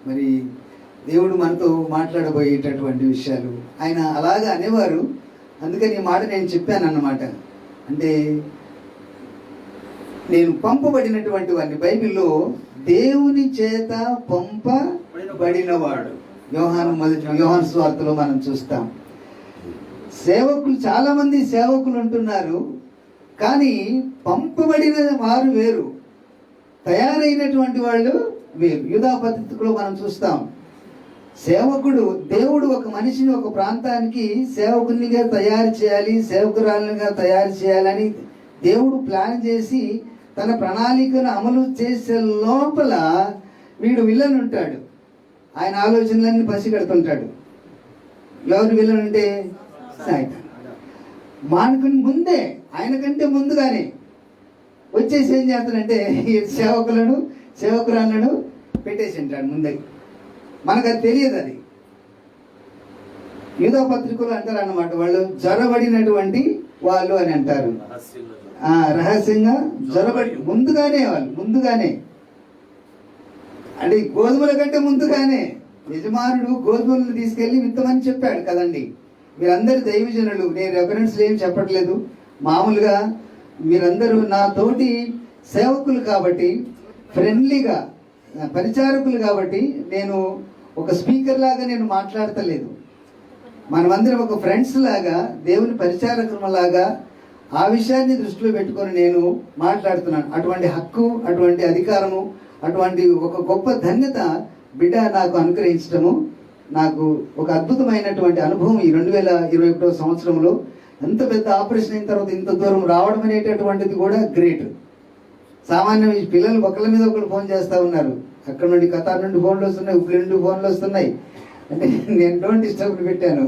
మరి దేవుడు మనతో మాట్లాడబోయేటటువంటి విషయాలు ఆయన అలాగా అనేవారు. అందుకని ఈ మాట నేను చెప్పాను అన్నమాట. అంటే నేను పంపబడినటువంటి వాడిని, బైబిల్లో దేవుని చేత పంపబడినవాడు. యోహాను సువార్తలో మనం చూస్తాం. సేవకులు, చాలామంది సేవకులు ఉంటున్నారు, కానీ పంపబడిన వారు వేరు, తయారైనటువంటి వాళ్ళు వేరు. యూదా పద్ధతిలో మనం చూస్తాం. సేవకుడు, దేవుడు ఒక మనిషిని ఒక ప్రాంతానికి సేవకునిగా తయారు చేయాలి, సేవకురాలుగా తయారు చేయాలని దేవుడు ప్లాన్ చేసి తన ప్రణాళికను అమలు చేసే లోపల వీడు విలన్ ఉంటాడు. ఆయన ఆలోచనలన్నీ పసిగడుతుంటాడు. ఎవరు విలన్ అంటే మానకుని ముందే, ఆయనకంటే ముందుగానే వచ్చేసి ఏం చేస్తాడంటే సేవకులను సేవకురాలను పెట్టేసి ఉంటాడు ముందే. మనకు అది తెలియదు. అది యూదా పత్రికలు అంటారు అన్నమాట, వాళ్ళు జ్వరబడినటువంటి వాళ్ళు అని అంటారు. రహస్యంగా జ్వరబడి ముందుగానే అంటే గోధుమల కంటే ముందుగానే యజమానుడు గోధుమలను తీసుకెళ్లి విత్తమని చెప్పాడు కదండి. మీరందరూ దైవజనులు, నేను రెఫరెన్స్లు ఏం చెప్పట్లేదు, మామూలుగా మీరందరూ నా తోటి సేవకులు కాబట్టి, ఫ్రెండ్లీగా పరిచారకులు కాబట్టి నేను ఒక స్పీకర్ లాగా నేను మాట్లాడతలేదు. మనమందరం ఒక ఫ్రెండ్స్ లాగా, దేవుని పరిచారకులలాగా ఆ విషయాన్ని దృష్టిలో పెట్టుకొని నేను మాట్లాడుతున్నాను. అటువంటి హక్కు, అటువంటి అధికారము, అటువంటి ఒక గొప్ప ధన్యత బిడ్డ నాకు అనుగ్రహించడము నాకు ఒక అద్భుతమైనటువంటి అనుభవం. ఈ 2021 సంవత్సరంలో ఎంత పెద్ద ఆపరేషన్ అయిన తర్వాత ఇంత దూరం రావడం అనేటటువంటిది కూడా గ్రేట్. సామాన్యం ఈ పిల్లలు ఒకళ్ళ మీద ఒకళ్ళు ఫోన్ చేస్తూ ఉన్నారు. అక్కడ నుండి ఖతార్ నుండి ఫోన్లు వస్తున్నాయి, ఉప్పు నుండి ఫోన్లు వస్తున్నాయి. అంటే నేను డోంట్ డిస్టర్బ్ పెట్టాను.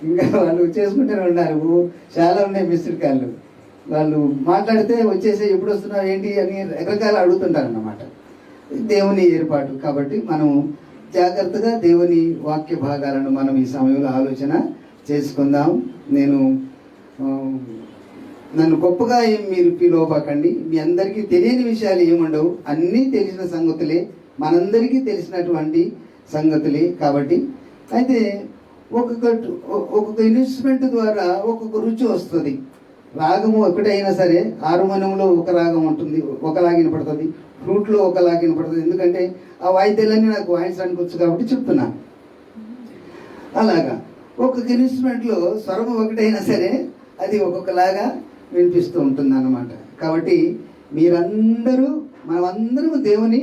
ఇంకా వాళ్ళు చేసుకుంటూనే ఉన్నారు. చాలా ఉన్నాయి మిస్డ్ కాళ్ళు. వాళ్ళు మాట్లాడితే వచ్చేసి ఎప్పుడు వస్తున్నావు ఏంటి అని రకరకాలు అడుగుతుంటారు అన్నమాట. దేవుని ఏర్పాటు కాబట్టి మనం జాగ్రత్తగా దేవుని వాక్య భాగాలను మనం ఈ సమయంలో ఆలోచన చేసుకుందాం. నన్ను గొప్పగా ఏం మీరు ఫీల్ అవ్వకండి. మీ అందరికీ తెలియని విషయాలు ఏముండవు, అన్నీ తెలిసిన సంగతులే, మనందరికీ తెలిసినటువంటి సంగతులే. కాబట్టి అయితే ఒక్కొక్క ఇన్స్ట్రుమెంట్ ద్వారా ఒక్కొక్క రుచి వస్తుంది. రాగము ఒకటైనా సరే, హార్మోనియంలో ఒక రాగం ఉంటుంది, ఒకలాగా వినపడుతుంది, ఫ్లూట్లో ఒకలాగా వినపడుతుంది. ఎందుకంటే ఆ వాయిద్యాలన్నీ నాకు వాయించడానికి వచ్చు కాబట్టి చెప్తున్నాను. అలాగా ఒక్కొక్క ఇన్స్ట్రుమెంట్లో స్వరం ఒకటైనా సరే అది ఒక్కొక్కలాగా వినిపిస్తూ ఉంటుంది అన్నమాట. కాబట్టి మనమందరం దేవుని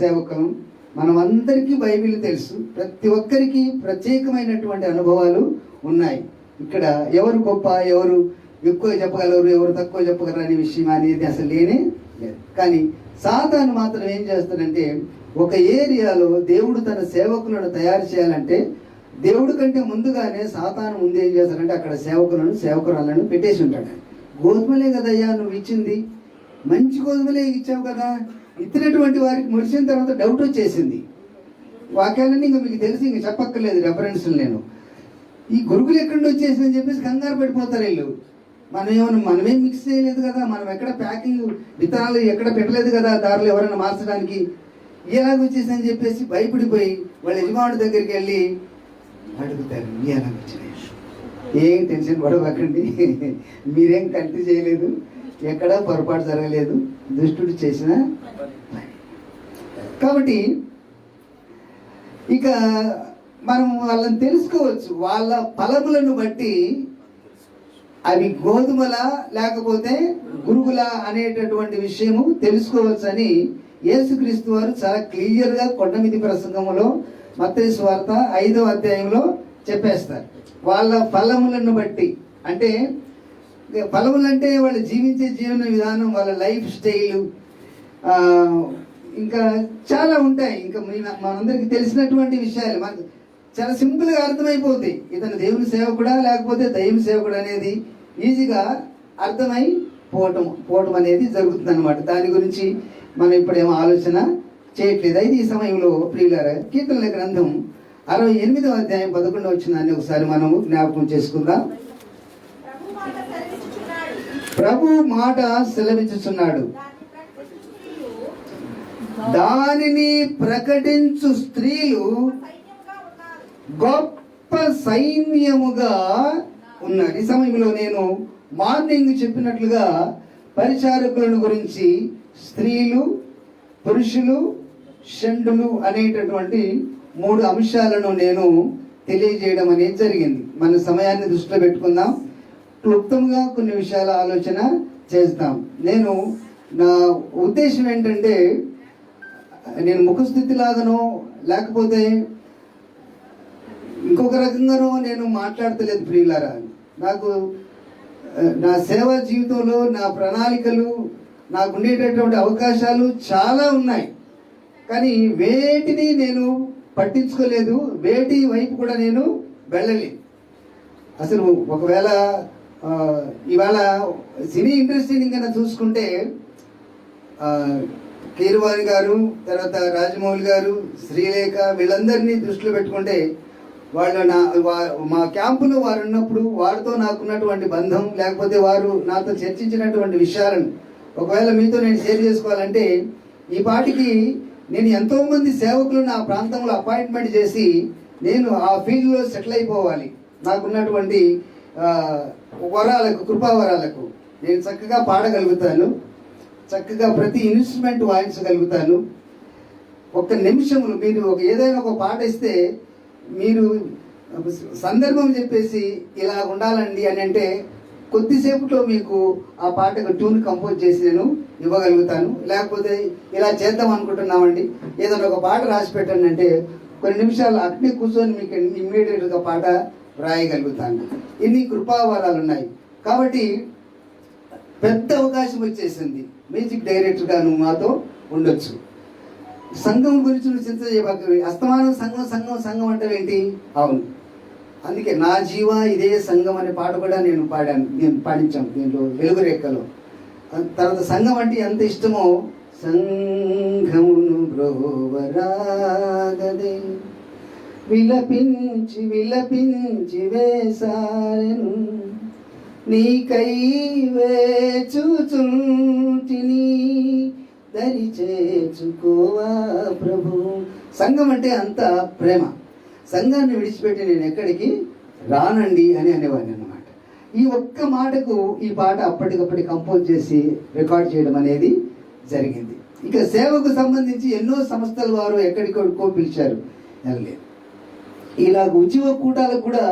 సేవకులం. మనమందరికీ బైబిల్ తెలుసు. ప్రతి ఒక్కరికి ప్రత్యేకమైనటువంటి అనుభవాలు ఉన్నాయి. ఇక్కడ ఎవరు గొప్ప, ఎవరు ఎక్కువ చెప్పగలరు, ఎవరు తక్కువ చెప్పగలరు అనే విషయం అనేది అసలు లేనే లేదు. కానీ సాతాను మాత్రం ఏం చేస్తాడంటే, ఒక ఏరియాలో దేవుడు తన సేవకులను తయారు చేయాలంటే దేవుడి కంటే ముందుగానే సాతాను ముందు ఏం చేస్తాడంటే అక్కడ సేవకురాలను పెట్టేసి ఉంటాడు. గోధుమలే కదయ్యా నువ్వు ఇచ్చింది, మంచి గోధుమలే ఇచ్చావు కదా. ఇచ్చినటువంటి వారికి ముడిచిన తర్వాత డౌట్ వచ్చేసింది. వాక్యాలన్నీ ఇంకా మీకు తెలిసి ఇంక చెప్పక్కర్లేదు, రెఫరెన్స్లు నేను. ఈ గురుగులు ఎక్కడి నుంచి వచ్చేసిందని చెప్పేసి కంగారు పడిపోతారు వీళ్ళు. మనమేం మిక్స్ చేయలేదు కదా, మనం ఎక్కడ ప్యాకింగ్ విత్తనాలు ఎక్కడ పెట్టలేదు కదా, దారిలో ఎవరైనా మార్చడానికి, ఎలాగ వచ్చేసిందని చెప్పేసి భయపడిపోయి వాళ్ళ యజమానుడి దగ్గరికి వెళ్ళి అడుగుతారు, ఎలాగ వచ్చినాయి. ఏం టెన్షన్ పడవకండి, మీరేం కల్తీ చేయలేదు, ఎక్కడా పొరపాటు జరగలేదు, దుష్టుడు చేసిన. కాబట్టి ఇక మనం వాళ్ళని తెలుసుకోవచ్చు. వాళ్ళ ఫలములను బట్టి అవి గోధుమల లేకపోతే గురుగుల అనేటటువంటి విషయము తెలుసుకోవచ్చు అని యేసుక్రీస్తు వారు చాలా క్లియర్గా కొండమీది ప్రసంగంలో మత్తయి సువార్త 5వ అధ్యాయంలో చెప్పేస్తారు. వాళ్ళ ఫలములను బట్టి, అంటే ఫలములు అంటే వాళ్ళు జీవించే జీవన విధానం, వాళ్ళ లైఫ్ స్టైలు, ఇంకా చాలా ఉంటాయి. ఇంకా మనందరికి తెలిసినటువంటి విషయాలు మనకు చాలా సింపుల్గా అర్థమైపోతాయి. ఇతను దేవుని సేవకుడా లేకపోతే దైవ సేవకుడు అనేది ఈజీగా అర్థమై పోవటం అనేది జరుగుతుంది అనమాట. దాని గురించి మనం ఇప్పుడేమో ఆలోచన చేయట్లేదు. అయితే ఈ సమయంలో ప్రియులారా, కీర్తనల గ్రంథం 68వ అధ్యాయం 11వ వచనాన్ని ఒకసారి మనము జ్ఞాపకం చేసుకుందాం. ప్రభు మాట సెలవించుచున్నాడు, దానిని ప్రకటించు స్త్రీలు గొప్ప సైన్యముగా ఉన్నారు. ఈ సమయంలో నేను మార్నింగ్ చెప్పినట్లుగా పరిచారకులను గురించి స్త్రీలు, పురుషులు, షండులు అనేటటువంటి 3 అంశాలను నేను తెలియజేయడం అనేది జరిగింది. మన సమయాన్ని దృష్టిలో పెట్టుకుందాం, క్లుప్తంగా కొన్ని విషయాల ఆలోచన చేద్దాం. నా ఉద్దేశం ఏంటంటే, నేను ముఖస్థితి లాగానో లేకపోతే ఇంకొక రకంగానో నేను మాట్లాడతలేదు ప్రియులారా. నాకు నా సేవా జీవితంలో నా ప్రణాళికలు, నాకు ఉండేటటువంటి అవకాశాలు చాలా ఉన్నాయి. కానీ వేటిని నేను పట్టించుకోలేదు, వేటి వైపు కూడా నేను వెళ్ళలేదు. అసలు ఒకవేళ ఇవాళ సినీ ఇండస్ట్రీని కన్నా చూసుకుంటే కీరవాణి గారు, తర్వాత రాజమౌళి గారు, శ్రీలేఖ, వీళ్ళందరినీ దృష్టిలో పెట్టుకుంటే మా క్యాంపులో వారు ఉన్నప్పుడు వారితో నాకున్నటువంటి బంధం, లేకపోతే వారు నాతో చర్చించినటువంటి విషయాలను ఒకవేళ మీతో నేను షేర్ చేసుకోవాలంటే, ఈ పాటికి నేను ఎంతోమంది సేవకులు నా ప్రాంతంలో అపాయింట్మెంట్ చేసి నేను ఆ ఫీల్డ్లో సెటిల్ అయిపోవాలి. నాకున్నటువంటి కృపావరాలకు నేను చక్కగా పాడగలుగుతాను, చక్కగా ప్రతి ఇన్స్ట్రుమెంట్ వాయించగలుగుతాను. ఒక్క నిమిషంలో మీరు ఏదైనా ఒక పాట ఇస్తే మీరు సందర్భం చెప్పేసి ఇలా ఉండాలండి అని అంటే కొద్దిసేపులో మీకు ఆ పాటకు ట్యూన్ కంపోజ్ చేసి నేను ఇవ్వగలుగుతాను. లేకపోతే ఇలా చేద్దాం అనుకుంటున్నామండి, ఏదైనా ఒక పాట రాసి పెట్టండి అంటే కొన్ని నిమిషాలు అట్నే కూర్చొని మీకు ఇమ్మీడియట్గా పాట రాయగలుగుతాను. ఇన్ని కృపావరాలు ఉన్నాయి. కాబట్టి పెద్ద అవకాశం వచ్చేసింది. మ్యూజిక్ డైరెక్టర్గా నువ్వు మాతో ఉండొచ్చు. సంఘం గురించి నువ్వు చింత చేయబాక, అస్తమానం సంఘం సంఘం సంఘం అంటే ఏంటి? అవును, అందుకే నా జీవ ఇదే సంఘం అనే పాట కూడా నేను పాడించాం దీంట్లో వెలుగు రేఖలో. తర్వాత సంఘం అంటే ఎంత ఇష్టమో, సంఘమును బ్రోవరాగదే విలపించి విలపించి వేసారెను నీకై వేచుచుంటిని దరి చేర్చుకోవా ప్రభు. సంఘం అంటే అంత ప్రేమ. సంఘాన్ని విడిచిపెట్టి నేను ఎక్కడికి రానండి అని అనేవాడిని అన్నమాట. ఈ ఒక్క మాటకు ఈ పాట అప్పటికప్పటి కంపోజ్ చేసి రికార్డ్ చేయడం అనేది జరిగింది. ఇక సేవకు సంబంధించి ఎన్నో సంస్థల వారు ఎక్కడికో పిలిచారు, వెళ్ళలేదు. ఇలా ఉద్యోగ కూటాలకు కూడా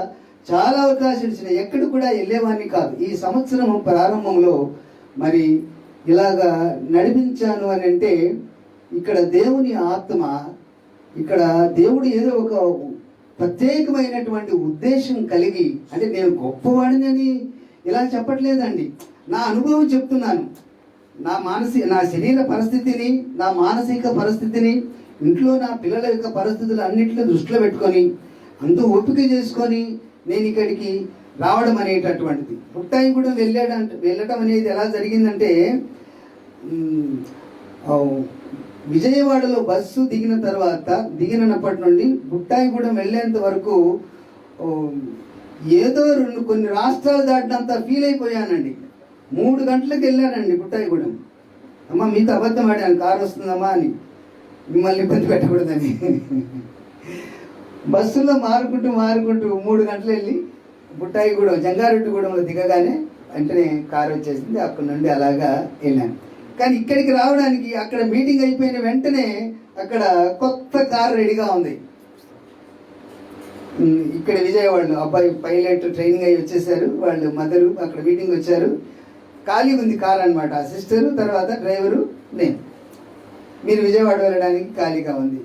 చాలా అవకాశాలు ఇచ్చినాయి, ఎక్కడ కూడా వెళ్ళేవాడిని కాదు. ఈ సంవత్సరం ప్రారంభంలో మరి ఇలాగా నడిపించాను అని అంటే, ఇక్కడ దేవుని ఆత్మ, ఇక్కడ దేవుడు ఏదో ఒక ప్రత్యేకమైనటువంటి ఉద్దేశం కలిగి, అంటే నేను గొప్పవాడిని అని ఇలా చెప్పట్లేదండి, నా అనుభవం చెప్తున్నాను. నా శరీర పరిస్థితిని, నా మానసిక పరిస్థితిని, ఇంట్లో నా పిల్లల యొక్క పరిస్థితులు అన్నింటిలో దృష్టిలో పెట్టుకొని అంత ఓపిక చేసుకొని నేను ఇక్కడికి రావడం అనేటటువంటిది. బుట్టాయిగూడెం వెళ్ళటం అనేది ఎలా జరిగిందంటే, విజయవాడలో బస్సు దిగినప్పటి నుండి బుట్టాయిగూడెం వెళ్ళేంత వరకు ఏదో కొన్ని రాష్ట్రాలు దాటినంత ఫీల్ అయిపోయానండి. 3 గంటలకు వెళ్ళానండి బుట్టాయిగూడెం. అమ్మ మీతో అబద్ధం ఆడాను, కారు వస్తుందమ్మా అని, మిమ్మల్ని ఇబ్బంది పెట్టకూడదని. బస్సులో మారుకుంటూ 3 గంటలు వెళ్ళి బుట్టాయిగూడెం జంగారెడ్డిగూడెంలో దిగగానే వెంటనే కారు వచ్చేసింది. అక్కడి నుండి అలాగా వెళ్ళాను. కానీ ఇక్కడికి రావడానికి అక్కడ మీటింగ్ అయిపోయిన వెంటనే అక్కడ కొత్త కారు రెడీగా ఉంది. ఇక్కడ విజయవాడలో అబ్బాయి పైలట్ ట్రైనింగ్ అయ్యి వచ్చేసారు, వాళ్ళు మదరు అక్కడ మీటింగ్ వచ్చారు. ఖాళీగా ఉంది కారు అనమాట. ఆ సిస్టరు, తర్వాత డ్రైవరు, నేను. మీరు విజయవాడ వెళ్ళడానికి ఖాళీగా ఉంది.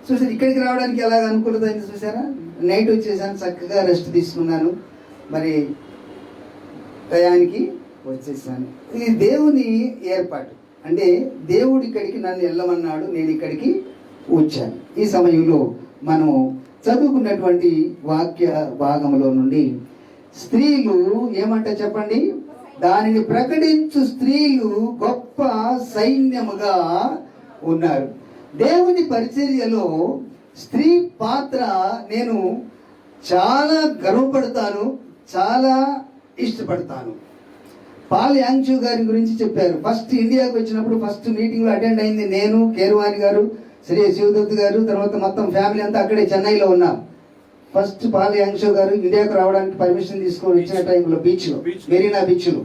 చూసారు, ఇక్కడికి రావడానికి ఎలాగ అనుకూలత అయింది చూసారా. నైట్ వచ్చేసాను, చక్కగా రెస్ట్ తీసుకున్నాను, మరి టయానికి వచ్చేసాను. ఇది దేవుని ఏర్పాటు. అంటే దేవుడు ఇక్కడికి నన్ను వెళ్ళమన్నాడు, నేను ఇక్కడికి వచ్చాను. ఈ సమయంలో మనము చదువుకున్నటువంటి వాక్య భాగంలో నుండి స్త్రీలు ఏమంట చెప్పండి, దానిని ప్రకటించు స్త్రీలు గొప్ప సైన్యముగా ఉన్నారు. దేవుని పరిచర్యలో స్త్రీ పాత్ర నేను చాలా గర్వపడతాను, చాలా ఇష్టపడతాను. పాల్ యాంగ్చూ గారి గురించి చెప్పారు. ఫస్ట్ ఇండియాకి వచ్చినప్పుడు ఫస్ట్ మీటింగ్లో అటెండ్ అయింది నేను, కేర్వాణి గారు, శ్రీ శివదత్ గారు, తర్వాత మొత్తం ఫ్యామిలీ అంతా అక్కడే చెన్నైలో ఉన్నాం. ఫస్ట్ పాల్ యాంగ్చూ గారు ఇండియాకు రావడానికి పర్మిషన్ తీసుకొని వచ్చిన టైంలో బీచ్లో, మెరీనా బీచ్లో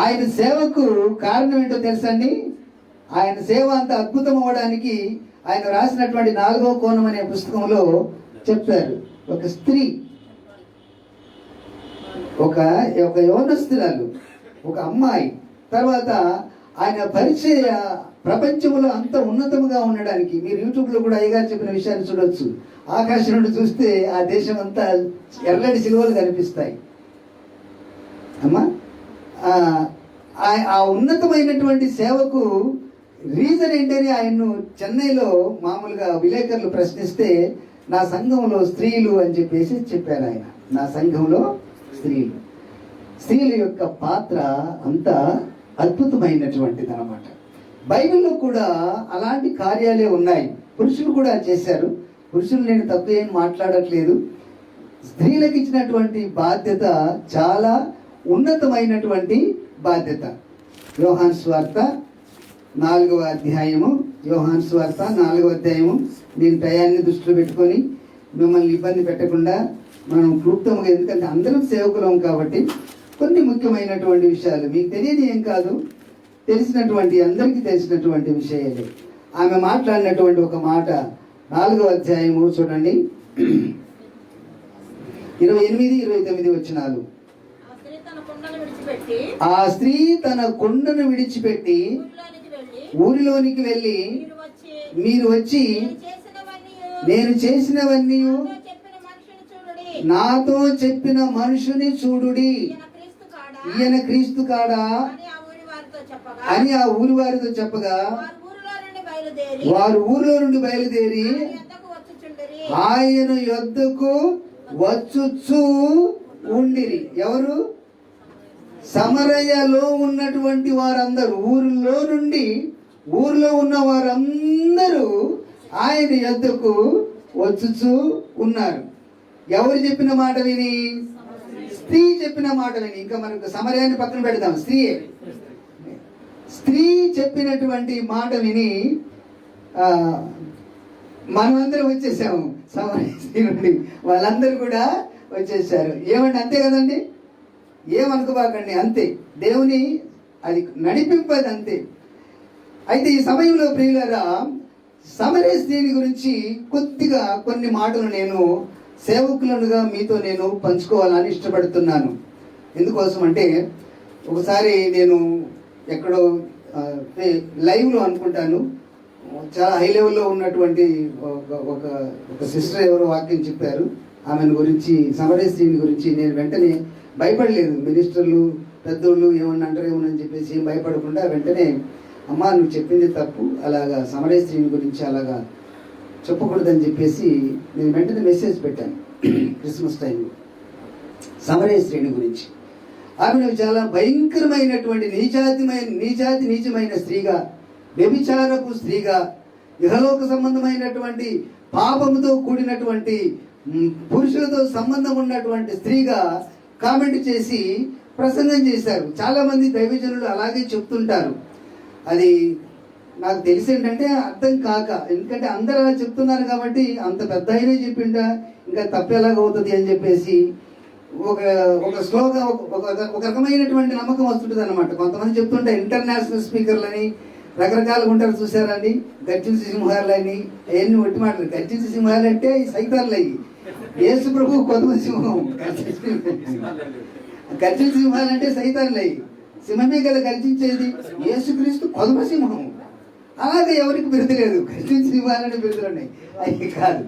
ఆయన సేవకు కారణం ఏంటో తెలుసండి? ఆయన సేవ అంత అద్భుతం అవ్వడానికి ఆయన రాసినటువంటి 4వ కోణం అనే పుస్తకంలో చెప్పారు. ఒక స్త్రీ, ఒక యవనస్తురాలు, ఒక అమ్మాయి, తర్వాత ఆయన పరిచయ ప్రపంచంలో అంత ఉన్నతముగా ఉండడానికి మీరు యూట్యూబ్లో కూడా అయ్యగారు చెప్పిన విషయాన్ని చూడొచ్చు. ఆకాశం నుండి చూస్తే ఆ దేశం అంతా ఎర్రటి సిలువలు కనిపిస్తాయి అమ్మా. ఆ ఉన్నతమైనటువంటి సేవకు రీజన్ ఏంటని ఆయన్ను చెన్నైలో మామూలుగా విలేకరులు ప్రశ్నిస్తే నా సంఘంలో స్త్రీలు అని చెప్పేసి చెప్పారు ఆయన. నా సంఘంలో స్త్రీల యొక్క పాత్ర అంత అద్భుతమైనటువంటిది అన్నమాట. బైబిల్లో కూడా అలాంటి కార్యాలే ఉన్నాయి. పురుషులు కూడా చేశారు. పురుషులు నేను తప్పు ఏం మాట్లాడట్లేదు. స్త్రీలకు ఇచ్చినటువంటి బాధ్యత చాలా ఉన్నతమైనటువంటి బాధ్యత. యోహాను సువార్త 4వ అధ్యాయము, యోహాను సువార్త 4వ అధ్యాయము. నేను టయాన్ని దృష్టిలో పెట్టుకొని మిమ్మల్ని ఇబ్బంది పెట్టకుండా మనం క్లుప్తంగా, ఎందుకంటే అందరం సేవకులం కాబట్టి కొన్ని ముఖ్యమైనటువంటి విషయాలు మీకు తెలియని ఏం కాదు, తెలిసినటువంటి అందరికీ తెలిసినటువంటి విషయాలే. ఆమె మాట్లాడినటువంటి ఒక మాట 4వ అధ్యాయము చూడండి, 28-29 వచనాలు. ఆ స్త్రీ తన కొండను విడిచిపెట్టి ఊరిలోనికి వెళ్ళి మీరు వచ్చి నేను చేసినవన్నీ నాతో చెప్పిన మనుషుని చూడుడి, ఈయన క్రీస్తు కాడా అని ఆ ఊరి వారితో చెప్పగా వారు ఊరిలో నుండి బయలుదేరి ఆయన యొద్దకు వచ్చుచు ఉండిరి. ఎవరు? సమరయలో ఉన్నటువంటి వారందరూ, ఊరిలో ఉన్న వారందరూ ఆయన యొద్దకు వచ్చుచు ఉన్నారు. ఎవరు చెప్పిన మాట విని? స్త్రీ చెప్పిన మాట విని. ఇంకా మనకు సమరయాన్ని పక్కన పెడదాం, స్త్రీ చెప్పినటువంటి మాట విని మనమందరం వచ్చేసాము సమరయ నుండి. వాళ్ళందరూ కూడా వచ్చేసారు. ఏమండి, అంతే కదండి, ఏమనుకోబాకండి, అంతే. దేవుని అది నడిపింపదు, అంతే. అయితే ఈ సమయంలో ప్రియులారా, సమరయ స్త్రీని గురించి కొద్దిగా కొన్ని మాటలు నేను సేవకులనుగా మీతో నేను పంచుకోవాలని ఇష్టపడుతున్నాను. ఎందుకోసం అంటే, ఒకసారి నేను ఎక్కడో లైవ్లో అనుకుంటాను, చాలా హై లెవెల్లో ఉన్నటువంటి ఒక సిస్టర్ ఎవరో వాక్యం చెప్పారు. ఆమెను గురించి, సమరయ స్త్రీని గురించి నేను వెంటనే భయపడలేదు. మినిస్టర్లు పెద్దోళ్ళు ఏమన్నా అంటారేమోనని చెప్పేసి ఏం భయపడకుండా వెంటనే, అమ్మా నువ్వు చెప్పింది తప్పు, అలాగా సమరయ స్త్రీని గురించి అలాగా చెప్పకూడదని చెప్పేసి నేను వెంటనే మెసేజ్ పెట్టాను. క్రిస్మస్ టైంలో సమరయ స్త్రీని గురించి. ఆమెను చాలా భయంకరమైనటువంటి నీచమైన స్త్రీగా, వ్యభిచారపు స్త్రీగా, ఇహలోక సంబంధమైనటువంటి పాపముతో కూడినటువంటి పురుషులతో సంబంధం ఉన్నటువంటి స్త్రీగా కామెంట్ చేసి ప్రసంగం చేశారు. చాలామంది దైవజనులు అలాగే చెప్తుంటారు. అది నాకు తెలిసి ఏంటంటే అర్థం కాక, ఎందుకంటే అందరూ అలా చెప్తున్నారు కాబట్టి అంత పెద్ద అయినా చెప్పిండా ఇంకా తప్పేలాగవుతుంది అని చెప్పేసి ఒక స్లోగా ఒక రకమైనటువంటి నమ్మకం వస్తుంటుంది అనమాట. కొంతమంది చెప్తుంటే ఇంటర్నేషనల్ స్పీకర్లని రకరకాలుగా ఉంటారు, చూసారండి. గర్జించ సింహాలని అవన్నీ ఒట్టి మాటలు. గర్జించ సింహాలు అంటే సైతాన్లు అయ్యి, యేసు ప్రభు కొత్త సింహం. గర్జించ సింహాలు అంటే సైతాన్లు అయ్యి, సింహమే కదా గర్జించేది. యేసుక్రీస్తు కొత్త సింహం. అలాగే ఎవరికి బిరుదు లేదు, గర్జించ సింహాలని బిరుదులు ఉన్నాయి. అవి కాదు,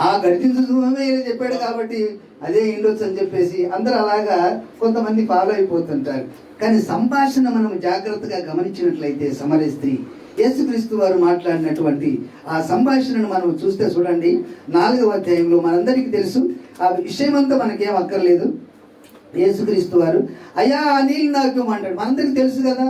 ఆ గర్జించ సింహమే చెప్పాడు కాబట్టి అదే ఇండొచ్చు అని చెప్పేసి అందరూ అలాగా కొంతమంది ఫాలో అయిపోతుంటారు. కానీ సంభాషణ మనం జాగ్రత్తగా గమనించినట్లయితే సమరయ స్త్రీ యేసుక్రీస్తు వారు మాట్లాడినటువంటి ఆ సంభాషణను మనం చూస్తే చూడండి, 4వ అధ్యాయంలో మనందరికీ తెలుసు. ఆ విషయం అంతా మనకేం అక్కర్లేదు. యేసుక్రీస్తు వారు అయ్యా ఆ నీళ్ళు నాకు అంటాడు. మనందరికీ తెలుసు కదా,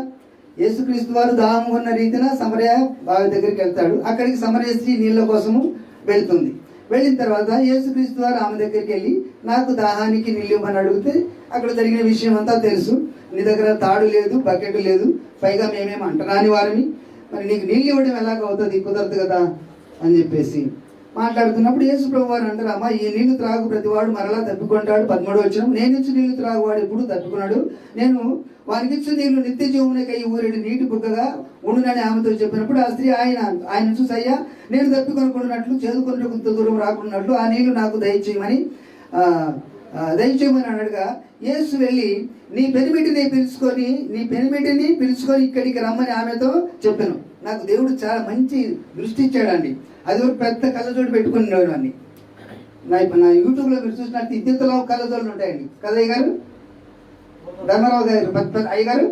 యేసుక్రీస్తు వారు దాహం ఉన్న రీతిన సమరయ బావి దగ్గరికి వెళ్తాడు. అక్కడికి సమరయ స్త్రీ నీళ్ళ కోసము వెళ్తుంది. వెళ్ళిన తర్వాత యేసుక్రీస్తు వారు ఆమె దగ్గరికి వెళ్ళి నాకు దాహానికి నీళ్ళు ఇవ్వమని అడిగితే అక్కడ జరిగిన విషయం అంతా తెలుసు. నీ దగ్గర తాడు లేదు, బకెట్ లేదు, పైగా మేమేమి అంటరాని వారిని, మరి నీకు నీళ్ళు ఇవ్వడం ఎలాగవుతుంది, కుదరదు కదా అని చెప్పేసి మాట్లాడుతున్నప్పుడు యేసు ప్రభు వారు అంటారు, అమ్మా ఈ నీళ్లు త్రాగు ప్రతివాడు మరలా తప్పికొంటాడు. 13 వచ్చిన నేను ఇచ్చి నీళ్లు త్రాగువాడు ఎప్పుడు తప్పికున్నాడు, నేను వారికి ఇచ్చిన నీళ్లు నిత్య జీవమునకై ఊరేడు నీటి బుగ్గగా ఉండునని ఆమెతో చెప్పినప్పుడు ఆ స్త్రీ ఆయన చూసి, అయ్యా నేను తప్పికొనుకున్నట్లు చేదుకొనుటకు దూరం రాకున్నట్లు ఆ నీళ్లు నాకు దయచేయమని అన్నట్టుగా యేసు వెళ్ళి నీ పెనిమిటిని పిలుచుకొని ఇక్కడికి రమ్మని ఆమెతో చెప్పాను. నాకు దేవుడు చాలా మంచి దృష్టి ఇచ్చాడండి. అది ఒక పెద్ద కళ్ళజోడు పెట్టుకునేవాడు అన్ని. నా యూట్యూబ్లో మీరు చూసినట్టు ఇద్దరిలో కళ్ళజోళ్ళు ఉంటాయండి కదా అయ్యగారు, ధర్మరావు గారు అయ్యగారు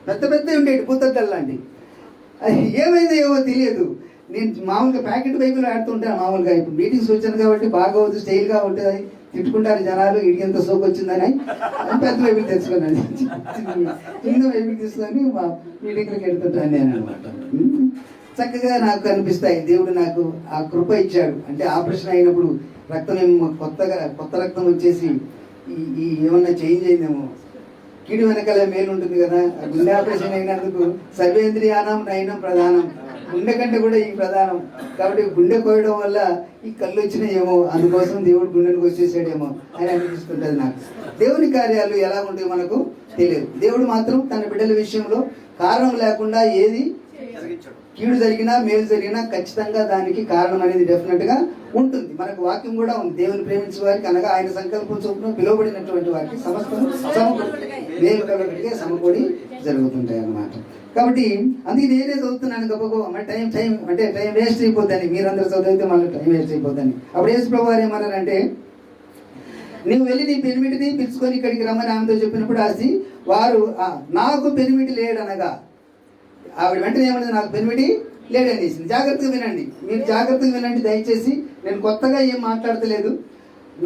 పెద్ద ఉండేవి పూతద్దల్లాంటి. అది ఏమైందో ఏమో తెలియదు. నేను మామూలుగా ప్యాకెట్ బైబిల్ ఆడుతుంటాను మామూలుగా. ఇప్పుడు మీటింగ్స్ వచ్చాను కాబట్టి బాగా అవుతుంది, స్టైల్గా ఉంటుంది, తిట్టుకుంటారు జనాలు, ఇడికి ఎంత సోకు వచ్చిందని పెద్ద బైబిల్ తెచ్చుకున్నాను. చిన్న బైబిల్ తీసుకొని మా మీటింగ్లకు వెళ్తుంటాను నేను అనమాట. చక్కగా నాకు అనిపిస్తాయి. దేవుడు నాకు ఆ కృప ఇచ్చాడు. అంటే ఆపరేషన్ అయినప్పుడు రక్తం ఏమో కొత్త రక్తం వచ్చేసి ఈ ఏమన్నా చేంజ్ అయిందేమో, కిడి వెనకాల మేలు ఉంటుంది కదా. గుండె ఆపరేషన్ అయినందుకు సర్వేంద్రియానం నయనం ప్రధానం, గుండె కంటే కూడా ఈ ప్రధానం. కాబట్టి గుండె కోయడం వల్ల ఈ కళ్ళు వచ్చినాయేమో, అందుకోసం దేవుడు గుండెనికి వచ్చేసాడేమో అని అనిపిస్తుంటుంది నాకు. దేవుని కార్యాలు ఎలా ఉంటాయో మనకు తెలియదు. దేవుడు మాత్రం తన బిడ్డల విషయంలో కారణం లేకుండా ఏది కీడు జరిగినా మేలు జరిగినా ఖచ్చితంగా దానికి కారణం అనేది డెఫినెట్గా ఉంటుంది. మనకు వాక్యం కూడా ఉంది, దేవుని ప్రేమించే వారికి అనగా ఆయన సంకల్పం చొప్పున పిలువబడినటువంటి వారికి సమస్తము మేలు కలగడిగే సమకూడి జరుగుతుంటాయి అన్నమాట. కాబట్టి అందుకే నేనే చదువుతున్నాను గొప్ప టైం అంటే టైం వేస్ట్ అయిపోద్దని, మీరందరూ చదివితే మళ్ళీ టైం వేస్ట్ అయిపోద్దని. అప్పుడు యేసు ప్రభు వారు ఏమన్నారంటే, నువ్వు వెళ్ళి నీ పెనిమిటిని పిలుచుకొని ఇక్కడికి రమ్మని ఆమెతో చెప్పినప్పుడు ఆసి వారు నాకు పెనిమిటి లేడనగా, ఆవిడ వెంటనే ఏమన్నది, నాకు పెనిమిటి లేడనేసింది. జాగ్రత్తగా వినండి, మీరు జాగ్రత్తగా వినండి దయచేసి. నేను కొత్తగా ఏం మాట్లాడతలేదు.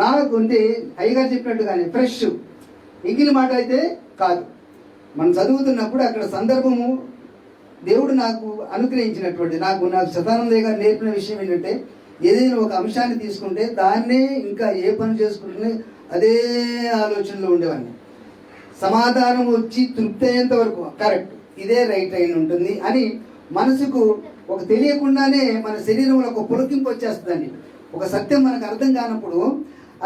నాకు అంటే అయ్యగారు చెప్పినట్టుగానే ఫ్రెష్ ఇంగిలి మాట అయితే కాదు. మనం చదువుతున్నప్పుడు అక్కడ సందర్భము దేవుడు నాకు అనుగ్రహించినటువంటి, నాకు శతానందయ్య గారు నేర్పిన విషయం ఏంటంటే, ఏదైనా ఒక అంశాన్ని తీసుకుంటే దాన్నే ఇంకా ఏ పని చేసుకుంటే అదే ఆలోచనలో ఉండేవాడిని. సమాధానం వచ్చి తృప్తి అయ్యేంత వరకు కరెక్ట్, ఇదే రైట్ అయిన ఉంటుంది అని మనసుకు ఒక తెలియకుండానే మన శరీరంలో ఒక పులకింపు వచ్చేస్తుందండి. ఒక సత్యం మనకు అర్థం కానప్పుడు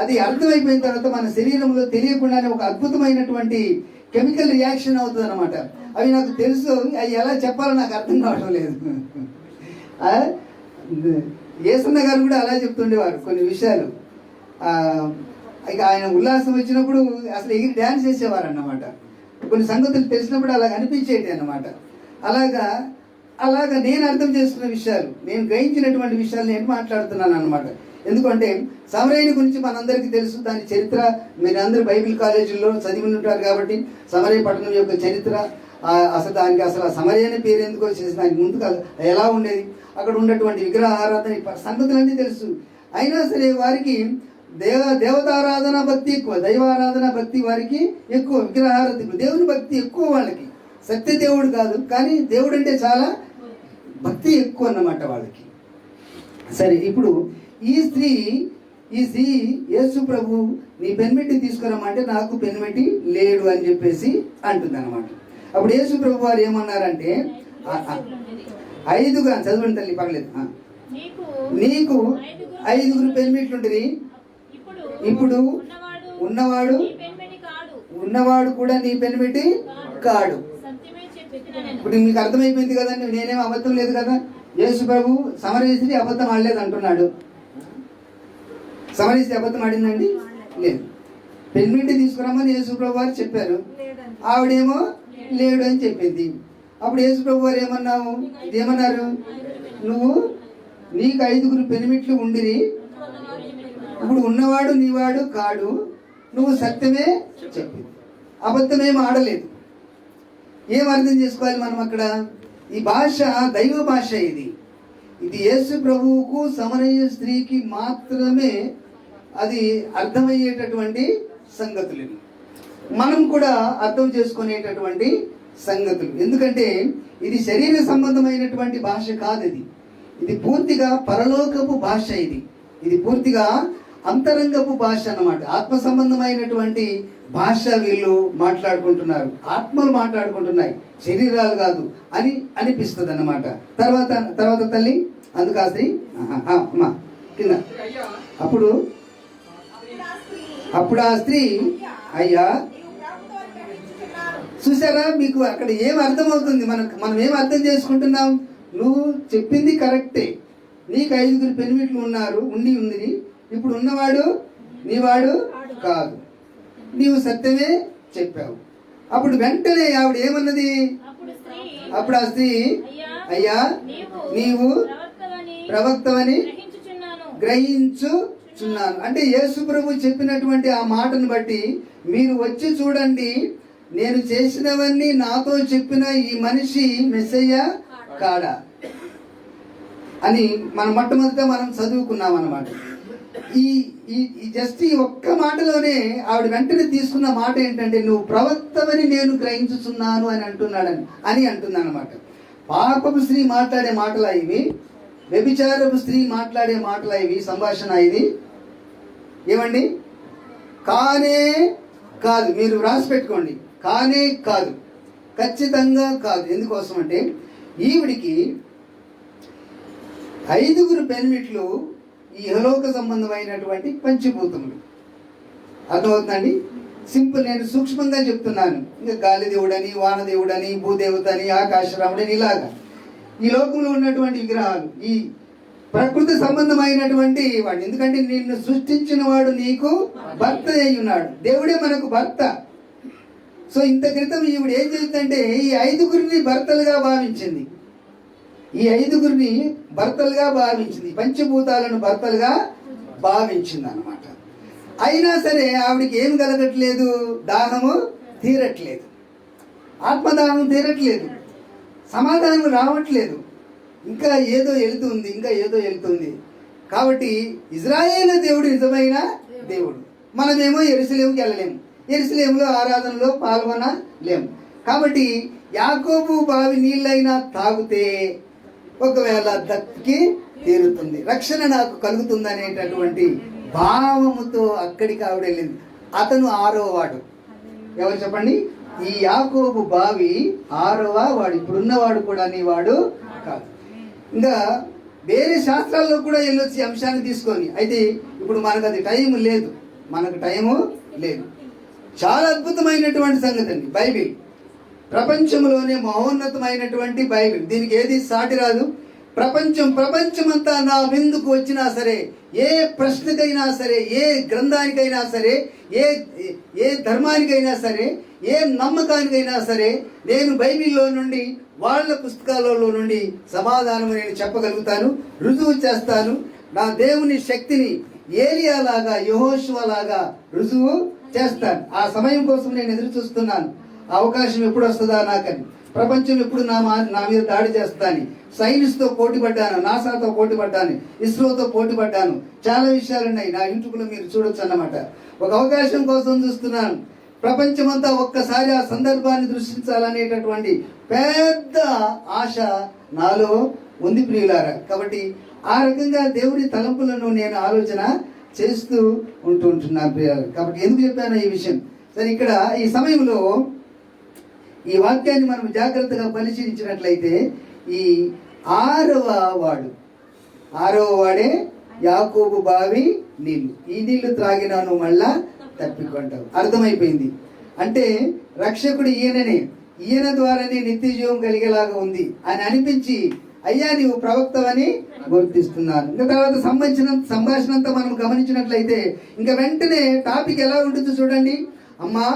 అది అర్థమైపోయిన తర్వాత మన శరీరంలో తెలియకుండానే ఒక అద్భుతమైనటువంటి కెమికల్ రియాక్షన్ అవుతుంది అనమాట. అవి నాకు తెలుసు, అవి ఎలా చెప్పాలో నాకు అర్థం కావడం లేదు. యేసన్న గారు కూడా అలా చెప్తుండేవారు కొన్ని విషయాలు. ఇక ఆయన ఉల్లాసం వచ్చినప్పుడు అసలు ఎగిరి డ్యాన్స్ చేసేవారు అన్నమాట. కొన్ని సంగతులు తెలిసినప్పుడు అలాగ అనిపించేటి అన్నమాట. అలాగా నేను అర్థం చేసుకున్న విషయాలు, నేను గ్రహించినటువంటి విషయాలు నేను మాట్లాడుతున్నాను అన్నమాట. ఎందుకంటే సమరయ్య గురించి మనందరికీ తెలుసు, దాని చరిత్ర మీరందరూ బైబిల్ కాలేజీల్లో చదివి ఉంటారు కాబట్టి సమరయ్య పట్టణం యొక్క చరిత్ర, దానికి అసలు ఆ సమరయ్య అనే పేరు ఎందుకు వచ్చేసి, దానికి ముందు ఎలా ఉండేది, అక్కడ ఉన్నటువంటి విగ్రహ ఆరాధన సంగతులన్నీ తెలుసు. అయినా సరే వారికి దేవతారాధన భక్తి ఎక్కువ, దైవారాధన భక్తి వారికి ఎక్కువ, విగ్రహారాధన దేవుని భక్తి ఎక్కువ వాళ్ళకి. సత్యదేవుడు కాదు కానీ దేవుడు అంటే చాలా భక్తి ఎక్కువ అన్నమాట వాళ్ళకి. సరే, ఇప్పుడు ఈ స్త్రీ యేసు ప్రభు నీ పెనిమిటి తీసుకురమ్మంటే నాకు పెనిమిటి లేడు అని చెప్పేసి అంటుంది అనమాట. అప్పుడు యేసు ప్రభు వారు ఏమన్నారంటే, 5గా చదవండి తల్లి పర్లేదు, నీకు 5 పెనిమిట్లు ఉంటుంది, ఇప్పుడు ఉన్నవాడు కూడా నీ పెనిమిటి కాడు. ఇప్పుడు మీకు అర్థమైపోయింది కదండి, నేనేం అబద్ధం లేదు కదా. యేసు ప్రభు సమరయ స్త్రీ అబద్ధం ఆడలేదు అంటున్నాడు. సమరయ స్త్రీ అబద్ధం ఆడిందండి? లేదు. పెనిమిటి తీసుకురామని యేసు ప్రభు వారు చెప్పారు, ఆవిడేమో లేడు అని చెప్పింది. అప్పుడు యేసు ప్రభు వారు ఏమన్నారు, నీకు 5 పెనిమిట్లు ఉండిరి, ఇప్పుడు ఉన్నవాడు నీవాడు కాడు, నువ్వు సత్యమే చెప్పింది, అబద్ధమేం ఆడలేదు. ఏం అర్థం చేసుకోవాలి మనం అక్కడ? ఈ భాష దైవ భాష. ఇది యేసు ప్రభువుకు సమరయ స్త్రీకి మాత్రమే అది అర్థమయ్యేటటువంటి సంగతులు, మనం కూడా అర్థం చేసుకునేటటువంటి సంగతులు. ఎందుకంటే ఇది శరీర సంబంధమైనటువంటి భాష కాదు, ఇది పూర్తిగా పరలోకపు భాష. ఇది ఇది పూర్తిగా అంతరంగపు భాష అన్నమాట. ఆత్మ సంబంధమైనటువంటి భాష వీళ్ళు మాట్లాడుకుంటున్నారు, ఆత్మలు మాట్లాడుకుంటున్నాయి, శరీరాలు కాదు అని అనిపిస్తుంది అన్నమాట. తర్వాత తల్లి అందుకు ఆ స్త్రీ అమ్మా కింద అప్పుడు ఆ స్త్రీ అయ్యా, చూసారా మీకు అక్కడ ఏం అర్థమవుతుంది, మనం ఏం అర్థం చేసుకుంటున్నాం? నువ్వు చెప్పింది కరెక్టే, నీకు 5 పెనిమిట్లు ఉంది, ఇప్పుడు ఉన్నవాడు నీవాడు కాదు, నీవు సత్యమే చెప్పావు. అప్పుడు వెంటనే ఆవిడ ఏమన్నది? అప్పుడు ఆ స్త్రీ అయ్యా నీవు ప్రవక్తవని గ్రహించుచున్నాను. అంటే యేసు ప్రభు చెప్పినటువంటి ఆ మాటను బట్టి మీరు వచ్చి చూడండి, నేను చేసినవన్నీ నాతో చెప్పిన ఈ మనిషి మెస్సయ్య కాడా అని మొట్టమొదట మనం చదువుకున్నాం అన్నమాట. ఈ జస్ట్ ఈ ఒక్క మాటలోనే ఆవిడ వెంటనే తీసుకున్న మాట ఏంటంటే, నువ్వు ప్రవక్తవని నేను గ్రహించుచున్నాను అని అంటున్నాను అనమాట. పాపపు స్త్రీ మాట్లాడే మాటలా ఇవి? వ్యభిచారపు స్త్రీ మాట్లాడే మాటలా ఇవి? సంభాషణ ఇది ఏమండి? కానే కాదు. మీరు రాసి పెట్టుకోండి, కానే కాదు, ఖచ్చితంగా కాదు. ఎందుకోసం అంటే ఈవిడికి 5 పెనిమిట్లు ఈ ఇహలోక సంబంధమైనటువంటి పంచభూతములు. అర్థమవుతుందండి? సింపుల్, నేను సూక్ష్మంగా చెప్తున్నాను. ఇంకా గాలి దేవుడని, వానదేవుడని, భూదేవత అని, ఆకాశరాముడని, ఇలాగా ఈ లోకంలో ఉన్నటువంటి విగ్రహాలు ఈ ప్రకృతి సంబంధమైనటువంటి వాడు. ఎందుకంటే నిన్ను సృష్టించిన వాడు నీకు భర్త అయి ఉన్నాడు, దేవుడే మనకు భర్త. సో ఇంత క్రితం ఈవిడ ఏం చేస్తుందంటే ఈ 5 భర్తలుగా భావించింది, ఈ 5 భర్తలుగా భావించింది, పంచభూతాలను భర్తలుగా భావించింది అన్నమాట. అయినా సరే ఆవిడకి ఏం కలగట్లేదు? దాహము తీరట్లేదు, ఆత్మదాహం తీరట్లేదు, సమాధానం రావట్లేదు, ఇంకా ఏదో వెళుతుంది. కాబట్టి ఇజ్రాయేలు దేవుడు నిజమైన దేవుడు, మనమేమో యెరూషలేముకి వెళ్ళలేము, యెరూషలేములో ఆరాధనలో పాల్గొనలేము. కాబట్టి యాకోబు బావి నీళ్ళైనా తాగితే ఒకవేళ దక్కి తీరుతుంది, రక్షణ నాకు కలుగుతుంది అనేటటువంటి భావముతో అక్కడికి ఆవిడ వెళ్ళింది. అతను 6వ వాడు. ఎవరు చెప్పండి? ఈ యాకోబు బావి 6వ వాడు. ఇప్పుడున్నవాడు కూడా నీ వాడు కాదు. ఇంకా వేరే శాస్త్రాల్లో కూడా వెళ్ళొచ్చి అంశాన్ని తీసుకొని, అయితే ఇప్పుడు మనకు అది టైం లేదు, చాలా అద్భుతమైనటువంటి సంగతి అండి బైబిల్. ప్రపంచంలోనే మహోన్నతమైనటువంటి బైబిల్, దీనికి ఏది సాటి రాదు. ప్రపంచమంతా నా విందుకు వచ్చినా సరే, ఏ ప్రశ్నకైనా సరే, ఏ గ్రంథానికైనా సరే, ఏ ధర్మానికైనా సరే, ఏ నమ్మకానికైనా సరే, నేను బైబిల్లో నుండి వాళ్ళ పుస్తకాలలో నుండి సమాధానం నేను చెప్పగలుగుతాను, రుజువు చేస్తాను. నా దేవుని శక్తిని ఏలియాలాగా, యెహోషువలాగా రుజువు చేస్తాను. ఆ సమయం కోసం నేను ఎదురు చూస్తున్నాను. అవకాశం ఎప్పుడు వస్తుందా నాకని, ప్రపంచం ఎప్పుడు నా మీద దాడి చేస్తాను. సైన్స్తో పోటీ పడ్డాను, నాసాతో పోటీ పడ్డాను, ఇస్రోతో పోటీ పడ్డాను, చాలా విషయాలు ఉన్నాయి. నా యూట్యూబ్లో మీరు చూడొచ్చు అన్నమాట. ఒక అవకాశం కోసం చూస్తున్నాను. ప్రపంచమంతా ఒక్కసారి ఆ సందర్భాన్ని దృష్టించాలనేటటువంటి పెద్ద ఆశ నాలో ఉంది ప్రియులారా. కాబట్టి ఆ రకంగా దేవుని తలంపులను నేను ఆలోచన చేస్తూ ఉంటున్నాను ప్రియులారా. కాబట్టి ఎందుకు చెప్పాను ఈ విషయం? సరే, ఇక్కడ ఈ సమయంలో ఈ వాక్యాన్ని మనం జాగ్రత్తగా పరిశీలించినట్లయితే ఈ 6వ వాడే యాకోబు బావి నీళ్లు. ఈ నీళ్లు త్రాగినాను మళ్ళా తప్పికొంటావు. అర్థమైపోయింది. అంటే రక్షకుడు ఈయననే, ఈయన ద్వారానే నిత్య జీవం కలిగేలాగా ఉంది అని అనిపించి, అయ్యా నీవు ప్రవక్తవని గుర్తిస్తున్నాను. ఇంకా తర్వాత సంభాషణ అంతా మనం గమనించినట్లయితే ఇంకా వెంటనే టాపిక్ ఎలా ఉంటుందో చూడండి. అమ్మా,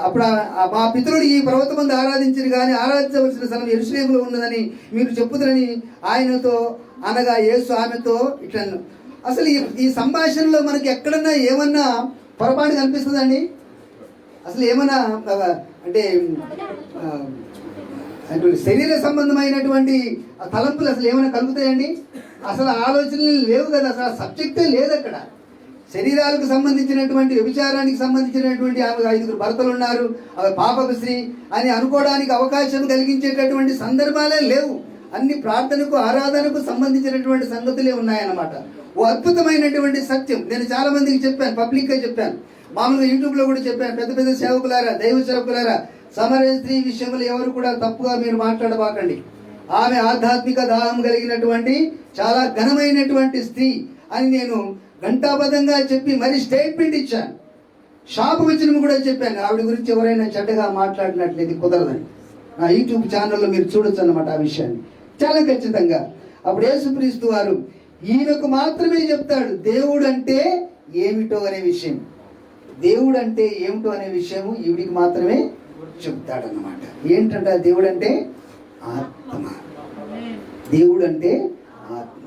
అప్పుడు మా పితరుడు ఈ పర్వతమందు ఆరాధించరు కానీ ఆరాధించవలసిన స్థలం యెరూషలేములో ఉన్నదని మీరు చెప్పుదురని ఆయనతో అనగా యేసు ఆమెతో ఇట్లా. అసలు ఈ సంభాషణలో మనకి ఎక్కడన్నా ఏమన్నా పొరపాటు కనిపిస్తుందండి? అసలు ఏమన్నా అంటే శరీర సంబంధమైనటువంటి తలంపులు అసలు ఏమైనా కలుగుతాయండి? అసలు ఆలోచనలు లేవు కదా, అసలు సబ్జెక్టే లేదు అక్కడ. శరీరాలకు సంబంధించినటువంటి, వ్యభిచారానికి సంబంధించినటువంటి 5 భర్తలు ఉన్నారు, పాపపు స్త్రీ అని అనుకోవడానికి అవకాశం కలిగించేటటువంటి సందర్భాలే లేవు. అన్ని ప్రార్థనకు ఆరాధనకు సంబంధించినటువంటి సంగతులే ఉన్నాయన్నమాట. ఓ అద్భుతమైనటువంటి సత్యం. నేను చాలా మందికి చెప్పాను, పబ్లిక్గా చెప్పాను, మామూలుగా యూట్యూబ్లో కూడా చెప్పాను. పెద్ద పెద్ద సేవకులారా, దైవ సేవకులారా, సమరయ స్త్రీ విషయంలో ఎవరు కూడా తప్పుగా మీరు మాట్లాడబాకండి. ఆమె ఆధ్యాత్మిక దాహం కలిగినటువంటి చాలా ఘనమైనటువంటి స్త్రీ అని నేను ఘంటాబద్ధంగా చెప్పి మరి స్టేట్మెంట్ ఇచ్చాను. శాపవచనం కూడా చెప్పాను. ఆవిడ గురించి ఎవరైనా చెడ్డగా మాట్లాడినట్లయితే కుదరదని నా యూట్యూబ్ ఛానల్లో మీరు చూడొచ్చు అన్నమాట ఆ విషయాన్ని చాలా ఖచ్చితంగా. అప్పుడు యేసుక్రీస్తు వారు ఈయనకు మాత్రమే చెప్తాడు దేవుడు అంటే ఏమిటో అనే విషయం. దేవుడు అంటే ఏమిటో అనే విషయము ఈవిడికి మాత్రమే చెప్తాడన్నమాట. ఏంటంట దేవుడు అంటే ఆత్మ. దేవుడు అంటే ఆత్మ.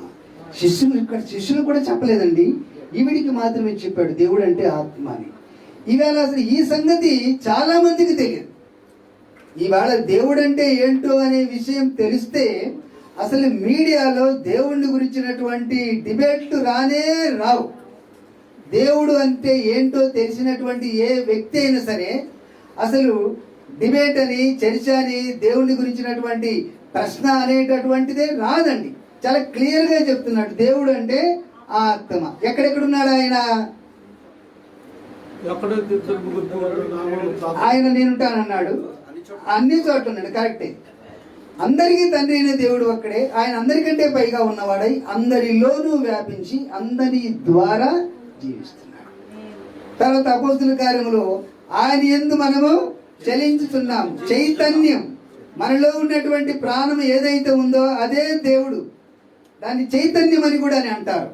శిష్యులు కూడా చెప్పలేదండి, ఈవిడికి మాత్రమే చెప్పాడు దేవుడు అంటే ఆత్మ అని. ఈవేళ అసలు ఈ సంగతి చాలా మందికి తెలియదు. ఈవేళ దేవుడు అంటే ఏంటో అనే విషయం తెలిస్తే అసలు మీడియాలో దేవుడిని గురించినటువంటి డిబేట్లు రానే రావు. దేవుడు అంటే ఏంటో తెలిసినటువంటి ఏ వ్యక్తి అయినా సరే అసలు డిబేట్ అని, చర్చ అని, దేవుడిని గురించినటువంటి ప్రశ్న అనేటటువంటిదే రాదండి. చాలా క్లియర్గా చెప్తున్నాడు దేవుడు అంటే ఆత్మ. ఎక్కడెక్కడున్నాడు ఆయన? ఆయన నేనుంటానన్నాడు, అన్ని చోట్ల ఉన్నాడు. కరెక్టే. అందరికీ తండ్రి అయిన దేవుడు ఒక్కడే. ఆయన అందరికంటే పైగా ఉన్నవాడై అందరిలోనూ వ్యాపించి అందరి ద్వారా జీవిస్తున్నాడు. తర్వాత అపోస్తుల కార్యములో ఆయన యందు మనము చలించుతున్నాం. చైతన్యం, మనలో ఉన్నటువంటి ప్రాణం ఏదైతే ఉందో అదే దేవుడు. దాన్ని చైతన్యం అని కూడా అని అంటారు.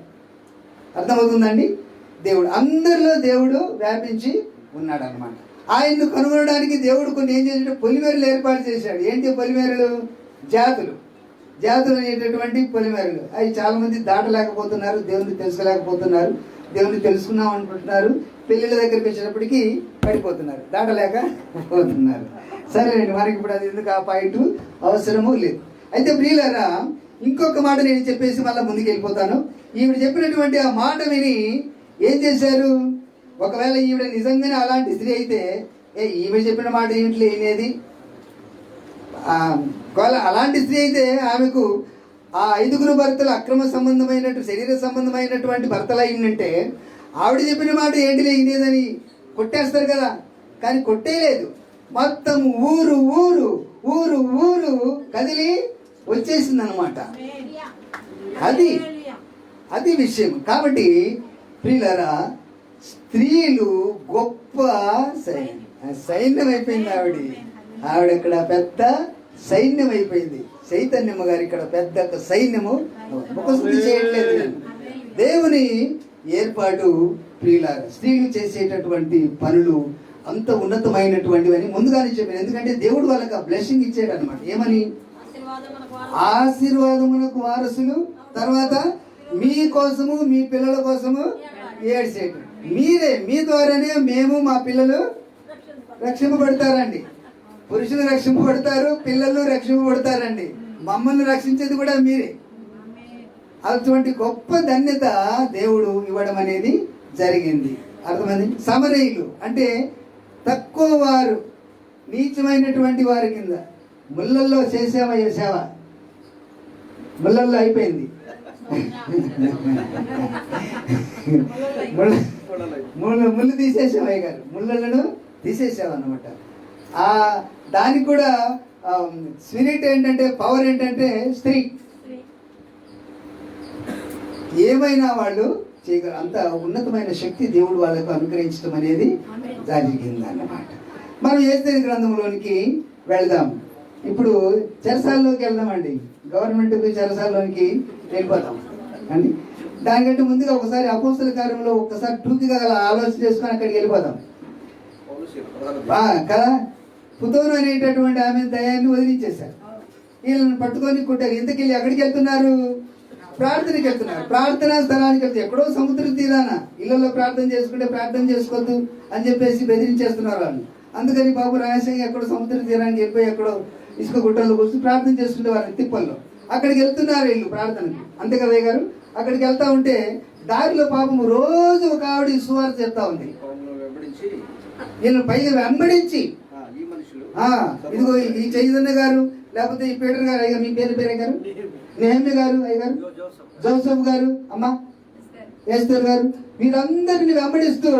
అర్థమవుతుందండి? దేవుడు అందరిలో దేవుడు వ్యాపించి ఉన్నాడు అనమాట. ఆయన్ను కనుగొనడానికి దేవుడు కొన్ని ఏం చేశాడు? పొలిమేరలు ఏర్పాటు చేశాడు. ఏంటి పొలిమేరలు? జాతులు అనేటటువంటి పొలిమేరలు. అవి చాలా మంది దాటలేకపోతున్నారు, దేవుని తెలుసుకోలేకపోతున్నారు. దేవుని తెలుసుకున్నాం అనుకుంటున్నారు, పెళ్ళిళ్ళ దగ్గరికి వచ్చినప్పటికీ పడిపోతున్నారు, దాటలేకపోతున్నారు. సరేనండి, మనకి ఇప్పుడు అది ఎందుకు, ఆ పాయింట్ అవసరము లేదు. అయితే ప్రియులారా, ఇంకొక మాట నేను చెప్పేసి మళ్ళీ ముందుకు వెళ్ళిపోతాను. ఈవిడ చెప్పినటువంటి ఆ మాట విని ఏం చేశారు? ఒకవేళ ఈవిడ నిజంగానే అలాంటి స్త్రీ అయితే ఈవిడ చెప్పిన మాట ఏమిటి వినేది? ఒకవేళ అలాంటి స్త్రీ అయితే ఆమెకు ఆ 5 భర్తలు అక్రమ సంబంధమైనట్టు శరీర సంబంధమైనటువంటి భర్తలు అయిందంటే ఆవిడ చెప్పిన మాట ఏంటి వినేదని కొట్టేస్తారు కదా. కానీ కొట్టేయలేదు. మొత్తం ఊరు ఊరు ఊరు ఊరు కదిలి వచ్చేసింది అనమాట. అది విషయం. కాబట్టి ప్రియులారా, స్త్రీలు గొప్ప సైన్యం అయిపోయింది. ఆవిడ ఇక్కడ పెద్ద సైన్యం అయిపోయింది. చైతన్యమ్మ గారు ఇక్కడ పెద్ద సైన్యము. ముఖశుద్ధి చేయట్లేదు. దేవుని ఏర్పాటు ప్రియులారా, స్త్రీలు చేసేటటువంటి పనులు అంత ఉన్నతమైనటువంటివి అని ముందుగానే చెప్పాను. ఎందుకంటే దేవుడు వాళ్ళకి ఆ బ్లెస్సింగ్ ఇచ్చాడు అనమాట. ఏమని? ఆశీర్వాదమునకు వారసులు, తర్వాత మీ కోసము మీ పిల్లల కోసము ఏడ్చేటు. మీరే, మీ ద్వారానే మేము మా పిల్లలు రక్షింపబడతారండి. పురుషులు రక్షింపబడతారు, పిల్లలు రక్షింపబడతారండి. మమ్మల్ని రక్షించేది కూడా మీరే. అటువంటి గొప్ప ధన్యత దేవుడు ఇవ్వడం అనేది జరిగింది. అర్థమైంది? సమరయులు అంటే తక్కువ వారు, నీచమైనటువంటి వారి కింద. ముళ్ళల్లో చేసేవయ్య సేవ, ముళ్ళల్లో అయిపోయింది. ముళ్ళు తీసేసావయ్య గారు, ముళ్ళలను తీసేసావన్నమాట. దానికి కూడా స్పిరిట్ ఏంటంటే, పవర్ ఏంటంటే స్త్రీ. ఏమైనా వాళ్ళు చేయగలరు. అంత ఉన్నతమైన శక్తి దేవుడు వాళ్ళకు అనుగ్రహించడం అనేది జరిగింది అన్నమాట. మనం యేసేను గ్రంథంలోనికి వెళ్దాం. ఇప్పుడు చెరసాల్లోకి వెళ్దామండి. గవర్నమెంట్ చెరసాల్లోనికి వెళ్ళిపోతాం అండి. దానికంటే ముందుగా ఒకసారి అపోస్తల కార్యంలో ఒక్కసారి టూకిగా ఆలోచన చేసుకొని అక్కడికి వెళ్ళిపోదాం కదా. పుతోను అనేటటువంటి ఆమె దయాన్ని వదిలించేశారు. వీళ్ళని పట్టుకొని కొట్టారు. ఎందుకెళ్ళి ఎక్కడికి వెళ్తున్నారు? ప్రార్థనకి వెళ్తున్నారు. ప్రార్థనా స్థలానికి వెళ్తే ఎక్కడో సముద్ర తీరాన ఇళ్లలో ప్రార్థన చేసుకుంటే ప్రార్థన చేసుకోవద్దు అని చెప్పేసి బెదిరించేస్తున్నారు వాళ్ళు. అందుకని బాబు రహస్యంగా ఎక్కడో సముద్ర తీరానికి వెళ్ళిపోయి ఎక్కడో ఇసుక గుట్టల్లో కూర్చొని ప్రార్థన చేసుకుంటే వారిని తిప్పల్లో అక్కడికి వెళ్తున్నారు వీళ్ళు ప్రార్థనకి. అంతే కదా గారు? అక్కడికి వెళ్తా ఉంటే దారిలో పాపము రోజు ఒక ఆవిడ సువార్త చెప్తా ఉంది. వీళ్ళని పైగా వెంబడించి, ఇదిగో ఈ చైతన్య గారు లేకపోతే ఈ పీటర్ గారు అయ్యారు, మీ పేరే గారు నెహమ్యా గారు అయ్యారు, జోసఫ్ గారు, అమ్మ ఎస్తేర్ గారు, వీరందరిని వెంబడిస్తూ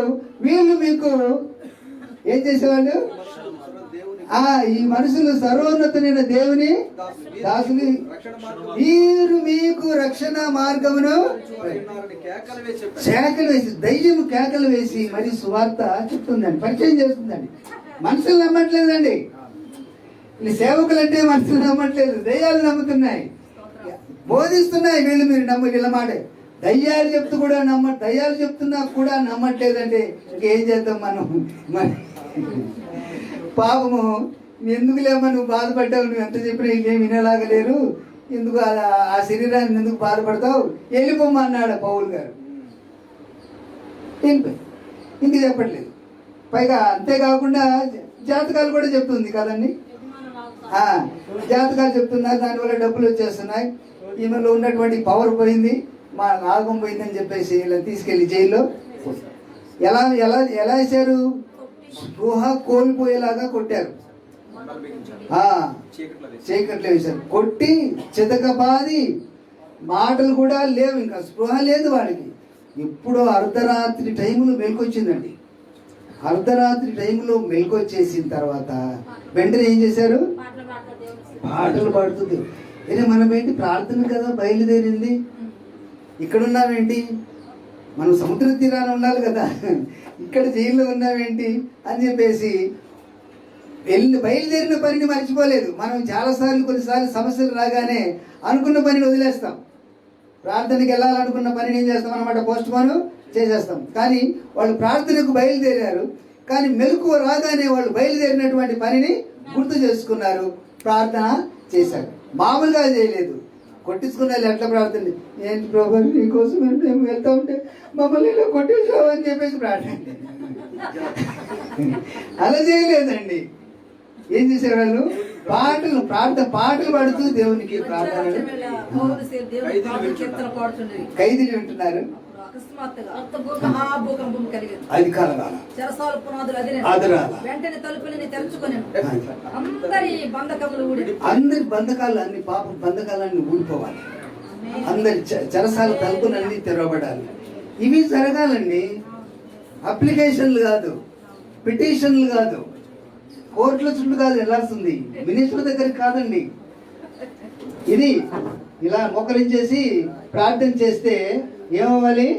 వీళ్ళు మీకు ఏం చేసేవాళ్ళు? ఈ మనుషులు సర్వోన్నతమైన దేవుని దాసులు, వీరు మీకు రక్షణ మార్గమును కేకలు వేసి, దయ్యము కేకలు వేసి మరి సువార్త చెప్తుందండి, పరిచయం చేస్తుందండి. మనుషులు నమ్మట్లేదండి, ఈ సేవకులంటే మనుషులు నమ్మట్లేదు, దయ్యాలు నమ్ముతున్నాయి, బోధిస్తున్నాయి. మీరు వీళ్ళ మాట దయ్యాలు చెప్తూ కూడా దయ్యాలు చెప్తున్నా కూడా నమ్మట్లేదంటే ఇంకేం చేద్దాం మనం? మరి పాపము ఎందుకులేమో నువ్వు బాధపడ్డావు, నువ్వు ఎంత చెప్పినా ఇంకేం వినేలాగా లేరు, ఎందుకు ఆ శరీరాన్ని ఎందుకు బాధపడతావు, వెళ్ళిపోమన్నాడు పౌలు గారు. వెళ్ళిపోయి ఇంక చెప్పట్లేదు. పైగా అంతేకాకుండా జాతకాలు కూడా చెప్తుంది కదండి, జాతకాలు చెప్తున్నారు, దానివల్ల డబ్బులు వచ్చేస్తున్నాయి, ఈమెలో ఉన్నటువంటి పవర్ పోయింది, మా నాగం పోయిందని చెప్పేసి ఇలా తీసుకెళ్లి జైల్లో ఎలా ఎలా ఎలా వేశారు? స్పృహ కోల్పోయేలాగా కొట్టారు, చీకట్లో వేశారు, కొట్టి చితకబాది, మాటలు కూడా లేవు, ఇంకా స్పృహ లేదు వాడికి. ఎప్పుడో అర్ధరాత్రి టైంలో మెలకొచ్చిందండి. అర్ధరాత్రి టైంలో మెలకొచ్చేసిన తర్వాత వెంటనే ఏం చేశారు? పాటలు పాడుతుంది. అరే మనం ఏంటి, ప్రార్థన కదా బయలుదేరింది, ఇక్కడ ఉన్నామేంటి, మనం సముద్ర తీరాన ఉండాలి కదా, ఇక్కడ జైల్లో ఉన్నామేంటి అని చెప్పేసి బయలుదేరిన పనిని మర్చిపోలేదు. మనం చాలాసార్లు కొన్నిసార్లు సమస్యలు రాగానే అనుకున్న పనిని వదిలేస్తాం, ప్రార్థనకి వెళ్ళాలనుకున్న పనిని ఏం చేస్తాం అన్నమాట, పోస్ట్ పోన్ చేసేస్తాం. కానీ వాళ్ళు ప్రార్థనకు బయలుదేరారు, కానీ మెలకువ రాగానే వాళ్ళు బయలుదేరినటువంటి పనిని గుర్తు చేసుకున్నారు, ప్రార్థన చేశారు. మామూలుగా చేయలేదు, కొట్టించుకున్న వాళ్ళు ఎట్లా ప్రార్థన, ఏంటి ప్రభు నీకోసం మేము వెళ్తా ఉంటే మమ్మల్ని ఇలా కొట్టేసావు అని చెప్పేసి ప్రార్థన అలా చేయలేదండి. ఏం చేసేవాళ్ళు? పాటలు పాడుతూ దేవునికి ప్రార్థనలు. ఖైదీలు వింటున్నారు, అది కలగాల, అందరి బంధకాలు అన్ని, పాప బంధకాలన్నీ ఊడిపోవాలి, అందరి చెరసాల తలుపులన్నీ తెరవబడాలి. ఇవి జరగాలండి. అప్లికేషన్లు కాదు, పిటిషన్లు కాదు, కోర్టుల చుట్టూ కాదు వెళ్ళాల్సింది, మినిస్టర్ దగ్గరికి కాదండి. ఇది ఇలా మోకరించేసి ప్రార్థన చేస్తే ఏమవ్వాలి?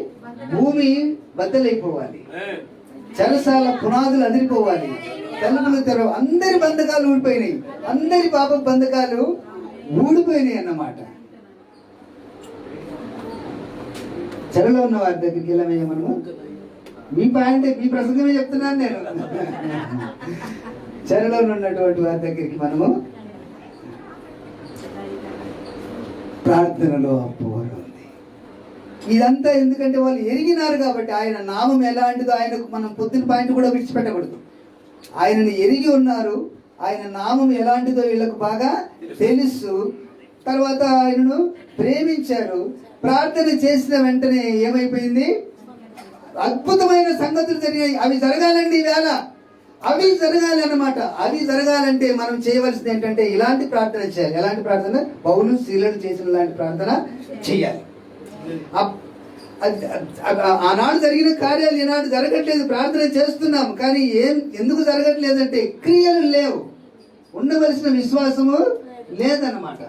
భూమి బద్దలైపోవాలి, చెరసాల పునాదులు అదిరిపోవాలి, తలుపులు తెరవ, అందరి బంధకాలు ఊడిపోయినాయి, అందరి పాప బంధకాలు ఊడిపోయినాయి అన్నమాట. చెరలో ఉన్న వారి దగ్గరికి వెళ్ళమయ్యా మనము. మీ పాయింట్, మీ ప్రసంగమే చెప్తున్నాను నేను. చెరలో ఉన్నటువంటి వారి దగ్గరికి మనము ప్రార్థనలో అపోహ ఉంది. ఇదంతా ఎందుకంటే వాళ్ళు ఎరిగినారు కాబట్టి, ఆయన నామం ఎలాంటిదో ఆయనకు మనం పొద్దున పాయింట్ కూడా విడిచిపెట్టకూడదు. ఆయనను ఎరిగి ఉన్నారు, ఆయన నామం ఎలాంటిదో వీళ్ళకు బాగా తెలుసు. తర్వాత ఆయనను ప్రేమించారు. ప్రార్థన చేసిన వెంటనే ఏమైపోయింది? అద్భుతమైన సంగతులు జరిగాయి. అవి జరగాలండి ఈవేళ, అవి జరగాలి అన్నమాట. అవి జరగాలంటే మనం చేయవలసింది ఏంటంటే ఇలాంటి ప్రార్థన చేయాలి. ఎలాంటి ప్రార్థన? పౌలు శీలను చేసిన లాంటి ప్రార్థన చేయాలి. ఆనాడు జరిగిన కార్యాలు ఈనాడు జరగట్లేదు. ప్రార్థన చేస్తున్నాం కానీ ఎందుకు జరగట్లేదంటే క్రియలు లేవు, ఉండవలసిన విశ్వాసము లేదన్నమాట.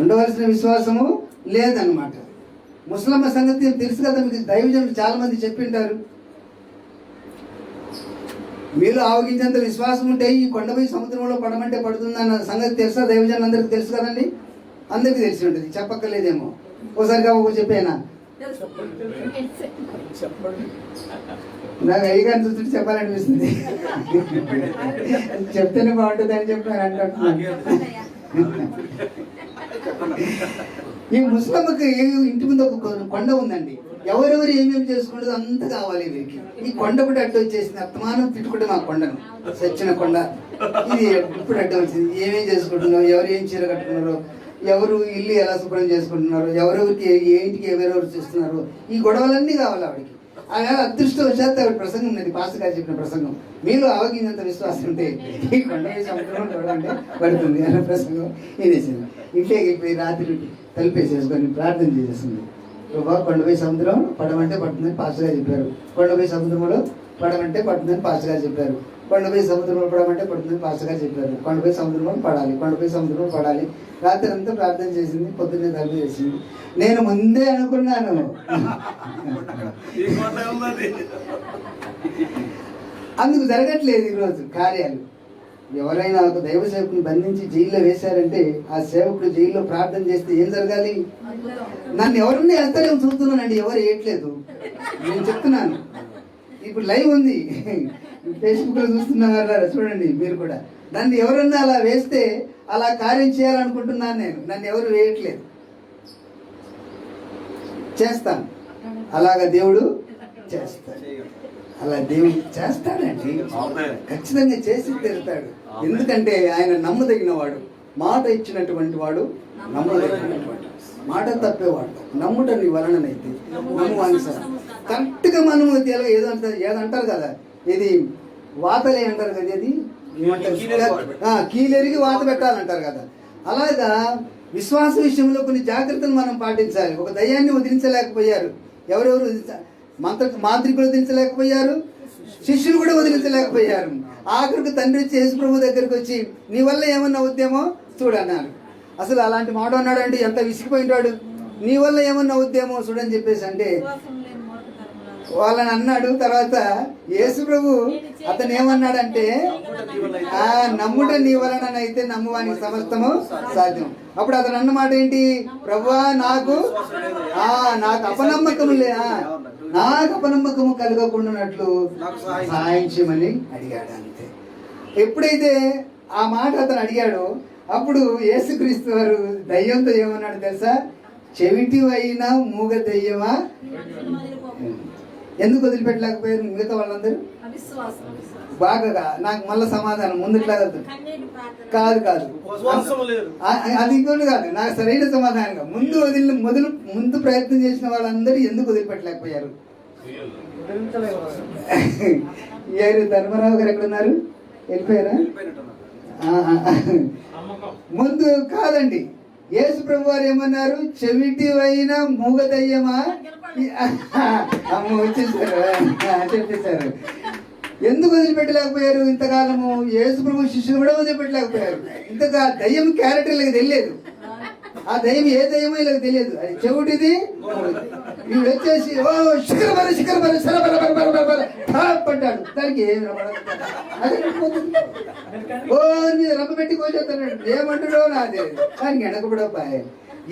ఉండవలసిన విశ్వాసము లేదన్నమాట. ముస్లింల సంగతి తెలుసు కదా మీకు, దైవజనులు చాలా మంది చెప్పింటారు. మీరు ఆవగించేంత విశ్వాసం ఉంటే ఈ కొండపై సముద్రంలో పడమంటే పడుతుందన్న సంగతి తెలుసా? దైవజనులు అందరికి తెలుసు కదండి, అందరికీ తెలిసి ఉంటుంది, చెప్పక్కర్లేదేమో. ఓసారిగా చెప్పేనా? నాకు అయ్యగారిని చూస్తుంటే చెప్పాలనిపిస్తుంది, చెప్తేనే బాగుంటుంది అని చెప్పి అంటున్నాను. ఈ ముస్లింకి ఇంటి ముందు ఒక కొండ ఉందండి. ఎవరెవరు ఏమేమి చేసుకుంటుందో అంత కావాలి వీరికి. ఈ కొండ కూడా అడ్డు వచ్చేసింది. అత్తమానం తిట్టుకుంటే మా కొండను, సచ్చిన కొండ ఇది ఇప్పుడు అడ్డు వచ్చింది. ఏమేం చేసుకుంటున్నారో, ఎవరు ఏం చీర కట్టుకున్నారో, ఎవరు ఇల్లు ఎలా శుభ్రం చేసుకుంటున్నారు, ఎవరెవరికి ఏ ఇంటికి ఎవరెవరు చేస్తున్నారు, ఈ గొడవలన్నీ కావాలి ఆవిడకి. ఆయన అదృష్టవశాత్తు ఆవిడ ప్రసంగం ఉన్నది, పాస్టర్ గారు చెప్పిన ప్రసంగం, మీలో అవగినంత విశ్వాసం ఉంటే ఈ కొండపై సముద్రం చూడండి పడుతుంది అన్న ప్రసంగం వినేసింది. ఇంట్లోకి వెళ్ళిపోయి రాత్రి తలుపేసేసుకొని ప్రార్థన చేసేస్తుంది. ప్రభా కొండపై సముద్రం పడమంటే పడుతుందని పాస్టర్ గారు చెప్పారు, కొండపై సముద్రంలో పడమంటే పడుతుందని పాస్టర్ గారు చెప్పారు, కొండపై సముద్రంలో పడమంటే పడుతుందని పాస్టర్ గారు చెప్పారు, కొండపై సముద్రంలో పడాలి, కొండపై సముద్రంలో పడాలి. రాత్రి అంతా ప్రార్థన చేసింది, పొద్దున్నే తలుపు చేసింది. నేను ముందే అనుకున్నాను అందుకు జరగట్లేదు ఈరోజు కార్యాలు. ఎవరైనా ఒక దైవ సేవకుని బంధించి జైల్లో వేశారంటే ఆ సేవకుడు జైల్లో ప్రార్థన చేస్తే ఏం జరగాలి? నన్ను ఎవరన్నా వెళ్తారేమో చూస్తున్నానండి, ఎవరు వేయట్లేదు, నేను చెప్తున్నాను. ఇప్పుడు లైవ్ ఉంది, ఫేస్బుక్లో చూస్తున్నారు చూడండి మీరు కూడా. నన్ను ఎవరన్నా అలా వేస్తే అలా కార్యం చేయాలనుకుంటున్నాను నేను, నన్ను ఎవరు వేయట్లేదు. చేస్తాను, అలాగా దేవుడు చేస్తాడు, అలా దేవుడు చేస్తాడండి, ఖచ్చితంగా చేసి తీరుతాడు. ఎందుకంటే ఆయన నమ్మదగిన వాడు, మాట ఇచ్చినటువంటి వాడు, నమ్మదగినటువంటి మాట తప్పేవాడు. నమ్ముట నీ వలననైతే నమ్మువాని సార్ కరెక్ట్గా మనము ఏదంటారు కదా, ఇది వాతలే అంటారు కదా, ఇది కీలెరిగి వాత పెట్టాలంటారు కదా. అలాగా విశ్వాస విషయంలో కొన్ని జాగ్రత్తలు మనం పాటించాలి. ఒక దయ్యాన్ని వదిలించలేకపోయారు, ఎవరెవరు మాంత్రికులు వదిలించలేకపోయారు, శిష్యులు కూడా వదిలించలేకపోయారు. ఆఖరికి తండ్రి వచ్చి యేసు ప్రభు దగ్గరికి వచ్చి నీ వల్ల ఏమన్నా అవుద్దేమో చూడన్నారు. అసలు అలాంటి మాట అన్నాడంటే ఎంత విసిగిపోయినాడు, నీ వల్ల ఏమన్నా అవుద్దేమో చూడని చెప్పేసి అంటే వాళ్ళని అన్నాడు. తర్వాత యేసు ప్రభు అతను ఏమన్నాడంటే నమ్ముట నీ వలనైతే నమ్మువానికి సమస్తము సాధ్యం. అప్పుడు అతను అన్నమాట ఏంటి, ప్రభువా నాకు అపనమ్మకము కలగకుండానట్లు సహాయం చేయమని అడిగాడు. అంతే. ఎప్పుడైతే ఆ మాట అతను అడిగాడో అప్పుడు యేసుక్రీస్తు వారు దయ్యంతో ఏమన్నాడు తెలుసా, చెవిటివైనా మూగ దయ్యమా ఎందుకు వదిలిపెట్టలేకపోయారు మిగతా వాళ్ళందరూ? బాగా నాకు మళ్ళీ సమాధానం ముందుట్లా కాదు అది ఇంకోటి కాదు, నాకు సరైన సమాధానంగా ముందు ప్రయత్నం చేసిన వాళ్ళందరూ ఎందుకు వదిలిపెట్టలేకపోయారు? ధర్మరావు గారు ఎక్కడున్నారు, వెళ్ళిపోయారా? ముందు కాదండి, యేసు ప్రభు వారు ఏమన్నారు, చెవిటివైన మూగదయ్యమా అమ్మ వచ్చేసారు చెప్పేశారు. ఎందుకు వదిలిపెట్టలేకపోయారు ఇంతకాలము? యేసు ప్రభు శిష్యులు కూడా వదిలిపెట్టలేకపోయారు. ఇంతగా దయ్యం క్యారెక్టర్ వీళ్ళకి తెలియదు, ఆ దయ్యం ఏ దయ్యమో వీళ్ళకి తెలియదు. అది చెవిటిది, వీళ్ళు వచ్చేసి ఓ శిఖర పడ్డాడు, దానికి ఏమి ఓ రమ్మ పెట్టి కోసేస్తాడు, ఏమంటాడో నాదే దానికి వెనకబడబ్బా,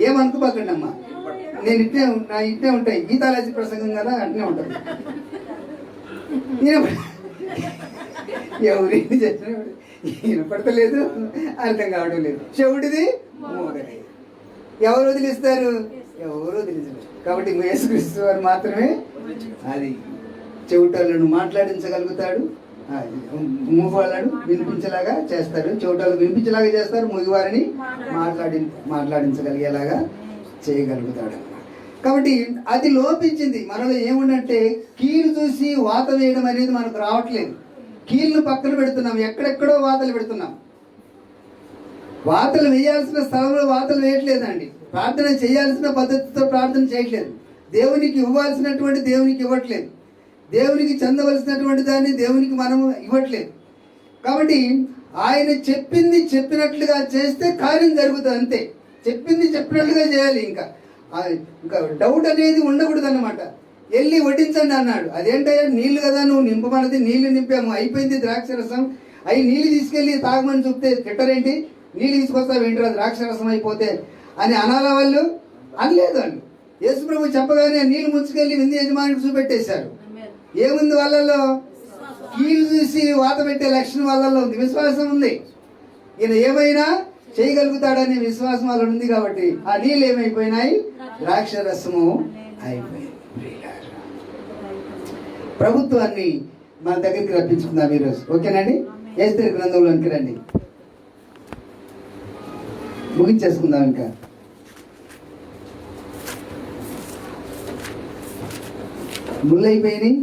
ఏమనుకోబాకండి అమ్మా, నేను నా ఇంటే ఉంటాయి గీతాలజీ ప్రసంగం కదా అట్నే ఉంటుంది. ఎవరిని చేసిన వినపడతలేదు, అర్థం కావడం లేదు. చెవుడిది మూగది, ఎవరు వదిలిస్తారు? ఎవరు వదిలించలేదు. కాబట్టి యేసుక్రీస్తు వారు మాత్రమే అది చెవిటోళ్ళను మాట్లాడించగలుగుతాడు, మూగవాళ్ళను వినిపించేలాగా చేస్తారు, చెవిటోళ్ళు వినిపించేలాగా చేస్తారు, మూగివారిని మాట్లాడించగలిగేలాగా చేయగలుగుతాడు. కాబట్టి అది లోపించింది మనలో. ఏముందంటే కీలు చూసి వాత వేయడం అనేది మనకు రావట్లేదు. కీళ్ళను పక్కన పెడుతున్నాం, ఎక్కడెక్కడో వాతలు పెడుతున్నాం. వాతలు వేయాల్సిన స్థలంలో వాతలు వేయట్లేదండి. ప్రార్థన చేయాల్సిన పద్ధతితో ప్రార్థన చేయట్లేదు. దేవునికి ఇవ్వాల్సినటువంటి దేవునికి ఇవ్వట్లేదు. దేవునికి చెందవలసినటువంటి దాన్ని దేవునికి మనం ఇవ్వట్లేదు. కాబట్టి ఆయన చెప్పింది చెప్పినట్లుగా చేస్తే కార్యం జరుగుతుంది, అంతే. చెప్పింది చెప్పినట్లుగా చేయాలి. ఇంకా డౌట్ అనేది ఉండకూడదు అన్నమాట. వెళ్ళి వడ్డించండి అన్నాడు. అదేంటయ్యా, నీళ్లు కదా నువ్వు నింపమన్నది, నీళ్లు నింపాము, అయిపోయింది ద్రాక్ష రసం, అవి నీళ్ళు తీసుకెళ్ళి తాగమని చూస్తే తిట్టరేంటి, నీళ్ళు తీసుకొస్తావు ఏంటి ద్రాక్ష రసం అయిపోతే అని అనాల వాళ్ళు? అనలేదు వాళ్ళు. యేసు ప్రభు చెప్పగానే నీళ్లు ముంచుకెళ్ళి విందు యజమానికి చూపెట్టేశారు. ఏముంది వాళ్ళలో? కీళ్ళు చూసి వాత పెట్టే లక్షణం వాళ్ళలో ఉంది, విశ్వాసం ఉంది. ఈయన ఏమైనా చేయగలుగుతాడనే విశ్వాసం వాళ్ళు ఉంది. కాబట్టి ఆ నీళ్ళు ఏమైపోయినాయి? ద్రాక్ష రసము అయిపోయింది. ప్రభుత్వాన్ని మన దగ్గరికి రప్పించుకుందాం ఈరోజు, ఓకేనండి? ఎస్తేరు గ్రంథంలోనికి రండి, ముగించేసుకుందాం. ఇంకా ముళ్ళు అయిపోయినాయి,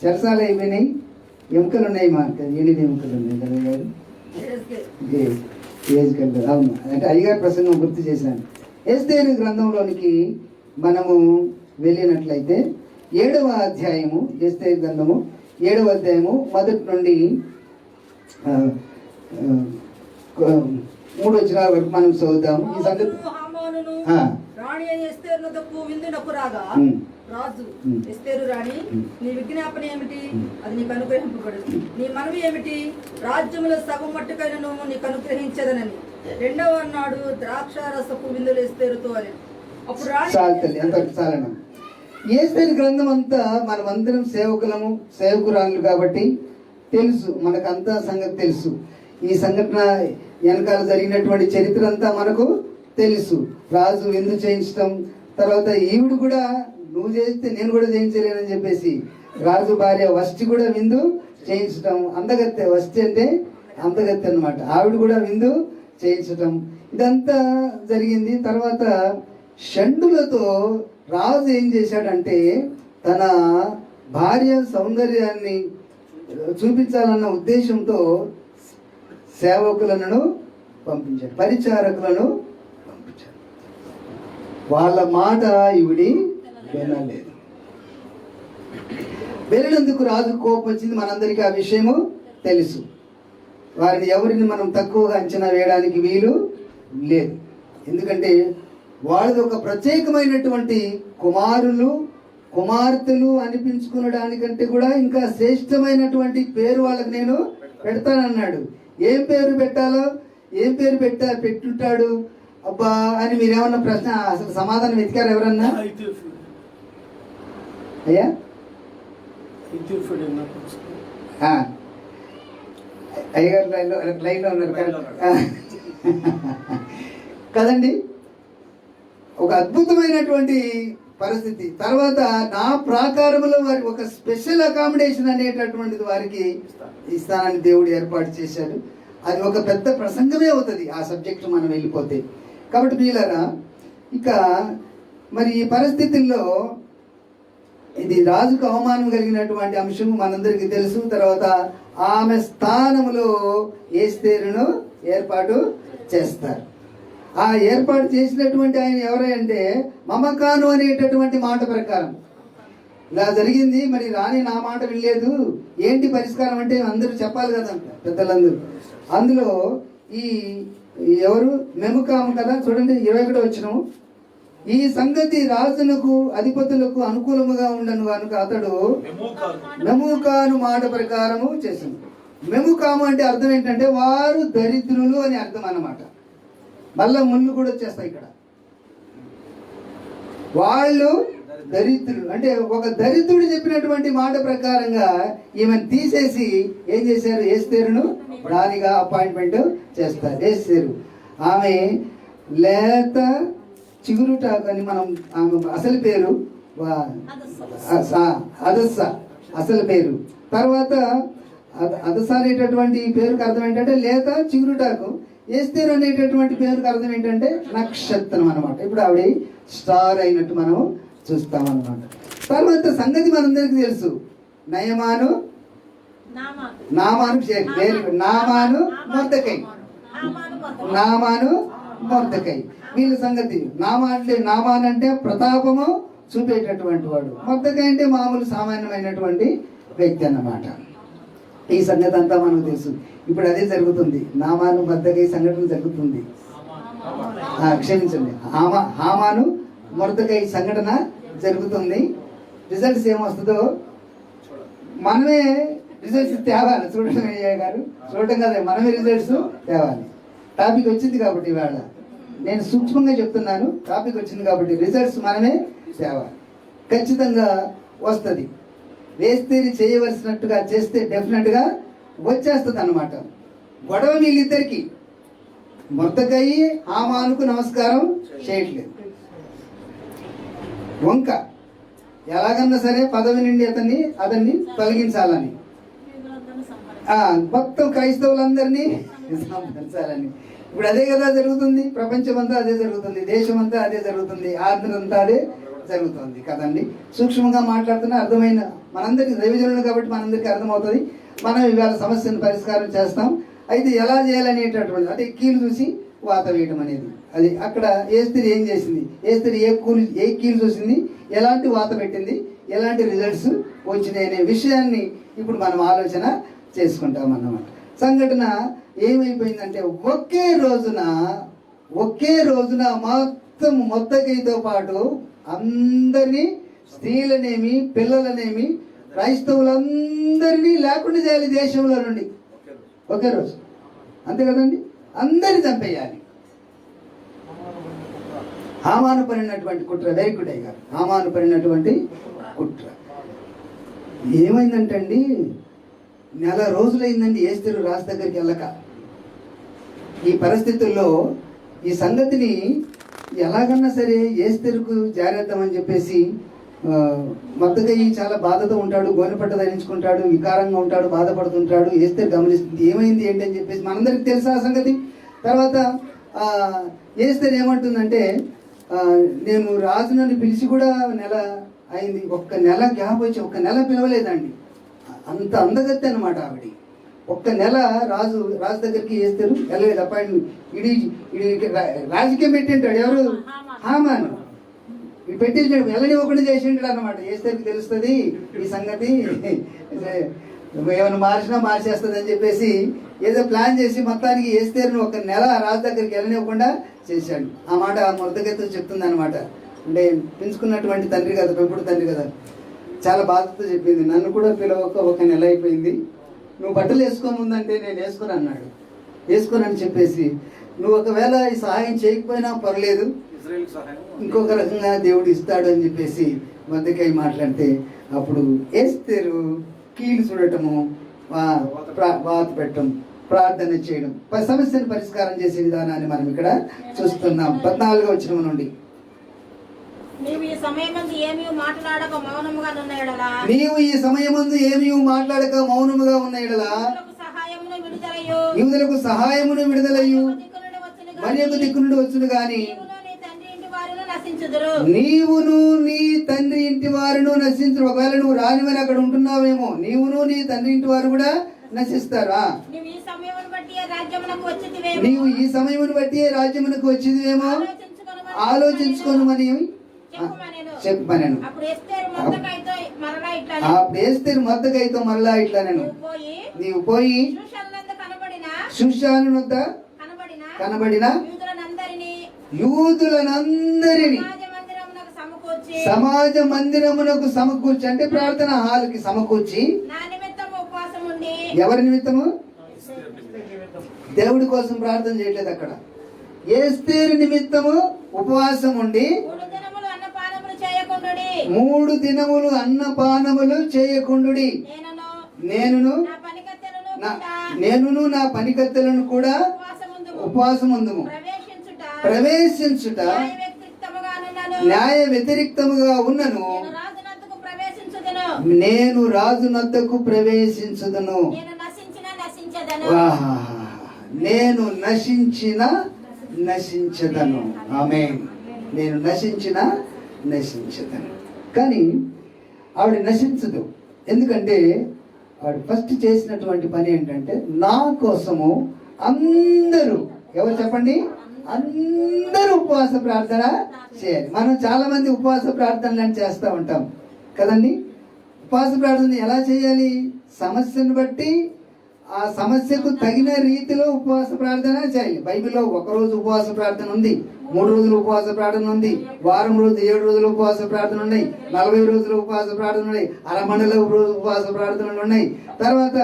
చెరసాలు అయిపోయినాయి, ఎముకలు ఉన్నాయి. మా 8 ఎముకలు ఉన్నాయి కదా గారు, ఏజ్ కంటే. అవును, అంటే అయ్యగారు ప్రసంగం గుర్తు చేశాను. ఎస్తేరు గ్రంథంలోనికి మనము వెళ్ళినట్లయితే 7వ అధ్యాయము, ఎస్తేరు గ్రంథము 7వ అధ్యాయము మొదటి నుండి 3 వచనాల వరకు మనం చదువుదాము. ఈ సంగతి రాణి ఎస్తేరు నొద్దకు విందునకు రాగా రాజు, ఎస్తేరు రాణి, నీ విజ్ఞాపన ఏమిటి? అది నీకు అనుగ్రహింపబడదు. నీ మనవి ఏమిటి? రాజ్యములో సగం మట్టుకైనను నీకు అనుగ్రహించదనని. 2వ నాడు ద్రాక్షారసపు విందులు ఎస్తేరుతో అని. అప్పుడు రాణి చాలన. ఎస్తేరు గ్రంథం అంతా మనమందరం సేవకురాలు కాబట్టి తెలుసు, మనకంతా సంగతి తెలుసు. ఈ సంఘటన వెనకాల జరిగినటువంటి చరిత్ర అంతా మనకు తెలుసు. రాజు విందు చేయించడం, తర్వాత ఈవిడ కూడా నువ్వు చేస్తే నేను కూడా చేయించలేనని చెప్పేసి రాజు భార్య వష్టి కూడా విందు చేయించడం. అందగత్తె, వష్టి అంటే అందగత్తె అన్నమాట. ఆవిడ కూడా విందు చేయించడం, ఇదంతా జరిగింది. తర్వాత షండులతో రాజు ఏం చేశాడంటే తన భార్య సౌందర్యాన్ని చూపించాలన్న ఉద్దేశంతో సేవకులను పంపించాడు, పరిచారకులను పంపించాడు. వాళ్ళ మాట ఈవిడి వినలేదు. వెళ్ళినందుకు రాజు కోపం వచ్చింది. మనందరికీ ఆ విషయము తెలుసు. వారిని ఎవరిని మనం తక్కువగా అంచనా వేయడానికి వీలు లేదు. ఎందుకంటే వాళ్ళది ఒక ప్రత్యేకమైనటువంటి కుమార్తెలు అనిపించుకునడానికంటే కూడా ఇంకా శ్రేష్టమైనటువంటి పేరు వాళ్ళకి నేను పెడతానన్నాడు. ఏం పేరు పెట్టాలో, ఏం పేరు పెట్టుంటాడు అబ్బా అని మీరేమన్నా ప్రశ్న, అసలు సమాధానం వెతికారు ఎవరన్నా? అయ్యా అయ్యగారు లైన్లో ఉన్నారు కదండి. ఒక అద్భుతమైనటువంటి పరిస్థితి. తర్వాత నా ప్రాకారంలో వారికి ఒక స్పెషల్ అకామిడేషన్ అనేటటువంటిది వారికి ఇస్తానని దేవుడు ఏర్పాటు చేశాడు. అది ఒక పెద్ద ప్రసంగమే అవుతుంది ఆ సబ్జెక్టు మనం వెళ్ళిపోతే. కాబట్టి వీళ్ళరా ఇక మరి ఈ పరిస్థితుల్లో ఇది రాజుకు అవమానం కలిగినటువంటి అంశము మనందరికీ తెలుసు. తర్వాత ఆమె స్థానంలో ఎస్తేరును ఏర్పాటు చేస్తారు. ఆ ఏర్పాటు చేసినటువంటి ఆయన ఎవరంటే మమకాను అనేటటువంటి మాట ప్రకారం ఇలా జరిగింది. మరి రాణి నా మాట వినలేదు, ఏంటి పరిష్కారం అంటే అందరూ చెప్పాలి కదా పెద్దలందరూ. అందులో ఈ ఎవరు మెముకాము కదా, చూడండి 21వ వచనం. ఈ సంగతి రాజునకు అధిపతులకు అనుకూలముగా ఉండను కనుక అతడు మెముకాను మాట ప్రకారము చేసింది. మెముకాము అంటే అర్థం ఏంటంటే వారు దరిద్రులు అని అర్థం అన్నమాట. మళ్ళా ముళ్ళు కూడా వచ్చేస్తాయి ఇక్కడ. వాళ్ళు దరిద్రులు అంటే ఒక దరిద్రుడు చెప్పినటువంటి మాట ప్రకారంగా ఈమెను తీసేసి ఏం చేశారు? ఎస్తేరును రాణిగా అపాయింట్మెంట్ చేస్తారు. ఎస్తేరు ఆమె లేత చిగురుటాకు అని మనం ఆమె అసలు పేరు అదస్స అసలు పేరు. తర్వాత అదస్స అనేటటువంటి పేరుకి అర్థం ఏంటంటే లేత చిగురుటాకు. ఎస్తేరు అనేటటువంటి పేరుకి అర్థం ఏంటంటే నక్షత్రం అనమాట. ఇప్పుడు ఆవిడ స్టార్ అయినట్టు మనం చూస్తామన్నమాట. తర్వాత సంగతి మనందరికీ తెలుసు. నామాను మొర్దెకై వీళ్ళ సంగతి. నామాన్ అంటే ప్రతాపము చూపేటటువంటి వాడు, మొర్దెకై అంటే మామూలు సామాన్యమైనటువంటి వ్యక్తి అన్నమాట. ఈ సంగతి అంతా మనకు తెలుసు. ఇప్పుడు అదే జరుగుతుంది. నామాను మొర్దెకై సంఘటన జరుగుతుంది. క్షమించండి, హామాను మొర్దెకై సంఘటన జరుగుతుంది. రిజల్ట్స్ ఏమొస్తుందో మనమే రిజల్ట్స్ తేవాలి. చూడటం గారు చూడటం కదా, మనమే రిజల్ట్స్ తేవాలి. టాపిక్ వచ్చింది కాబట్టి ఇవాళ నేను సూక్ష్మంగా చెప్తున్నాను. టాపిక్ వచ్చింది కాబట్టి రిజల్ట్స్ మనమే తేవాలి. ఖచ్చితంగా వస్తుంది. వేస్తేని చేయవలసినట్టుగా చేస్తే డెఫినెట్గా వచ్చేస్తుంది అన్నమాట. గొడవ వీళ్ళిద్దరికి. మొర్దెకై హామానుకు నమస్కారం చేయట్లేదు. వంక ఎలాగన్నా సరే పదవి నుండి అతన్ని తొలగించాలని, మొత్తం క్రైస్తవులందరినీ సంహరించాలని. ఇప్పుడు అదే కదా జరుగుతుంది. ప్రపంచం అంతా అదే జరుగుతుంది, దేశం అంతా అదే జరుగుతుంది, ఆంధ్ర అంతా అదే జరుగుతుంది కదండి. సూక్ష్మంగా మాట్లాడుతున్నా అర్థమైన మనందరికీ దైవజనులు కాబట్టి మనందరికీ అర్థమవుతుంది. మనం ఇవాళ సమస్యను పరిష్కారం చేస్తాం. అయితే ఎలా చేయాలనేటటువంటి అంటే కీలు చూసి వాత వేయడం అనేది అది అక్కడ ఏ స్త్రీ ఏం చేసింది, ఏ స్త్రీ ఏ కీలు చూసింది, ఎలాంటి వాత పెట్టింది, ఎలాంటి రిజల్ట్స్ వచ్చినాయి అనే విషయాన్ని ఇప్పుడు మనం ఆలోచన చేసుకుంటాం అన్నమాట. సంఘటన ఏమైపోయిందంటే ఒకే రోజున మొత్తకైతో పాటు అందరినీ స్త్రీలనేమి పిల్లలనేమి క్రైస్తవులందరినీ లేకుండా చేయాలి దేశంలో నుండి ఒకే రోజు. అంతే కదండి, అందరినీ చంపేయాలి. హామాను పడినటువంటి కుట్ర, వెరీ గుడ్ అయ్యారు. హామాను పడినటువంటి కుట్ర ఏమైందంటే అండి, నెల రోజులైందండి ఎస్తేరు రాజు దగ్గరికి వెళ్ళక. ఈ పరిస్థితుల్లో ఈ సంగతిని ఎలాగన్నా సరే ఎస్తేరుకు జారేద్దామని చెప్పేసి మద్దకయ్యి చాలా బాధతో ఉంటాడు, గోనెపట్ట ధరించుకుంటాడు, వికారంగా ఉంటాడు, బాధపడుతుంటాడు. ఎస్తేరు గమనిస్తుంది ఏమైంది ఏంటి అని చెప్పేసి. మనందరికి తెలుసా ఆ సంగతి. తర్వాత ఎస్తేరు ఏమంటుందంటే, నేను రాజు నన్ను పిలిచి కూడా నెల అయింది, ఒక్క నెల గ్యాప్ వచ్చి ఒక్క నెల పిలవలేదండి. అంత అందగత్తి అనమాట ఆవిడ. ఒక్క నెల రాజు దగ్గరికి వేస్తారు వెళ్ళలేదు. అపాయింట్మెంట్ ఇది రాజకీయం పెట్టింటాడు ఎవరు, హామాను. ఇది పెట్టించాడు, వెళ్ళనివ్వకుండా చేసింటాడు అనమాట. వేస్తేరికి తెలుస్తుంది ఈ సంగతి, ఏమైనా మార్చేస్తుంది అని చెప్పేసి ఏదో ప్లాన్ చేసి మొత్తానికి వేస్తేరుని ఒక నెల రాజు దగ్గరికి వెళ్ళనివ్వకుండా చేశాడు. ఆ మాట మొదటితో చెప్తుంది అనమాట. అంటే పెంచుకున్నటువంటి తండ్రి కదా, పెంపుడు తండ్రి కదా, చాలా బాధతో చెప్పింది. నన్ను కూడా పిలవక ఒక నెల అయిపోయింది, నువ్వు బట్టలు వేసుకోముందంటే నేను వేసుకుని అన్నాడు. వేసుకుని చెప్పేసి నువ్వు ఒకవేళ ఈ సహాయం చేయకపోయినా పర్లేదు, ఇంకొక రకంగా దేవుడు ఇస్తాడు అని చెప్పేసి మధ్యకై మాట్లాడితే అప్పుడు ఎస్తేరు కీలు చూడటము, వాత పెట్టడం, ప్రార్థన చేయడం, సమస్యను పరిష్కారం చేసే విధానాన్ని మనం ఇక్కడ చూస్తున్నాం. 14వ వచనం నుండి, నీవు ఈ సమయమందు ఏమీ మాట్లాడక మౌనముగా ఉన్న యెడల యూదులకు సహాయమును విడుదలయు మరి యొక్క దిక్కు నుండి వచ్చును గాని నీవును నీ తండ్రి ఇంటి వారును నశించరు. ఒకవేళ నువ్వు రానివని అక్కడ ఉంటున్నావేమో, నీవును నీ తండ్రి ఇంటి వారు కూడా నశిస్తారా? నీవు ఈ సమయమును బట్టి రాజ్యమునకు వచ్చిదివేమో ఆలోచించుకోమని చెప్పమనేను. అప్పుడు ఎస్తేరు మొద్దకైతో మరలా ఇట్లా నేను, నీవు పోయి షూషాను వద్ద కనబడిన యూదులనందరినీ సమాజ మందిరమునకు సమకూర్చి, అంటే ప్రార్థన హాల్కి సమకూర్చి, ఎవరి నిమిత్తము? దేవుడి కోసం ప్రార్థన చేయట్లేదు అక్కడ. ఎస్తేరు నిమిత్తము ఉపవాసం ఉండి 3 దినములు అన్నపానములు చేయకుండుడి. నేనును నా పనికత్తెలను కూడా ఉపవాసముందుము. ప్రవేశించుట న్యాయ వ్యతిరిక్తముగా ఉన్నను, నేను రాజు నద్దకు ప్రవేశించుదును. నేను నశించదను. ఆమేన్. నేను నశించదను. కానీ ఆవిడ నశించదు. ఎందుకంటే ఆవిడ ఫస్ట్ చేసినటువంటి పని ఏంటంటే, నా కోసము అందరూ, ఎవరు చెప్పండి, అందరూ ఉపవాస ప్రార్థన చేయాలి. మనం చాలా మంది ఉపవాస ప్రార్థనలు చేస్తూ ఉంటాం కదండి. ఉపవాస ప్రార్థన ఎలా చేయాలి? సమస్యను బట్టి ఆ సమస్యకు తగిన రీతిలో ఉపవాస ప్రార్థన చేయాలి. బైబిల్లో 1 రోజు ఉపవాస ప్రార్థన ఉంది, 3 రోజులు ఉపవాస ప్రార్థన ఉంది, వారం రోజు 7 రోజులు ఉపవాస ప్రార్థన ఉన్నాయి, 40 రోజులు ఉపవాస ప్రార్థన ఉన్నాయి, అరమండల ఉపవాస ప్రార్థనలు ఉన్నాయి. తర్వాత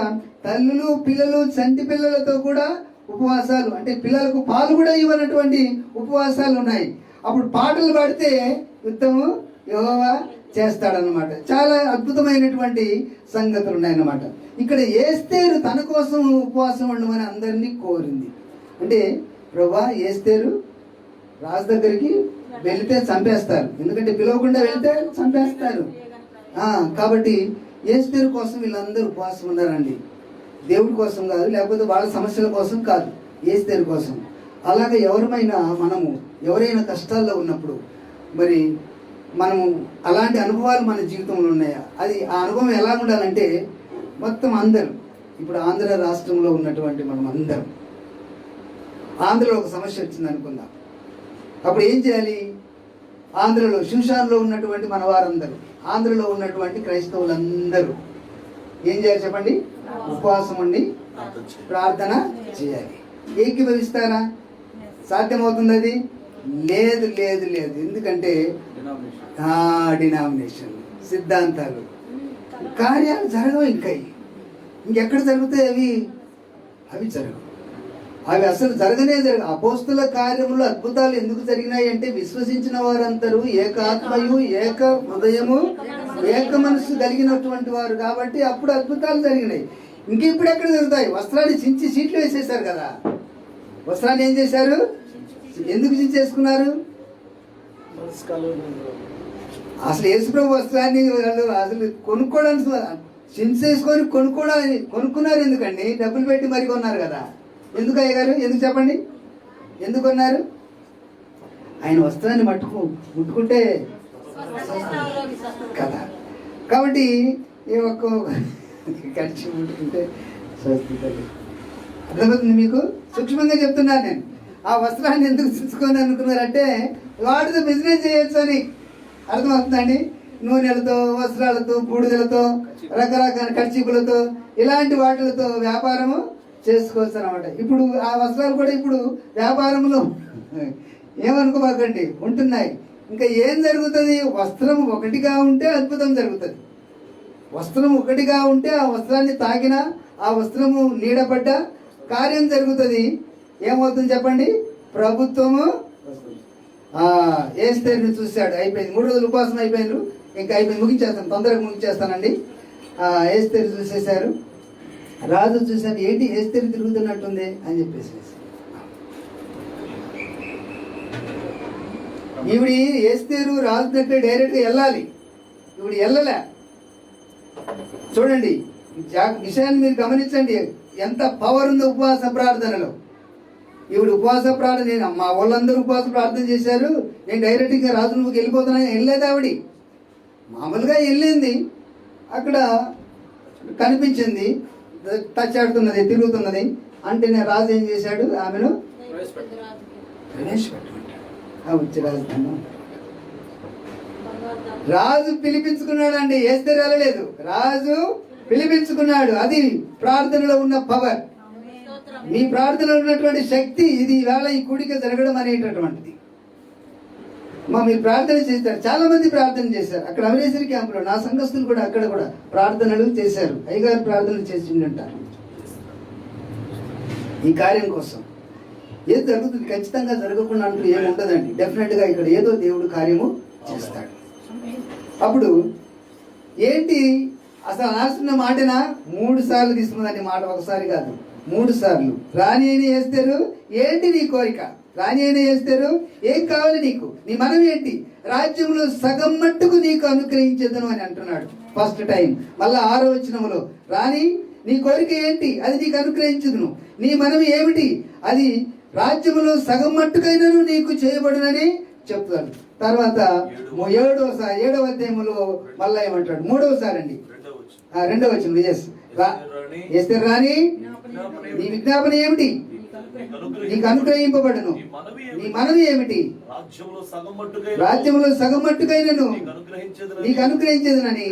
తల్లులు పిల్లలు చంటి పిల్లలతో కూడా ఉపవాసాలు, అంటే పిల్లలకు పాలు కూడా ఇవ్వనటువంటి ఉపవాసాలు ఉన్నాయి. అప్పుడు పాటలు పాడితే యుద్ధము యెహోవా చేస్తాడనమాట. చాలా అద్భుతమైనటువంటి సంగతులు ఉన్నాయన్నమాట. ఇక్కడ ఎస్తేరు తన కోసం ఉపవాసం ఉండమని అందరినీ కోరింది. అంటే ప్రభా, ఎస్తేరు రాజు దగ్గరికి వెళితే చంపేస్తారు, ఎందుకంటే పిలవకుండా వెళితే చంపేస్తారు. కాబట్టి ఎస్తేరు కోసం వీళ్ళందరూ ఉపవాసం ఉన్నారండి. దేవుడి కోసం కాదు, లేకపోతే వాళ్ళ సమస్యల కోసం కాదు, ఎస్తేరు కోసం. అలాగే ఎవరైనా కష్టాల్లో ఉన్నప్పుడు మరి మనము అలాంటి అనుభవాలు మన జీవితంలో ఉన్నాయా? అది ఆ అనుభవం ఎలా ఉండాలంటే మొత్తం అందరూ, ఇప్పుడు ఆంధ్ర రాష్ట్రంలో ఉన్నటువంటి మనం అందరం, ఆంధ్రలో ఒక సమస్య వచ్చింది అనుకుందాం, అప్పుడు ఏం చేయాలి? ఆంధ్రలో శూషాన్లో ఉన్నటువంటి మన వారందరూ, ఆంధ్రలో ఉన్నటువంటి క్రైస్తవులందరూ ఏం చేయాలి చెప్పండి? ఉపవాసం ఉండి ప్రార్థన చేయాలి. ఏకీభవిస్తారా? సాధ్యమవుతుంది అది? లేదు లేదు లేదు. ఎందుకంటే డినామినేషన్ సిద్ధాంతాలు, కార్యాలు జరగవు. ఇంకెక్కడ జరుగుతాయి అవి? అవి జరగవు. అవి అసలు జరగవు. అపోస్తుల కార్యములు అద్భుతాలు ఎందుకు జరిగినాయి అంటే విశ్వసించిన వారందరూ ఏకాత్మయు ఏక హృదయము ఏక మనస్సు కలిగినటువంటి వారు కాబట్టి అప్పుడు అద్భుతాలు జరిగినాయి. ఇప్పుడు ఎక్కడ జరుగుతాయి? వస్త్రాన్ని చించి సీట్లు వేసేసారు కదా. వస్త్రాన్ని ఏం చేశారు? ఎందుకు చించేసుకున్నారు? అసలు యేసుప్రభు వస్త్రాన్ని అసలు కొనుక్కోవడానికి చించేసుకొని కొనుక్కున్నారు. ఎందుకండి? డబ్బులు పెట్టి మరి కొన్నారు కదా. ఎందుకు అయ్యగారు? ఎందుకు చెప్పండి? ఎందుకు కొన్నారు? ఆయన వస్త్రాన్ని ముట్టుకుంటే కదా. కాబట్టి ఏ ఒక్క కలిసి ముట్టుకుంటే అర్థమవుతుంది మీకు? సూక్ష్మంగా చెప్తున్నాను నేను. ఆ వస్త్రాన్ని ఎందుకు చించుకొని అనుకున్నారంటే వాటితో బిజినెస్ చేయొచ్చు అని. అర్థమవుతుందండి? నూనెలతో, వస్త్రాలతో, బూడిదలతో, రకరకాల కర్చీపులతో, ఇలాంటి వాటిలతో వ్యాపారము చేసుకోవచ్చు అనమాట. ఇప్పుడు ఆ వస్త్రాలు కూడా ఇప్పుడు వ్యాపారంలో ఏమనుకోబాకండి ఉంటున్నాయి. ఇంకా ఏం జరుగుతుంది? వస్త్రం ఒకటిగా ఉంటే అద్భుతం జరుగుతుంది. వస్త్రం ఒకటిగా ఉంటే ఆ వస్త్రాన్ని తాకినా, ఆ వస్త్రము నీడపడ్డ కార్యం జరుగుతుంది. ఏమవుతుంది చెప్పండి? ప్రభుత్వము ఏస్తేరుని చూశాడు. అయిపోయింది, 3 రోజులు ఉపవాసం అయిపోయినారు. ఇంకా అయిపోయింది, ముగించేస్తాను, తొందరగా ముగించేస్తానండి. ఏస్తేరు చూసేశారు. రాజు చూశాను, ఏంటి ఏస్తేరు తిరుగుతున్నట్టుంది అని చెప్పేసి. ఈవిడి ఏస్తేరు రాజు దగ్గర డైరెక్ట్గా వెళ్ళాలి. ఈవిడి వెళ్ళలే. చూడండి, విషయాన్ని మీరు గమనించండి, ఎంత పవర్ ఉందో ఉపవాస ప్రార్థనలో. ఈవిడ ఉపవాస ప్రార్థన, మా వాళ్ళందరూ ఉపవాస ప్రార్థన చేశారు, నేను డైరెక్ట్గా రాజు నువ్వు వెళ్ళిపోతున్నాను వెళ్ళలేదు. ఆవిడ మామూలుగా వెళ్ళింది, అక్కడ కనిపించింది, తచ్చాడుతున్నది, తిరుగుతున్నది. అంటే నేను రాజు ఏం చేశాడు? ఆమెను ప్రవేశపెట్టమంటాడు. వచ్చి రాజు పిలిపించుకున్నాడు అండి. ఏస్తేరు వెళ్ళలేదు, రాజు పిలిపించుకున్నాడు. అది ప్రార్థనలో ఉన్న పవర్. మీ ప్రార్థనలో ఉన్నటువంటి శక్తి ఇది. ఈవేళ ఈ కూడిక జరగడం అనేటటువంటిది. మీరు ప్రార్థన చేశారు, చాలా మంది ప్రార్థన చేశారు. అక్కడ అమరేశ్వరి క్యాంపులో నా సంఘస్థులు కూడా అక్కడ కూడా ప్రార్థనలు చేశారు. అయ్యగారు ప్రార్థనలు చేసిండంటారు ఈ కార్యం కోసం. ఏది జరుగుతుంది? ఖచ్చితంగా జరగకుండా అంటూ ఏమి ఉండదండి. డెఫినెట్గా ఇక్కడ ఏదో దేవుడు కార్యము చేస్తాడు. అప్పుడు ఏంటి అసలు అనాల్సిన మాటనా? 3 సార్లు తీసుకున్నదండి మాట, ఒకసారి కాదు 3 సార్లు. రాణి అయినా చేస్తారు, ఏంటి నీ కోరిక? రాణి అయినా చేస్తారు, ఏం కావాలి నీకు? నీ మనం ఏంటి? రాజ్యంలో సగం మట్టుకు నీకు అనుగ్రహించదును అని అంటున్నాడు ఫస్ట్ టైం. మళ్ళా 6వ వచనములో రాణి నీ కోరిక ఏంటి? అది నీకు అనుగ్రహించదును. నీ మనవి ఏమిటి? అది రాజ్యములో సగం మట్టుకైనను నీకు చేయబడునని చెప్తాడు. తర్వాత 7వ అధ్యాయములో మళ్ళా ఏమంటాడు? 3వసారి అండి, 2వ వచనం. ఎస్తేరు రాణి నీ విజ్ఞాపన ఏమిటి? నీకు అనుగ్రహింపబడును. నీ మనవి ఏమిటి? రాజ్యములో సగం మట్టుకైనను నీకు అనుగ్రహించదునని.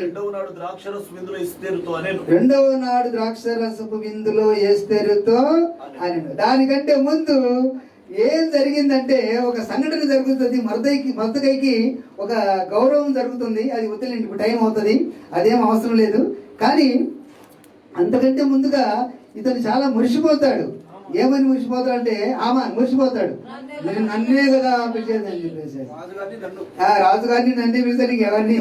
2వ నాడు ద్రాక్షరసపు విందులో ఎస్తేరుతో అని. దానికంటే ముందు ఏం జరిగిందంటే ఒక సంఘటన జరుగుతుంది. మర్దకైకి ఒక గౌరవం జరుగుతుంది. అది వదిలేండి, ఇప్పుడు టైం అవుతుంది, అదేం అవసరం లేదు. కానీ అంతకంటే ముందుగా ఇతను చాలా మురిసిపోతాడు. ఏమని మురిసిపోతాడు అంటే మురిసిపోతాడు. నేను నన్నే కదా పిలిచేది అని చెప్పేసి, రాజుగారిని నన్నే పిలిచాను ఎవరిని.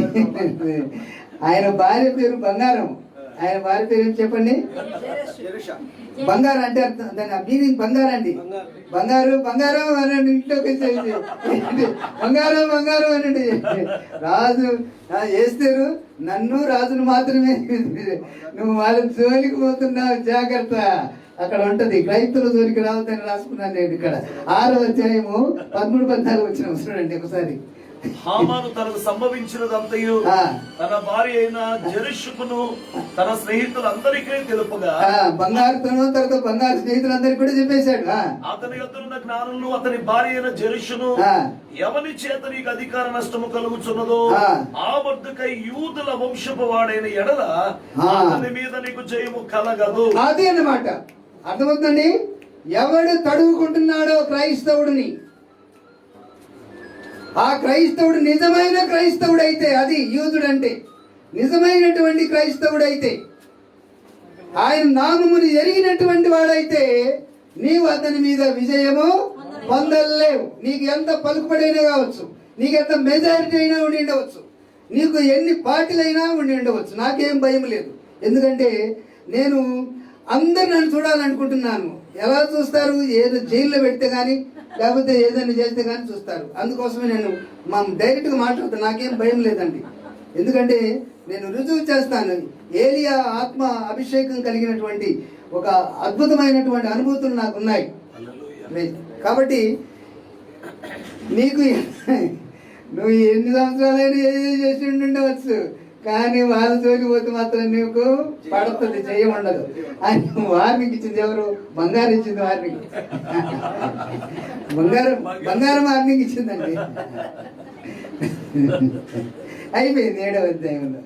ఆయన భార్య పేరు బంగారం. ఆయన భార్య పేరు ఏం చెప్పండి? బంగారం అంటే అర్థం, దాని మీనింగ్ బంగారం అండి. బంగారం అనండి, ఇంట్లోకి వచ్చేసి బంగారం అనండి. రాజు చేస్తారు, నన్ను రాజును మాత్రమే, నువ్వు వాళ్ళ జోలికి పోతున్నావు, జాగ్రత్త. అక్కడ ఉంటది, క్రైస్తవుల జోలికి రావద్దని రాసుకున్నాను నేను. ఇక్కడ 6వ అధ్యాయము 13-14 వచ్చిన చూడండి ఒకసారి. హామాను తనకు సంభవించినదంతయు ఆ. తన భార్య అయిన జెరుషుకును తన స్నేహితులందరికీ తెలుపగా బంగారుతోనూ తర్వాత బంగారు స్నేహితులందరికీ కూడా చెప్పేశాడు. అతని యొద్దనున్న జ్ఞానులను అతని భార్య అయిన జెరుషును ఆ. ఎవని చేత నీకు అధికార నష్టము కలుగుచున్నదో ఆ. ఆ మొర్దెకై యూదుల వంశపు వాడైన ఎడల ఆ. అతని మీద నీకు జయము కలగదు. అదే అన్నమాట. అర్థమవుతుందండి. ఎవడు తడువుకుంటున్నాడో క్రైస్తవుడిని, ఆ క్రైస్తవుడు నిజమైన క్రైస్తవుడైతే, అది యూదుడంటే నిజమైనటువంటి క్రైస్తవుడైతే, ఆయన నామమును ఎరిగినటువంటి వాడైతే నీవు అతని మీద విజయము పొందలేవు. నీకు ఎంత పలుకుబడైనా కావచ్చు, నీకు ఎంత మెజారిటీ అయినా ఉండి ఉండవచ్చు, నీకు ఎన్ని పార్టీలైనా ఉండి ఉండవచ్చు, నాకేం భయం లేదు. ఎందుకంటే నేను అందరు నన్ను చూడాలనుకుంటున్నాను. ఎలా చూస్తారు? ఏదో జైల్లో పెడితే కానీ లేకపోతే ఏదైనా చేస్తే కానీ చూస్తారు. అందుకోసమే నేను డైరెక్ట్గా మాట్లాడుతాను, నాకేం భయం లేదండి. ఎందుకంటే నేను రుజువు చేస్తాను. ఏలియా ఆత్మ అభిషేకం కలిగినటువంటి ఒక అద్భుతమైనటువంటి అనుభూతులు నాకు ఉన్నాయి. కాబట్టి నీకు నువ్వు ఎన్ని సంవత్సరాలైనా ఏదో చేసి ఉండవచ్చు, కానీ వాళ్ళ జోలికి పోతే మాత్రం నీకు పడుతుంది, జయం ఉండదు అని వార్నింగ్ ఇచ్చింది ఎవరు? బంగారం ఇచ్చింది వార్నింగ్. బంగారం వార్నింగ్ ఇచ్చిందండి. అయిపోయింది 7వ అధ్యాయంలో.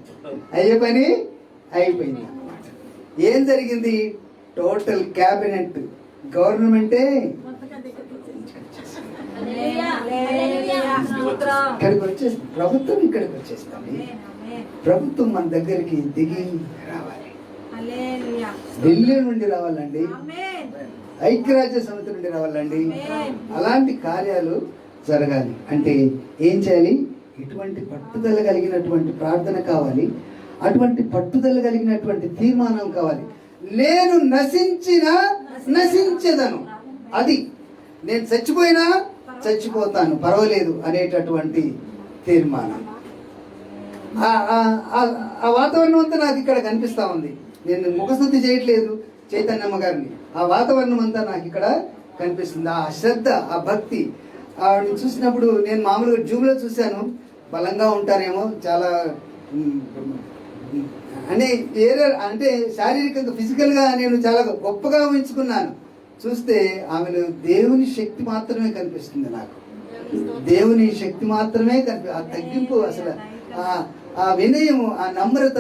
అయ్యే పని అయిపోయింది. ఏం జరిగింది? టోటల్ క్యాబినెట్ గవర్నమెంటే ఇక్కడికి వచ్చేసి ప్రభుత్వం ఇక్కడికి వచ్చేస్తుంది. ప్రభుత్వం మన దగ్గరికి దిగి రావాలి. ఢిల్లీ నుండి రావాలండి, ఐక్యరాజ్య సమితి నుండి రావాలండి. అలాంటి కార్యాలు జరగాలి అంటే ఏం చేయాలి? ఇటువంటి పట్టుదల కలిగినటువంటి ప్రార్థన కావాలి, అటువంటి పట్టుదల కలిగినటువంటి తీర్మానం కావాలి. నేను నశించెదను, అది నేను చచ్చిపోయినా చచ్చిపోతాను పర్వాలేదు అనేటటువంటి తీర్మానం. ఆ వాతావరణం అంతా నాకు ఇక్కడ కనిపిస్తా ఉంది. నేను ముఖస్థుతి చేయట్లేదు చైతన్యమ్మ గారిని, ఆ వాతావరణం అంతా నాకు ఇక్కడ కనిపిస్తుంది. ఆ శ్రద్ధ, ఆ భక్తి ఆవిడని చూసినప్పుడు నేను మామూలుగా జూమ్లో చూశాను. బలంగా ఉంటారేమో, చాలా అంటే శారీరకంగా ఫిజికల్గా నేను చాలా గొప్పగా ఊహించుకున్నాను. చూస్తే ఆమెను దేవుని శక్తి మాత్రమే కనిపిస్తుంది నాకు. దేవుని శక్తి మాత్రమే ఆ తగ్గింపు, అసలు ఆ వినయం, ఆ నమ్రత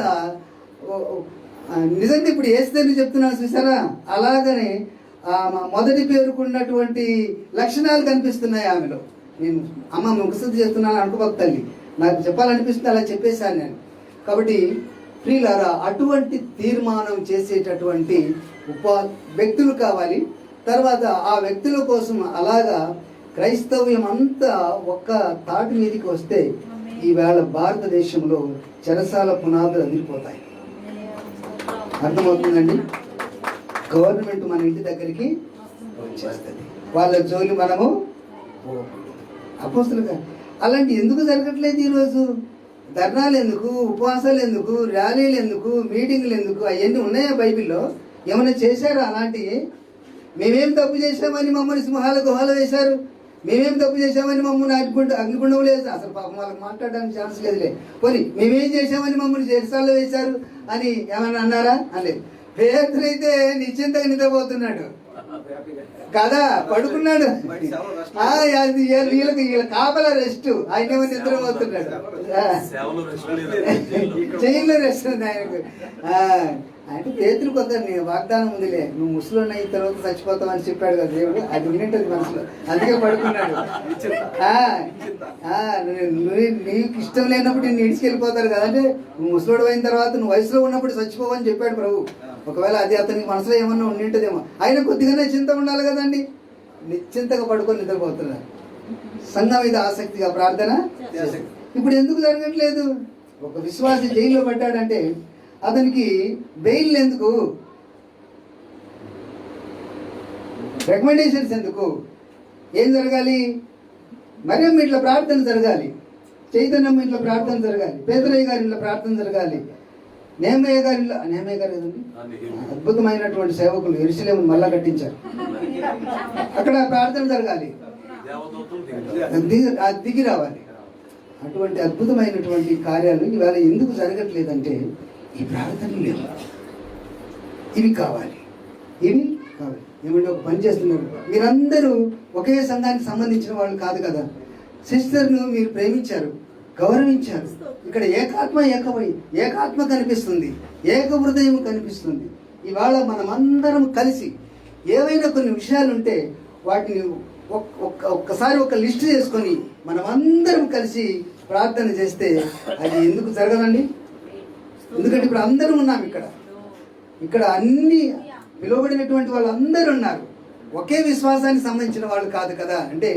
నిజంగా ఇప్పుడు ఏస్తని చెప్తున్నాను చూసారా, అలాగనే మొదటి పేరుకున్నటువంటి లక్షణాలు కనిపిస్తున్నాయి ఆమెలో. నేను అమ్మ ముఖస్థుతి చేస్తున్నాను అనుకోక తల్లి, నాకు చెప్పాలనిపిస్తుంది, అలా చెప్పేశాను నేను. కాబట్టి ప్రియులారా, అటువంటి తీర్మానం చేసేటటువంటి వ్యక్తులు కావాలి. తర్వాత ఆ వ్యక్తుల కోసం అలాగా క్రైస్తవ్యం అంతా ఒక్క తాటి మీదకి వస్తే ఈవేళ భారతదేశంలో చెరసాల పునాదులు అదిరిపోతాయి. అర్థమవుతుందండి? గవర్నమెంట్ మన ఇంటి దగ్గరికి వచ్చేస్తుంది, వాళ్ళ జోలి మనము అపోస్తులుగా. అలాంటి ఎందుకు జరగట్లేదు ఈరోజు? ధర్నాలు ఎందుకు, ఉపవాసాలు ఎందుకు, ర్యాలీలు ఎందుకు, మీటింగ్లు ఎందుకు? అవన్నీ ఉన్నాయా బైబిల్లో? ఏమైనా చేశారా అలాంటివి? మేమేం తప్పు చేసామని మమ్మల్ని సింహాల గుహాలు వేశారు, మేమేం తప్పు చేసామని మమ్మల్ని అగ్నిగుండం లేదు, అసలు పాపం వాళ్ళకి మాట్లాడడానికి ఛాన్స్ లేదులే. పోనీ మేమేం చేసామని మమ్మల్ని చెరసాల్లో వేశారు అని ఏమన్నా అన్నారా? అనలేదు. పేదలైతే నిశ్చింతగా నిద్రపోతున్నాడు కదా, పడుకున్నాడు. వీళ్ళకి కాపలా రెస్ట్, ఆయన ఏమో నిద్రపోతున్నాడు. జైల్లో రెస్ట్ ఉంది ఆయనకు. అంటే పేతురు కొత్త వాగ్దానం ఉందిలే, నువ్వు ముసలోని అయిన తర్వాత చచ్చిపోతావు అని చెప్పాడు కదా దేవుడు, అది వినింటది మనసులో, అందుకే పడుకున్నాడు. నీకు ఇష్టం లేనప్పుడు నేను ఇడిచికెళ్ళిపోతారు కదా, అంటే నువ్వు ముసలోడు అయిన తర్వాత నువ్వు వయసులో ఉన్నప్పుడు చచ్చిపోవని చెప్పాడు ప్రభు. ఒకవేళ అది అతనికి మనసులో ఏమన్నా ఉండింటదేమో, అయినా కొద్దిగానే చింత ఉండాలి కదండి. నిశ్చింతగా పడుకొని నిద్రపోతున్నారు. సంఘం మీద ఆసక్తిగా ప్రార్థన. ఇప్పుడు ఎందుకు జరగట్లేదు? ఒక విశ్వాసి జైల్లో పడ్డాడంటే అతనికి బెయిల్ ఎందుకు, రికమెండేషన్స్ ఎందుకు? ఏం జరగాలి? మరియం ఇట్లా ప్రార్థన జరగాలి, చైతన్యం ఇట్లా ప్రార్థన జరగాలి, పేదరయ్య గారి ఇట్లా ప్రార్థన జరగాలి, నేమయ్య గారి కదండి, అద్భుతమైనటువంటి సేవకులు యెరూషలేమును మళ్ళా కట్టించారు, అక్కడ ప్రార్థన జరగాలి, దిగి రావాలి. అటువంటి అద్భుతమైనటువంటి కార్యాలు ఇవాళ ఎందుకు జరగట్లేదంటే ఈ ప్రార్థనలు లేవు. ఇవి కావాలి, ఇవి కావాలి. ఏమంటే ఒక పని చేస్తున్నారు, మీరందరూ ఒకే సంఘానికి సంబంధించిన వాళ్ళు కాదు కదా. సిస్టర్ను మీరు ప్రేమించారు, గౌరవించారు. ఇక్కడ ఏకాత్మ కనిపిస్తుంది, ఏక హృదయం కనిపిస్తుంది. ఇవాళ మనమందరం కలిసి ఏవైనా కొన్ని విషయాలు ఉంటే వాటిని ఒక్కసారి ఒక లిస్ట్ చేసుకొని మనమందరం కలిసి ప్రార్థన చేస్తే అది ఎందుకు జరగదండి? ఎందుకంటే ఇప్పుడు అందరూ ఉన్నాం ఇక్కడ అన్ని పిలువబడినటువంటి వాళ్ళు అందరూ ఉన్నారు. ఒకే విశ్వాసానికి సంబంధించిన వాళ్ళు కాదు కదా. అంటే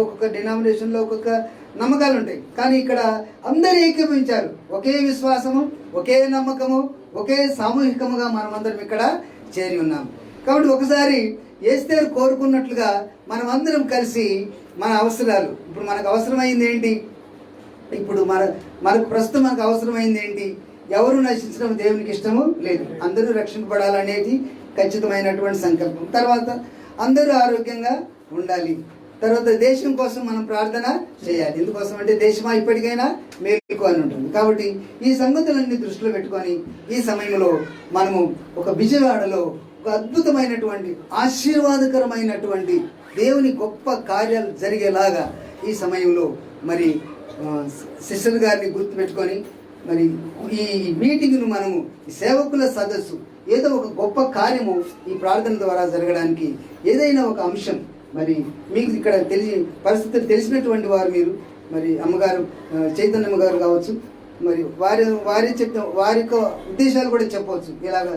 ఒక్కొక్క డినామినేషన్లో ఒక్కొక్క నమ్మకాలు ఉంటాయి, కానీ ఇక్కడ అందరూ ఏకీభవించారు. ఒకే విశ్వాసము, ఒకే నమ్మకము, ఒకే సామూహికముగా మనమందరం ఇక్కడ చేరి ఉన్నాం. కాబట్టి ఒకసారి ఎస్తేరు కోరుకున్నట్లుగా మనం అందరం కలిసి మన అవసరాలు, ఇప్పుడు మనకు అవసరమైంది ఏంటి? ఇప్పుడు మనకు ప్రస్తుతం మనకు అవసరమైంది ఏంటి? ఎవరు నశించడం దేవునికి ఇష్టము లేదు, అందరూ రక్షింపబడాలనేది ఖచ్చితమైనటువంటి సంకల్పం. తర్వాత అందరూ ఆరోగ్యంగా ఉండాలి. తర్వాత దేశం కోసం మనం ప్రార్థన చేయాలి. ఎందుకోసం అంటే దేశమా ఇప్పటికైనా మేలుకో అని ఉంటుంది. కాబట్టి ఈ సంగతులన్నీ దృష్టిలో పెట్టుకొని ఈ సమయంలో మనము ఒక విజయవాడలో ఒక అద్భుతమైనటువంటి ఆశీర్వాదకరమైనటువంటి దేవుని గొప్ప కార్యాలు జరిగేలాగా ఈ సమయంలో మరి సిస్టర్ గారిని గుర్తుపెట్టుకొని మరి ఈ మీటింగ్ను మనము ఈ సేవకుల సదస్సు ఏదో ఒక గొప్ప కార్యము ఈ ప్రార్థన ద్వారా జరగడానికి ఏదైనా ఒక అంశం మరి మీకు ఇక్కడ పరిస్థితులు తెలిసినటువంటి వారు మీరు మరి అమ్మగారు చైతన్యమ్మ గారు కావచ్చు, మరి వారి చెప్తే వారి ఉద్దేశాలు కూడా చెప్పవచ్చు. ఇలాగ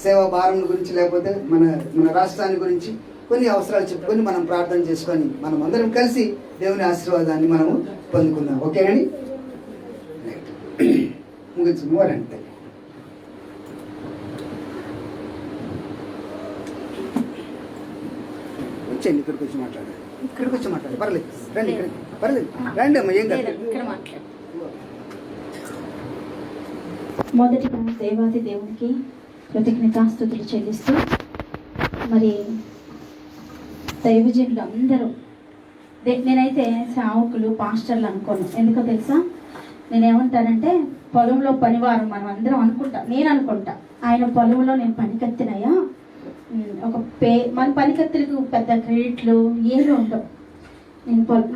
సేవా భారం గురించి లేకపోతే మన రాష్ట్రాన్ని గురించి కొన్ని అవసరాలు చెప్పుకొని మనం ప్రార్థన చేసుకొని మనం అందరం కలిసి దేవుని ఆశీర్వాదాన్ని మనము పొందుకుందాం. ఓకే అండి, ముగించు అంటే వచ్చేయండి, ఇక్కడికి వచ్చి మాట్లాడాలి. పర్లేదు, రండి, పర్లేదు, రండి అమ్మ, ఏం కాదు. మొదటిగా దేవాది దేవునికి కృతజ్ఞతాస్తుతులు చెల్లిస్తూ మరి దైవజనులు అందరూ నేనైతే సేవకులు పాస్టర్లు అనుకోను. ఎందుకో తెలుసా, నేనేమంటానంటే పొలంలో పనివారం మనం అందరం అనుకుంటా, నేను అనుకుంటా ఆయన పొలంలో నేను పనికత్తినయ్యా, మన పనికత్తులకు పెద్ద క్రెడిట్లు ఏమి ఉండవు.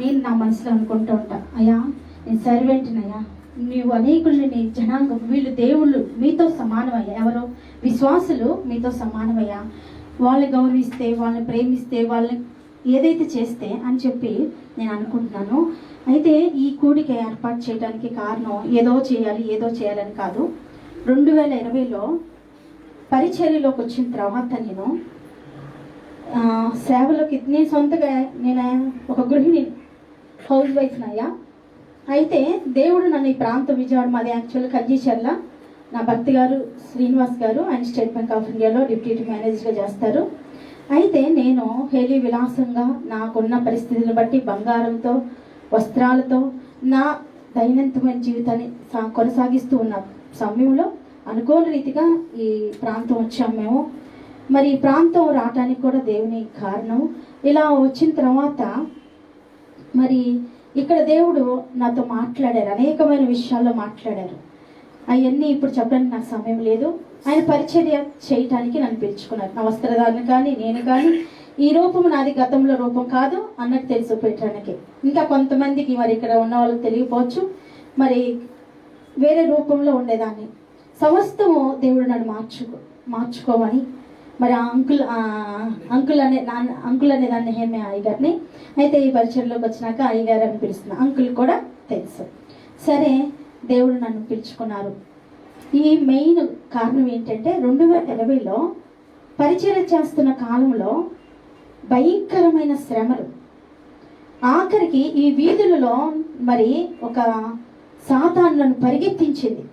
నేను నా మనసులో అనుకుంటూ ఉంటా, అయ్యా నేను సర్వెంట్నయ్యా, నీవు అనేకుల్ని నీ జనాంగం, వీళ్ళు దేవుళ్ళు మీతో సమానమయ్యా, ఎవరో విశ్వాసులు మీతో సమానమయ్యా, వాళ్ళని గౌరవిస్తే, వాళ్ళని ప్రేమిస్తే, వాళ్ళని ఏదైతే చేస్తే అని చెప్పి నేను అనుకుంటున్నాను. అయితే ఈ కూడిక ఏర్పాటు చేయడానికి కారణం ఏదో చేయాలని కాదు. 2020లో పరిచర్యలోకి వచ్చిన తర్వాత నేను సేవలోకి నేను సొంతగా నేను ఒక గృహిణి, హౌస్ వైఫ్ అయ్యా. అయితే దేవుడు నన్ను ఈ ప్రాంతం విజయవాడ, మాది యాక్చువల్ కజ్జీచర్ల, నా భర్త గారు శ్రీనివాస్ గారు, ఆయన స్టేట్ బ్యాంక్ ఆఫ్ ఇండియాలో డిప్యూటీ మేనేజర్గా చేస్తారు. అయితే నేను హేలీ విలాసంగా నాకున్న పరిస్థితులను బట్టి బంగారంతో వస్త్రాలతో నా దైనందిన జీవితాన్ని కొనసాగిస్తూ ఉన్న సమయంలో అనుకోని రీతిగా ఈ ప్రాంతం వచ్చాము మేము. మరి ఈ ప్రాంతం రావడానికి కూడా దేవుని కారణం. ఇలా వచ్చిన తర్వాత మరి ఇక్కడ దేవుడు నాతో మాట్లాడారు, అనేకమైన విషయాల్లో మాట్లాడారు. అవన్నీ ఇప్పుడు చెప్పడానికి నాకు సమయం లేదు. ఆయన పరిచర్య చేయటానికి నన్ను పిలుచుకున్నారు. నా వస్త్రధారణ కానీ నేను కానీ ఈ రూపం నాది గతంలో రూపం కాదు అన్నట్టు తెలుసు పెట్టడానికి. ఇంకా కొంతమందికి మరి ఇక్కడ ఉన్న వాళ్ళకి తెలియకపోవచ్చు, మరి వేరే రూపంలో ఉండేదాన్ని. సమస్తము దేవుడు నన్ను మార్చుకోమని మరి అంకుల్ అనేదాన్ని హేమే అయ్యగారిని. అయితే ఈ పరిచయంలోకి వచ్చినాక అయ్యగారు అని పిలుస్తున్నా, అంకుల్ కూడా తెలుసు. సరే, దేవుడు నన్ను పిలుచుకున్నారు. ఈ మెయిన్ కారణం ఏంటంటే 2020లో పరిచయం చేస్తున్న కాలంలో భయంకరమైన శ్రమలు, ఆఖరికి ఈ వీధులలో మరి ఒక సాతాను నన్ను పరిగెత్తించింది.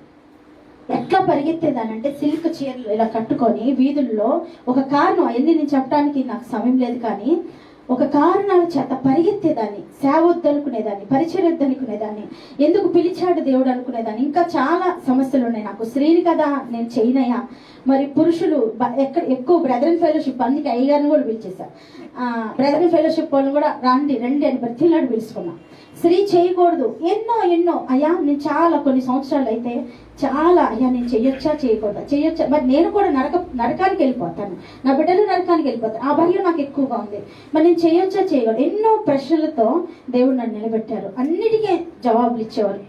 ఎట్లా పరిగెత్తేదానంటే సిల్క్ చీరలు ఇలా కట్టుకొని వీధుల్లో, ఒక కారణం అవన్నీ నేను చెప్పడానికి నాకు సమయం లేదు, కానీ ఒక కారణాల చేత పరిగెత్తేదాన్ని, సేవ వద్దనుకునేదాన్ని, పరిచయం వద్దనుకునేదాన్ని, ఎందుకు పిలిచాడు దేవుడు అనుకునేదాన్ని. ఇంకా చాలా సమస్యలు ఉన్నాయి నాకు. స్త్రీని కదా నేను చేయనయ్యా, మరి పురుషులు ఎక్కువ బ్రదరన్ ఫెలోషిప్, అందుకే అయ్యగారిని కూడా పిలిచేశారు. బ్రదరన్ ఫెలోషిప్ వాళ్ళని కూడా రండి అని ప్రతినాడు పిలుచుకున్నాం. స్త్రీ చేయకూడదు ఎన్నో అయ్యా నేను చాలా కొన్ని సంవత్సరాలు అయితే చాలా అయ్యా నేను చేయొచ్చా మరి నేను కూడా నరకానికి వెళ్ళిపోతాను, నా బిడ్డలు నరకానికి వెళ్ళిపోతాను, ఆ భయం నాకు ఎక్కువగా ఉంది, మరి నేను చేయకూడదు ఎన్నో ప్రశ్నలతో దేవుడు నన్ను నిలబెట్టారు. అన్నిటికీ జవాబులు ఇచ్చేవారు.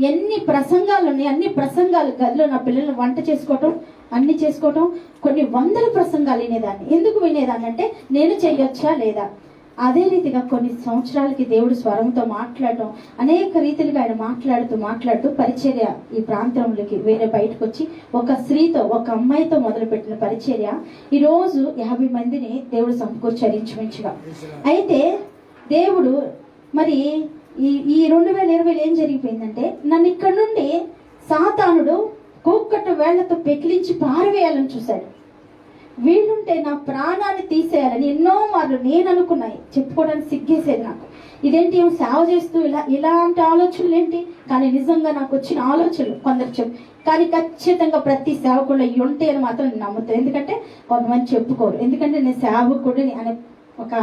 ఎన్ని ప్రసంగాలు ఉన్నాయి, అన్ని ప్రసంగాలు గదిలో నా పిల్లల్ని వంట చేసుకోవటం అన్ని చేసుకోవటం, కొన్ని వందల ప్రసంగాలు వినేదాన్ని. ఎందుకు వినేదాన్ని అంటే నేను చేయొచ్చా లేదా. అదే రీతిగా కొన్ని సంవత్సరాలకి దేవుడు స్వరంతో మాట్లాడటం, అనేక రీతిలుగా ఆయన మాట్లాడుతూ పరిచర్య ఈ ప్రాంతంలోకి వేరే బయటకు వచ్చి ఒక స్త్రీతో ఒక అమ్మాయితో మొదలుపెట్టిన పరిచర్య ఈరోజు 50 మందిని దేవుడు సమకూర్చారు ఇంచుమించుగా. అయితే దేవుడు మరి ఈ 2020 ఏం జరిగిపోయిందంటే నన్ను ఇక్కడ నుండి సాతానుడు కూక్కట్టు వేళ్లతో పెకిలించి పారవేయాలని చూశాడు. వీళ్ళుంటే నా ప్రాణాన్ని తీసేయాలని ఎన్నో మార్లు నేను అనుకున్నాయి, చెప్పుకోవడానికి సిగ్గేసేది నాకు. ఇదేంటి ఏం సేవ చేస్తూ ఇలాంటి ఆలోచనలు ఏంటి, కానీ నిజంగా నాకు వచ్చిన ఆలోచనలు కొందరు కానీ ఖచ్చితంగా ప్రతి సేవకుల్లో ఇవి ఉంటాయి అని మాత్రం నేను నమ్ముతాను. ఎందుకంటే కొంతమంది చెప్పుకోరు, ఎందుకంటే నేను సేవకుడిని అనే ఒక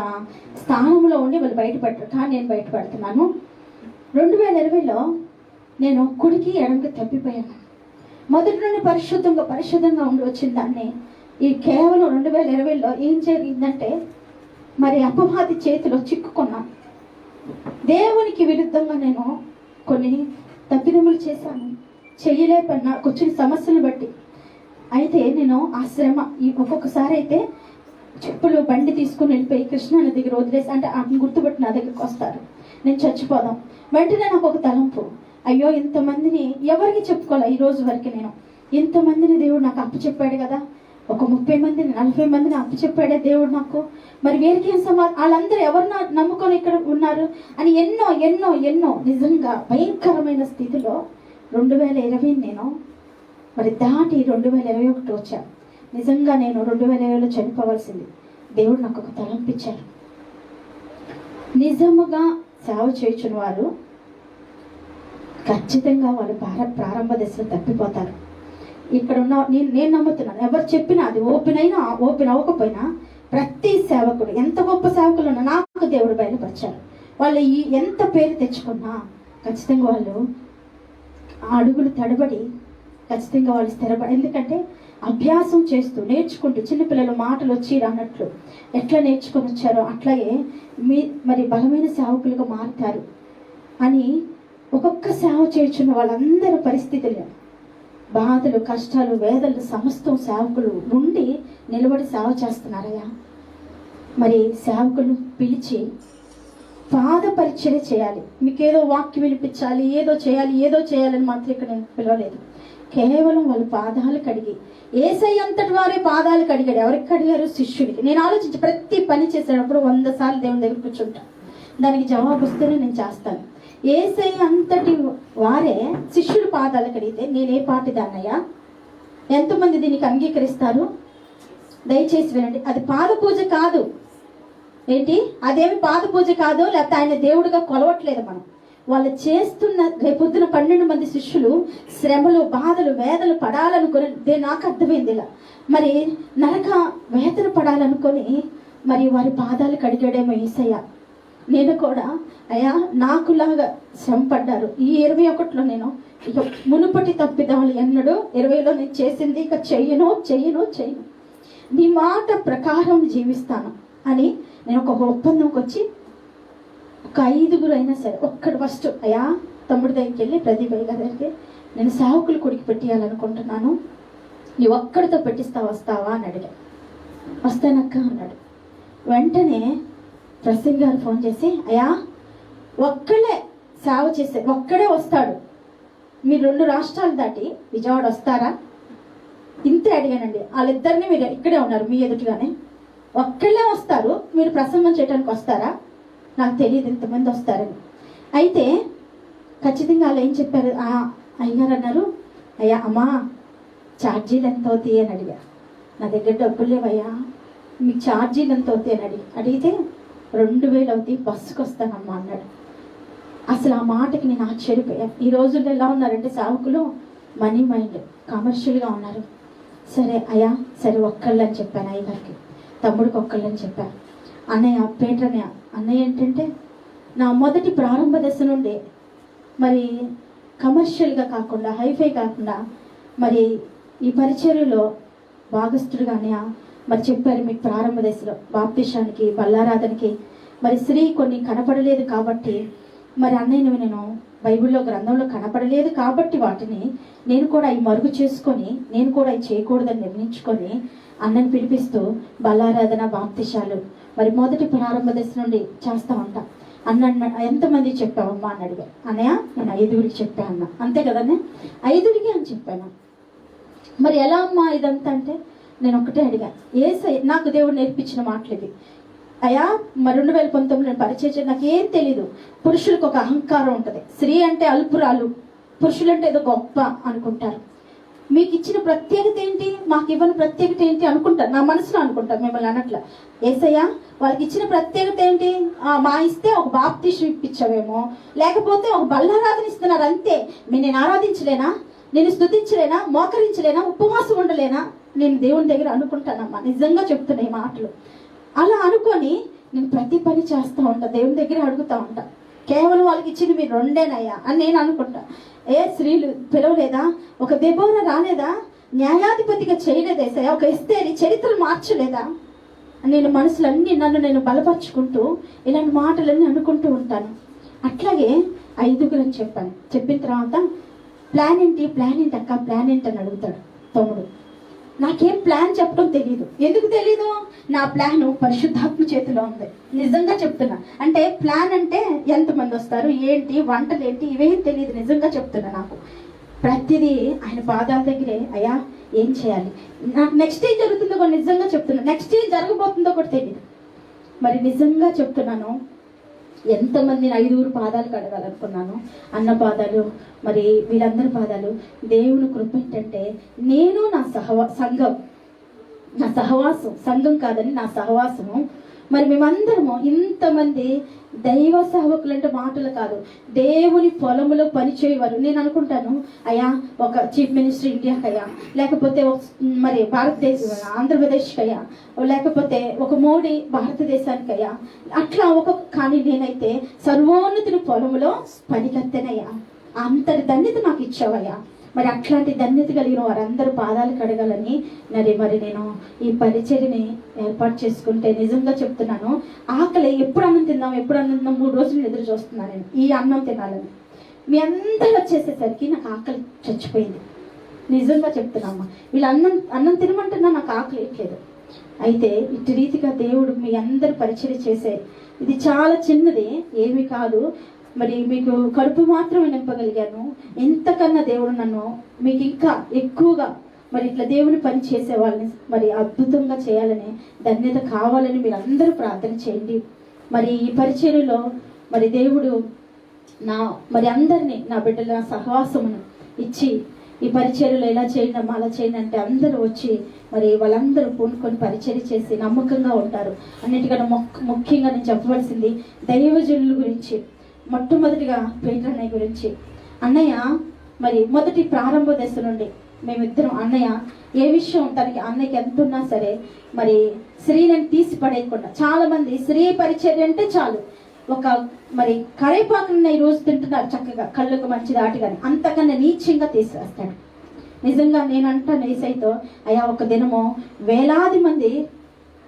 స్థానంలో ఉండి వాళ్ళు బయటపడతారు, కానీ నేను బయటపడుతున్నాను. 2020లో నేను కుడికి ఎడమకి తప్పిపోయాను. మొదటి నుండి పరిశుద్ధంగా ఉండి వచ్చిన దాన్ని ఈ కేవలం 2020లో ఏం జరిగిందంటే మరి అపవాది చేతిలో చిక్కుకున్నాను. దేవునికి విరుద్ధంగా నేను కొన్ని తప్పిదములు చేశాను, చెయ్యలేపన్నా నాకు వచ్చిన సమస్యలను బట్టి. అయితే నేను ఆ శ్రమ ఒక్కొక్కసారి అయితే చెప్పులు బండి తీసుకుని వెళ్ళిపోయి కృష్ణ దగ్గర వదిలేసి, అంటే ఆమె గుర్తుపట్టి నా దగ్గరికి వస్తారు, నేను చచ్చిపోదాం. వెంటనే నాకు ఒక తలంపు, అయ్యో ఇంతమందిని ఎవరికి చెప్పుకోవాలి. ఈ రోజు వరకు నేను ఇంతమందిని దేవుడు నాకు అప్పు చెప్పాడు కదా, ఒక 30 మందిని 40 మందిని అప్పు చెప్పాడే దేవుడు నాకు, మరి వీరికి ఏం వాళ్ళందరూ ఎవరు నమ్ముకొని ఇక్కడ ఉన్నారు అని ఎన్నో నిజంగా భయంకరమైన స్థితిలో 2020 నేను మరి దాటి 2021 వచ్చాను. నిజంగా నేను 2020లో చనిపోవాల్సింది. దేవుడు నాకు ఒక తలంపించారు. నిజముగా సేవ చేయుచున్న వారు ఖచ్చితంగా వాళ్ళు ప్రారంభ దశలో తప్పిపోతారు. ఇక్కడ ఉన్న నేను నమ్ముతున్నాను, ఎవరు చెప్పినా అది ఓపెన్ అవ్వకపోయినా ప్రతి సేవకుడు ఎంత గొప్ప సేవకులు ఉన్నా నాకు దేవుడు బయలుపరిచారు. వాళ్ళు ఎంత పేరు తెచ్చుకున్నా ఖచ్చితంగా వాళ్ళు అడుగులు తడబడి ఖచ్చితంగా వాళ్ళు స్థిరపడి, ఎందుకంటే అభ్యాసం చేస్తూ నేర్చుకుంటూ చిన్నపిల్లలు మాటలు వచ్చి రానట్లు ఎట్లా నేర్చుకొని వచ్చారో అట్లాగే మరి బలమైన సేవకులుగా మారుతారు అని ఒక్కొక్క సేవ చేర్చున్న వాళ్ళందరి పరిస్థితులు, బాధలు, కష్టాలు, వేదనలు సమస్తం సేవకులు ఉండి నిలబడి సేవ చేస్తున్నారయ్యా. మరి సేవకులు పిలిచి పాద పరిచర్య చేయాలి, మీకేదో వాక్యం వినిపించాలి, ఏదో చేయాలని మాత్రం ఇక్కడ నేను పిలవలేదు. కేవలం వాళ్ళు పాదాలు కడిగి, యేసయ్య అంతటి వారే పాదాలు కడిగాడు. ఎవరికి కడిగారు? శిష్యుడికి. నేను ఆలోచించి ప్రతి పని చేసేటప్పుడు 100 సార్లు దేవుని దగ్గర కూర్చుంటాను, దానికి జవాబు వస్తేనే నేను చేస్తాను. యేసయ్య అంతటి వారే శిష్యుడు పాదాలు కడిగితే నేనే పాటి దాన్నయ్యా? ఎంతమంది దీనికి అంగీకరిస్తారు? దయచేసి వినండి, అది పాద పూజ కాదు. ఏంటి? అదేమి పాద పూజ కాదు, లేకపోతే ఆయన దేవుడిగా కొలవట్లేదు మనం. వాళ్ళు చేస్తున్న రేపొద్దున 12 మంది శిష్యులు శ్రమలు, బాధలు, వేదనలు పడాలనుకొని నాకు అర్థమైంది. ఇలా మరి నరక వేదన పడాలనుకొని మరి వారి పాదాలు కడిగాడేమో యేసయ్య. నేను కూడా అయ్యా నాకులాగా శ్రమ పడ్డారు. ఈ 21లో నేను ఇక మునుపటి తప్పిదాలు ఎన్నడూ 20లో నేను చేసింది ఇక చెయ్యను నీ మాట ప్రకారం జీవిస్తాను అని నేను ఒక ఒప్పందంకి వచ్చి ఒక 5గురు అయినా సరే ఒక్కడు ఫస్ట్ అయ్యా తమ్ముడి దగ్గరికి వెళ్ళి ప్రదీప్ గారి దగ్గరికి నేను సేవకులు కొడుకు పెట్టియాలనుకుంటున్నాను, నీ ఒక్కడితో వస్తావా అని అడిగా. వస్తానక్క అన్నాడు. వెంటనే ప్రసంగ్ గారు ఫోన్ చేసి అయ్యా ఒక్కడే సేవ చేసే ఒక్కడే వస్తాడు, మీరు 2 రాష్ట్రాలు దాటి విజయవాడ వస్తారా? ఇంతే అడిగానండి. వాళ్ళిద్దరిని మీరు ఇక్కడే ఉన్నారు మీ ఎదుటిగానే, ఒక్కళ్ళే వస్తారు, మీరు ప్రసంగం చేయడానికి వస్తారా? నాకు తెలియదు ఇంతమంది వస్తారని. అయితే ఖచ్చితంగా వాళ్ళు ఏం చెప్పారు, అయ్యగారు అన్నారు, అయ్యా అమ్మా ఛార్జీలు ఎంత అవుతాయి అని అడిగా. నా దగ్గర డబ్బులు లేవయ్యా, మీకు ఛార్జీలు ఎంత అవుతాయి అని అడిగితే 2000 అవుతాయి, బస్సుకు వస్తానమ్మా అన్నాడు. అసలు ఆ మాటకి నేను ఆశ్చర్యపోయాను. ఈ రోజుల్లో ఎలా ఉన్నారంటే సేవకులు మనీ మైండ్, కమర్షియల్గా ఉన్నారు. సరే అయ్యా, సరే ఒక్కళ్ళు అని చెప్పాను అయ్యగారికి, తమ్ముడికి ఒక్కళ్ళు అని చెప్పాను. అన్నయ్య పేటర్ అన్నయ్య, అన్నయ్య ఏంటంటే నా మొదటి ప్రారంభ దశ నుండి మరి కమర్షియల్గా కాకుండా, హైఫై కాకుండా మరి ఈ పరిచర్యలో భాగస్థుడుగానే మరి చెప్పారు. మీకు ప్రారంభ దశలో బాప్తిషానికి, బల్లారాధనకి మరి స్త్రీ కొన్ని కనపడలేదు కాబట్టి, మరి అన్నయ్యను నేను బైబిల్లో గ్రంథంలో కనపడలేదు కాబట్టి వాటిని నేను కూడా అవి మరుగు చేసుకొని, నేను కూడా అవి చేయకూడదని నిర్ణయించుకొని అన్నని పిలిపిస్తూ బల్లారాధన, బాప్తిషాలు మరి మొదటి ప్రారంభ దశ నుండి చేస్తూ ఉంటా. అన్న ఎంతమంది చెప్పావమ్మా అని అడిగా. అన్నయ్య నేను 5గురికి చెప్పా అన్న. అంతే కదన్నా, 5గురికి అని చెప్పాను. మరి ఎలా అమ్మా ఇదంతా అంటే నేను ఒకటే అడిగా, నాకు దేవుడు నేర్పించిన మాటలు ఇవి. అయ్యా మరి 2019 నేను పరిచయం, నాకు ఏం తెలీదు. పురుషులకు ఒక అహంకారం ఉంటుంది, స్త్రీ అంటే అల్పురాలు, పురుషులంటే ఏదో గొప్ప అనుకుంటారు. మీకు ఇచ్చిన ప్రత్యేకత ఏంటి, మాకు ఇవ్వని ప్రత్యేకత ఏంటి అనుకుంటారు, నా మనసులో అనుకుంటారు. మిమ్మల్ని అన్నట్ల ఏసయ్యా వాళ్ళకి ఇచ్చిన ప్రత్యేకత ఏంటి, మా ఇస్తే ఒక బాప్తిషం ఇప్పించవేమో, లేకపోతే ఒక బల్లారాధన ఇస్తున్నారు అంతే. నేను ఆరాధించలేనా, నేను స్తుతించలేనా, మోకరించలేనా, ఉపవాసం ఉండలేనా, నేను దేవుని దగ్గర అనుకుంటానమ్మా. నిజంగా చెప్తున్నా ఈ మాటలు. అలా అనుకొని నేను ప్రతి పని చేస్తూ ఉంటా, దేవుని దగ్గర అడుగుతూ ఉంటా. కేవలం వాళ్ళకి ఇచ్చింది మీరు 2 అని నేను అనుకుంటా. స్త్రీలు పిలవలేదా, ఒక దెబోరా రాలేదా, న్యాయాధిపతిగా చేయలేదేసా, ఒక ఎస్తేరి చరిత్రలు మార్చలేదా, నేను మనసులన్నీ నన్ను నేను బలపరుచుకుంటూ ఇలాంటి మాటలన్నీ అనుకుంటూ ఉంటాను. అట్లాగే 5గురు అని చెప్పాను. చెప్పిన తర్వాత ప్లాన్ ఏంటి అక్క, ప్లాన్ ఏంటి అని అడుగుతాడు తమ్ముడు. నాకేం ప్లాన్ చెప్పడం తెలియదు. ఎందుకు తెలీదు, నా ప్లాన్ పరిశుద్ధాత్మ చేతిలో ఉంది. నిజంగా చెప్తున్నా. అంటే ప్లాన్ అంటే ఎంతమంది వస్తారు, ఏంటి, వంటలు ఏంటి, ఇవేం తెలియదు. నిజంగా చెప్తున్నా. నాకు ప్రతిదీ ఆయన పాదాల దగ్గరే, అయ్యా ఏం చేయాలి, నాకు నెక్స్ట్ ఏం జరుగుతుందో కూడా నిజంగా చెప్తున్నా, నెక్స్ట్ ఏం జరగబోతుందో కూడా తెలియదు. మరి నిజంగా చెప్తున్నాను, ఎంతమంది 5గురు పాదాలు కడగాలనుకున్నాను, అన్న పాదాలు, మరి వీళ్ళందరి పాదాలు. దేవుని కృప ఏంటంటే నేను నా సంఘం, నా సహవాసం, సంఘం కాదని నా సహవాసము, మరి మేమందరము ఇంతమంది దైవ సేవకులు అంటే మాటలు కాదు, దేవుని పొలములో పనిచేయవారు. నేను అనుకుంటాను, అయ్యా ఒక చీఫ్ మినిస్టర్ ఇండియాకి అయ్యా, లేకపోతే మరి ఆంధ్రప్రదేశ్కి అయ్యా, లేకపోతే ఒక మోడీ భారతదేశానికి అయ్యా, అట్లా కానీ నేనైతే సర్వోన్నతుని పొలములో పనికత్తెనయ్యా. అంతటి ధన్యత నాకు ఇచ్చావయ్యా. మరి అట్లాంటి ధన్యత కలిగిన వారందరూ పాదాలు కడగాలని మరి నేను ఈ పరిచర్ని ఏర్పాటు చేసుకుంటే నిజంగా చెప్తున్నాను, ఆకలి ఎప్పుడు అన్నం తిందాం 3 రోజులు ఎదురు చూస్తున్నాను నేను ఈ అన్నం తినాలని. మీ అందరూ వచ్చేసేసరికి నాకు ఆకలి చచ్చిపోయింది. నిజంగా చెప్తున్నామ్మా, వీళ్ళు అన్నం తినమంటున్నా నాకు ఆకలి వేయట్లేదు. అయితే ఇటు రీతిగా దేవుడు మీ అందరు పరిచర్య చేసే, ఇది చాలా చిన్నది ఏమీ కాదు. మరి మీకు కడుపు మాత్రమే నింపగలిగాను. ఎంతకన్నా దేవుడు నన్ను మీకు ఇంకా ఎక్కువగా మరి ఇట్లా దేవుని పని చేసే వాళ్ళని మరి అద్భుతంగా చేయాలని, ధన్యత కావాలని మీరు అందరూ ప్రార్థన చేయండి. మరి ఈ పరిచర్యలో మరి దేవుడు మరి అందరినీ, నా బిడ్డల నా సహవాసమును ఇచ్చి ఈ పరిచర్యలో ఎలా చేయండి అలా చేయండి అంటే అందరూ వచ్చి మరి వాళ్ళందరూ పూనుకొని పరిచర్య చేసి నమ్మకంగా ఉంటారు. అన్నిటికన్నా ముఖ్యంగా నేను చెప్పవలసింది దైవజనుల గురించి. మొట్టమొదటిగా పేటర్ అన్నయ్య గురించి. అన్నయ్య మరి మొదటి ప్రారంభ దశ నుండి మేమిద్దరం, అన్నయ్య ఏ విషయం తనకి అన్నయ్యకి ఎంత ఉన్నా సరే మరి స్త్రీని తీసి పడేయకుండా, చాలా మంది స్త్రీ పరిచర్య అంటే చాలు ఒక మరి కరేపాకున్న ఈ రోజు తింటున్నారు చక్కగా, కళ్ళకు మంచి దాటి, కానీ అంతకన్నా నీచంగా తీసివేస్తాడు. నిజంగా నేనంటాను ఏసైతో, అయ్యా ఒక దినము వేలాది మంది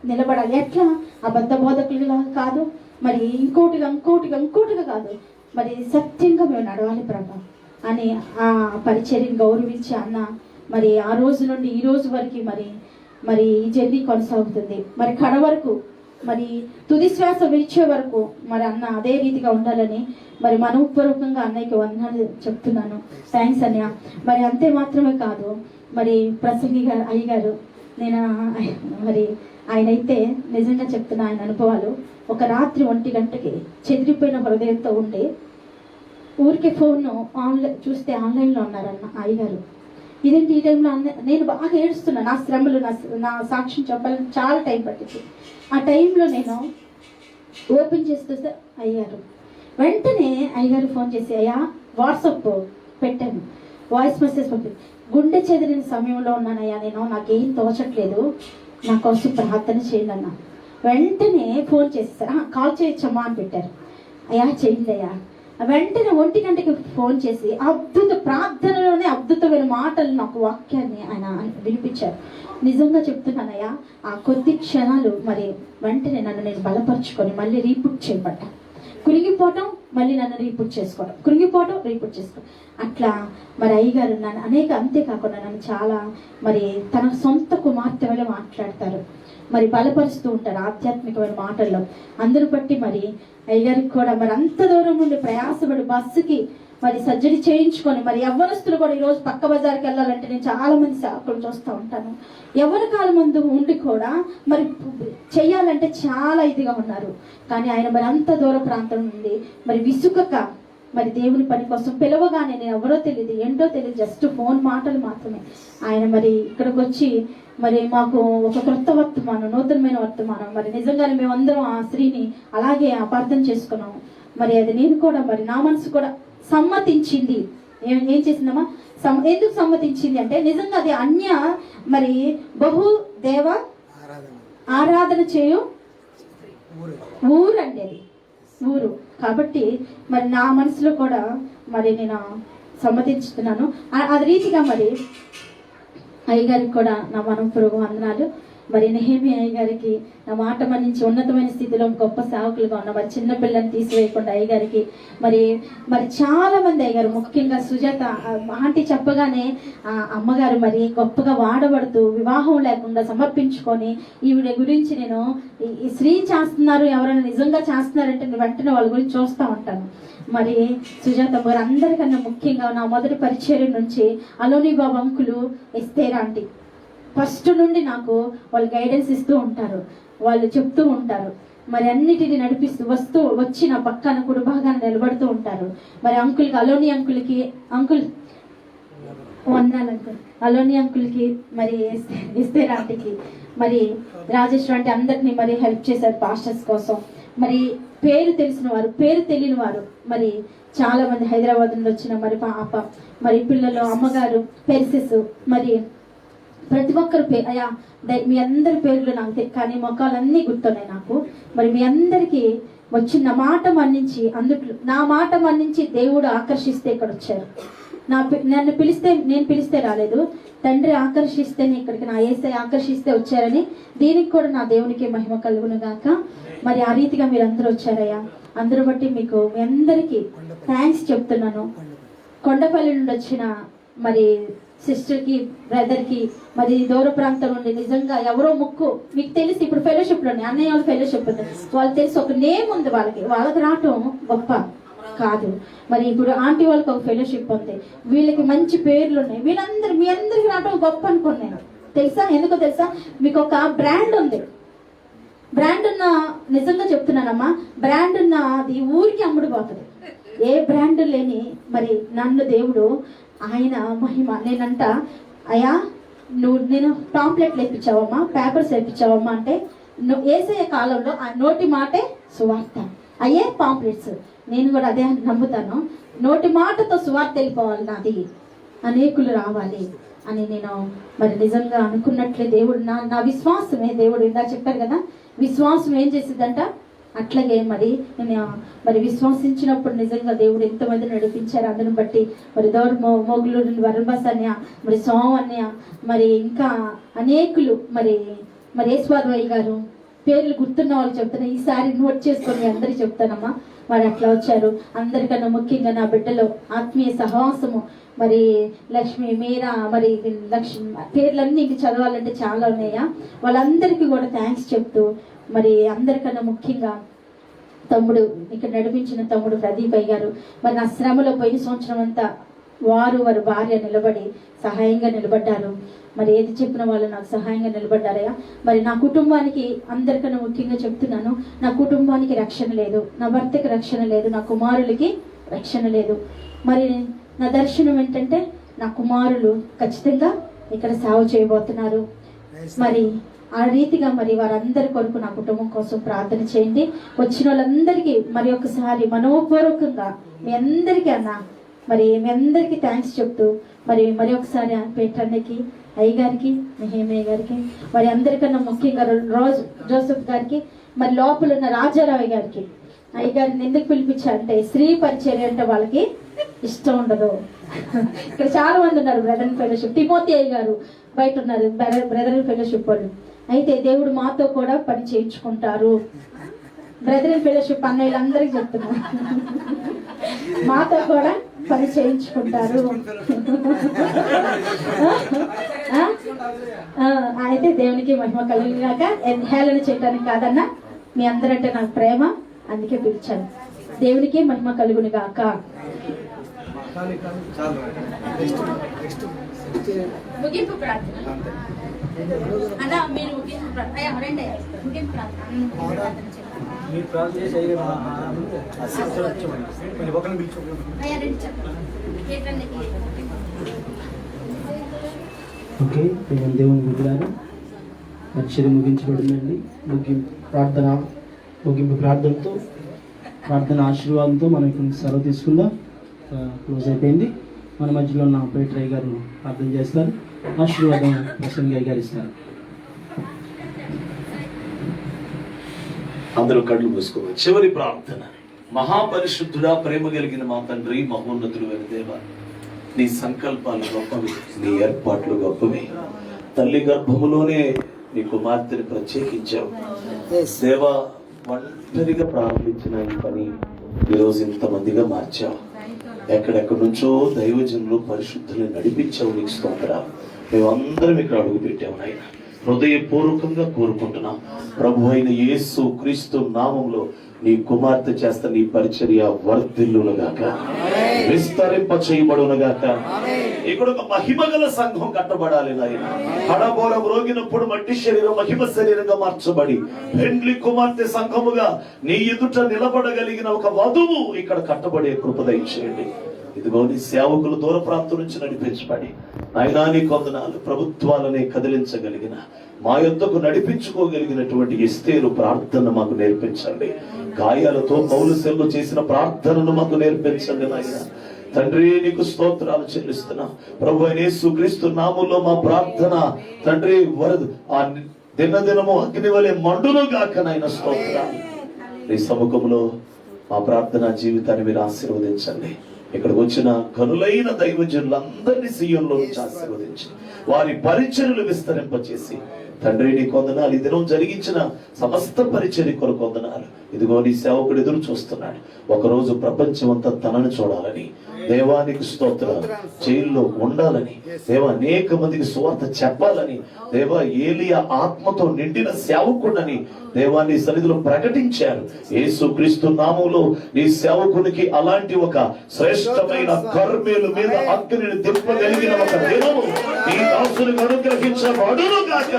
నిలబడాలి. ఎట్లా, అబద్ధ బోధకులుగా కాదు, మరి ఇంకోటిగా కాదు, మరి సత్యంగా మేము నడవాలి ప్రభా అని ఆ పరిచర్యను గౌరవించి అన్న మరి ఆ రోజు నుండి ఈ రోజు వరకు మరి ఈ జర్నీ కొనసాగుతుంది. మరి కడ వరకు, మరి తుది శ్వాస విడిచే వరకు మరి అన్న అదే రీతిగా ఉండాలని మరి మనఃపూర్వకంగా అన్నయ్యకి వందనాలు చెప్తున్నాను. థ్యాంక్స్ అన్నయ్య. మరి అంతే మాత్రమే కాదు, మరి ప్రసంగి గారు అయ్యగారు, నేను మరి ఆయన అయితే నిజంగా చెప్తున్నా, ఆయన అనుభవాలు. ఒక రాత్రి 1 గంటకి చెదిరిపోయిన హృదయంతో ఉండి ఊరికే ఫోన్ చూస్తే ఆన్లైన్లో ఉన్నారన్న అయ్యగారు. ఇదేంటి ఈ టైంలో నేను బాగా ఏడుస్తున్నా, నా శ్రమలు నా సాక్ష్యం చెప్పాలని చాలా టైం పట్టింది. ఆ టైంలో నేను ఓపెన్ చేస్తే అయ్యారు. వెంటనే అయ్యగారు ఫోన్ చేసి, అయ్యా వాట్సాప్ పెట్టాను, వాయిస్ మెసేజ్ పంపింది, గుండె చెదిరిన సమయంలో ఉన్నానయ్యా నేను, నాకేం తోచట్లేదు, నా కోసం ప్రార్థన చేయండి అన్న. వెంటనే ఫోన్ చేసేసారు, కాల్ చేయొచ్చమ్మా అని పెట్టారు. అయ్యా చేయండి అయ్యా. వెంటనే 1 గంటకి ఫోన్ చేసి అద్భుత ప్రార్థనలోనే అద్భుతమైన మాటలు నాకు వాక్యాన్ని ఆయన వినిపించారు. నిజంగా చెప్తున్నానయ్యా, ఆ కొద్ది క్షణాలు మరి వెంటనే నన్ను నేను బలపరుచుకొని మళ్ళీ రీపుట్ చేయబడ్డా. కురిగిపోవటం, మళ్ళీ నన్ను రీపుట్ చేసుకోవడం, కురిగిపోవటం, రీపుట్ చేసుకోవడం, అట్లా మరి అయ్యగారు నన్ను అంతేకాకుండా నన్ను చాలా మరి తన సొంత కుమార్తె వల్ల మాట్లాడతారు, మరి బలపరుస్తూ ఉంటారు ఆధ్యాత్మికమైన మాటల్లో. అందరూ బట్టి మరి అయ్యగారికి కూడా మరి అంత దూరం నుండి ప్రయాసపడి బస్సుకి మరి సర్జరీ చేయించుకొని, మరి యవ్వనస్తులు కూడా ఈరోజు పక్క బజార్కి వెళ్ళాలంటే నేను చాలా మంది సేవకులు చూస్తూ ఉంటాను, యవ్వన కాలం ముందు ఉండి కూడా మరి చెయ్యాలంటే చాలా ఇదిగా ఉన్నారు. కానీ ఆయన మరి అంత దూర ప్రాంతం నుండి మరి విసుగక మరి దేవుని పని కోసం పిలవగానే, నేను ఎవరో తెలియదు ఏంటో తెలియదు, జస్ట్ ఫోన్ మాటలు మాత్రమే, ఆయన మరి ఇక్కడికి వచ్చి మరి మాకు ఒక కొత్త వర్తమానం, నూతనమైన వర్తమానం, మరి నిజంగానే మేమందరం ఆ స్త్రీని అలాగే అపార్థం చేసుకున్నాము. మరి అది నేను కూడా మరి నా మనసు కూడా సమ్మతించింది. ఏం చేసిందమ్మా, ఎందుకు సమ్మతించింది అంటే నిజంగా అది అన్య మరి బహు దేవ ఆరాధన చేయు ఊరు అండి, అది ఊరు కాబట్టి మరి నా మనసులో కూడా మరి నేను సమ్మతించుతున్నాను. అది రీతిగా మరి అయ్యగారికి కూడా నా మనఃపూర్వక వందనాలు. మరి నెహెమియా అయ్యగారికి నా మాట మన్నించి ఉన్నతమైన స్థితిలో గొప్ప సేవకులుగా ఉన్న మరి చిన్న పిల్లని తీసివేయకుండా అయ్యగారికి మరి చాలా మంది అయ్యగారు, ముఖ్యంగా సుజాత ఆంటీ చెప్పగానే అమ్మగారు మరి గొప్పగా వాడబడుతూ వివాహం లేకుండా సమర్పించుకొని ఈవిడ గురించి నేను ఈ స్త్రీ చేస్తున్నారు, ఎవరైనా నిజంగా చేస్తున్నారంటే నేను వెంటనే వాళ్ళ గురించి చూస్తూ ఉంటాను. మరి సుజాత గారు అందరికన్నా ముఖ్యంగా నా మొదటి పరిచర్య నుంచి అలోని బాబు అంకులు, ఎస్తేర్ ఆంటీ ఫస్ట్ నుండి నాకు వాళ్ళు గైడెన్స్ ఇస్తూ ఉంటారు, వాళ్ళు చెప్తూ ఉంటారు, మరి అన్నిటిని నడిపిస్తూ వచ్చి నా పక్కన కుడి భాగాన్ని నిలబడుతూ ఉంటారు. మరి అంకుల్కి అలోని అంకుల్కి వందనాలు అంకుల్, అలోని అంకుల్కి మరి ఎస్తేర్ ఆంటీకి మరి రాజేశ్వరి ఆంటీ అందరినీ మరి హెల్ప్ చేశారు పాస్టర్స్ కోసం. మరి పేరు తెలిసిన వారు, పేరు తెలియని వారు మరి చాలా మంది హైదరాబాద్ నుండి వచ్చిన మరి పాప, మరి పిల్లలు, అమ్మగారు, పెరిసెస్, మరి ప్రతి ఒక్కరు అయ్యా మీ అందరి పేర్లు నాకు కానీ మొక్కలన్నీ గుర్తున్నాయి నాకు. మరి మీ అందరికీ వచ్చి నా మాట మన్నించి, అందుట్లో నా మాట మన్నించి దేవుడు ఆకర్షిస్తే ఇక్కడ వచ్చారు. నన్ను పిలిస్తే, నేను పిలిస్తే రాలేదు, తండ్రి ఆకర్షిస్తేనే ఇక్కడికి, నా యేసయ్య ఆకర్షిస్తే వచ్చారని, దీనికి కూడా నా దేవునికి మహిమ కలుగును గాక. మరి ఆ రీతిగా మీరు అందరూ వచ్చారయ్యా, అందరూ బట్టి మీకు మీ అందరికీ థ్యాంక్స్ చెప్తున్నాను. కొండపల్లి నుండి వచ్చిన మరి సిస్టర్కి, బ్రదర్కి, మరి దూర ప్రాంతం నుండి నిజంగా ఎవరో ముక్కు మీకు తెలిసి, ఇప్పుడు ఫెలోషిప్లోనే అన్నయ్య వాళ్ళు ఫెలోషిప్ ఉంది, వాళ్ళు తెలిసి ఒక నేమ్ ఉంది, వాళ్ళకి రావటం గొప్ప కాదు. మరి ఇప్పుడు ఆంటీ వాళ్ళకి ఒక ఫెలోషిప్ ఉంది, వీళ్ళకి మంచి పేర్లు ఉన్నాయి, వీళ్ళందరూ మీ అందరికి రావటం గొప్ప అనుకున్నాను. తెలుసా ఎందుకో తెలుసా, మీకు ఒక బ్రాండ్ ఉంది, బ్రాండ్ ఉన్న, నిజంగా చెప్తున్నానమ్మా, బ్రాండ్ ఉన్న అది ఊరికి అమ్ముడుపోతుంది. ఏ బ్రాండ్ లేని మరి నన్ను దేవుడు ఆయన మహిమ, నేనంట అయ్యా నేను పాంప్లెట్లు వేయించావమ్మా, పేపర్స్ వేయించావమ్మా అంటే యేసయ్య కాలంలో ఆ నోటి మాటే సువార్త, అయ్యే పాంప్లెట్స్. నేను కూడా అదే నమ్ముతాను, నోటి మాటతో సువార్త వెళ్ళిపోవాలి, నాది అనేకులు రావాలి అని నేను మరి నిజంగా అనుకున్నట్లే దేవుడు నా విశ్వాసమే, దేవుడు ఇందా చెప్పారు కదా విశ్వాసం ఏం చేసిందంట, అట్లాగే మరి నేను మరి విశ్వసించినప్పుడు నిజంగా దేవుడు ఎంతమంది నడిపించారు. అందుని బట్టి మరి మొగులూరు వరబస్ అన్య, మరి సోమ అన్య, మరి ఇంకా అనేకులు, మరి యేసువాదవయ్య గారు, పేర్లు గుర్తున్న వాళ్ళు చెప్తున్నా, ఈసారి నోట్ చేసుకొని అందరికి చెప్తానమ్మా. మరి అట్లా వచ్చారు. అందరికన్నా ముఖ్యంగా నా బిడ్డలో ఆత్మీయ సహవాసము, మరి లక్ష్మి, మీరా, మరి లక్ష్మి, పేర్లన్నీ ఇంక చదవాలంటే చాలా ఉన్నాయా. వాళ్ళందరికీ కూడా థ్యాంక్స్ చెప్తూ, మరి అందరికన్నా ముఖ్యంగా తమ్ముడు, ఇక్కడ నడిపించిన తమ్ముడు ప్రదీప్ అయ్య గారు, మరి నా శ్రమలో పోయిన సంవత్సరం అంతా వారి భార్య నిలబడి సహాయంగా నిలబడ్డారు. మరి ఏది చెప్పిన వాళ్ళు నాకు సహాయంగా నిలబడ్డారయ్యా. మరి నా కుటుంబానికి అందరికన్నా ముఖ్యంగా చెప్తున్నాను, నా కుటుంబానికి రక్షణ లేదు, నా భర్తకి రక్షణ లేదు, నా కుమారులకి రక్షణ లేదు. మరి నా దర్శనం ఏంటంటే నా కుమారులు ఖచ్చితంగా ఇక్కడ సేవ చేయబోతున్నారు. మరి ఆ రీతిగా మరి వారందరి కొరకు నా కుటుంబం కోసం ప్రార్థన చేయండి. వచ్చిన వాళ్ళందరికీ మరి ఒకసారి మనోపూర్వకంగా మీ అందరికీ అన్న మరి మీ అందరికీ థ్యాంక్స్ చెప్తూ మరి ఒకసారి పేటన్నకి అయ్యగారికి మహేమయ్య గారికి మరి అందరికన్నా ముఖ్యంగా రోజు జోసెఫ్ గారికి మరి లోపల ఉన్న రాజారావు గారికి అయ్యగారిని ఎందుకు పిలిపించారంటే స్త్రీ పరిచర్య అంటే వాళ్ళకి ఇష్టం ఉండదు. ఇక్కడ చాలా మంది ఉన్నారు బ్రదర్ ఫెలోషిప్, తిమోతి అయ్య గారు బయట ఉన్నారు బ్రదర్ ఫెలోషిప్ వాళ్ళు. అయితే దేవుడు మాతో కూడా పని చేయించుకుంటారు. బ్రదర్ ఫెలోషిప్ అన్నయ్యలందరికీ చెప్తున్నారు, మాతో కూడా పని చేయించుకుంటారు. అయితే దేవునికి మహిమ కలుగుగాక. హేళన చేయటానికి కాదన్నా, మీ అందరంటే నాకు ప్రేమ, అందుకే పిలిచాను. దేవునికి మహిమ కలుగును గాక. ముగింపు ప్రార్థన అన్నా, మీరు ముగింపు ప్రార్థన మీరు ప్రార్థన చేసి ఓకే. దేవుని బిడ్డలారా, పరిచర్య ముగించబడిందండి. ముగింపు ప్రార్థనతో ప్రార్థన ఆశీర్వాదంతో మనం ఇక్కడ సెలవు తీసుకుందాం. క్లోజ్ అయిపోయింది. మన మధ్యలో ఉన్న పేటరయ్య గారు ప్రార్థన చేస్తారు. ఆశీర్వాదం ప్రసంగయ్య గారు ఇస్తారు. అందరూ కళ్ళు మూసుకోవాలి. చివరి ప్రార్థన. మహాపరిశుద్ధుడా, ప్రేమ కలిగిన మా తండ్రి, మహోన్నతుడు అయిన దేవ, నీ సంకల్పాలు గొప్పవి, నీ ఏర్పాట్లు గొప్పవి. తల్లి గర్భములోనే నీ కుమార్తెని ప్రత్యేకించావు దేవా. ఒంటరిగా ప్రారంభించిన ఈ పని ఈరోజు ఇంతమందిగా మార్చావు. ఎక్కడెక్కడి నుంచో దైవజనులు పరిశుద్ధులు నడిపించావు. నీకు స్తోత్రాలు. మేమందరం ఇక్కడ అడుగు పెట్టాము నాయన. హృదయపూర్వకంగా కోరుకుంటున్నాం ప్రభు అయిన యేసు క్రీస్తు నామంలో నీ కుమార్తె చేస్త నీ పరిచర్య వర్ధిల్లునుగాక, విస్తరింప చేయబడునుగాక. ఇక్కడ ఒక మహిమ గల సంఘం కట్టబడాలి నాయన. కడబోరం రోగినప్పుడు మట్టి శరీరం మహిమ శరీరంగా మార్చబడి పెండ్లి కుమార్తె సంఘముగా నీ ఎదుట నిలబడగలిగిన ఒక వధువు ఇక్కడ కట్టబడే కృప దయచేయండి. ఇదిగో నీ సేవకులు దూర ప్రాంతం నుంచి నడిపించబడి నాయనా నీ కొందనాలు ప్రభుత్వాలనే కదిలించగలిగిన మా యొద్దకు నడిపించుకోగలిగినటువంటి ఎస్తేరు ప్రార్థన మాకు నేర్పించండి. గాయాలతో పౌలు సెల్లు చేసిన ప్రార్థనను మాకు నేర్పించండి నాయన. తండ్రి నీకు స్తోత్రాలు చెల్లిస్తున్నా. ప్రభు అయిన యేసుక్రీస్తు నామములో మా ప్రార్థన తండ్రి ఆ దినదినము అగ్ని వలె మండును గాక నాయన. స్తోత్రాలు. నీ సముఖంలో మా ప్రార్థన జీవితాన్ని మీరు ఆశీర్వదించండి. ఇక్కడికి వచ్చిన కనులైన దైవజనులందరినీ సీయోనులో నుంచి ఆశీర్వదించి వారి పరిచర్యలు విస్తరింపచేసి తండ్రి నీ కొందనాలు. ఈ దినం జరిగించిన సమస్త పరిచర్య కొరకు కొందనాలు. ఇదిగో నీ సేవకుడు ఎదురు చూస్తున్నాడు. ఒకరోజు ప్రపంచం అంతా తనను చూడాలని, దేవానికి స్తోత్రాలు, జైల్లో ఉండాలని, దేవా అనేక మందికి సువార్త చెప్పాలని, దేవా ఏలియా ఆత్మతో నిండిన సేవకుడని దేవాన్ని సన్నిధిలో ప్రకటించారు. యేసుక్రీస్తు నామములో నీ సేవకునికి అలాంటి ఒక శ్రేష్టమైన కర్మేలు మీద అగ్నిని దింపగలిగిన ఒక దినము నీ దాసునికి అనుగ్రహించబడును గాక.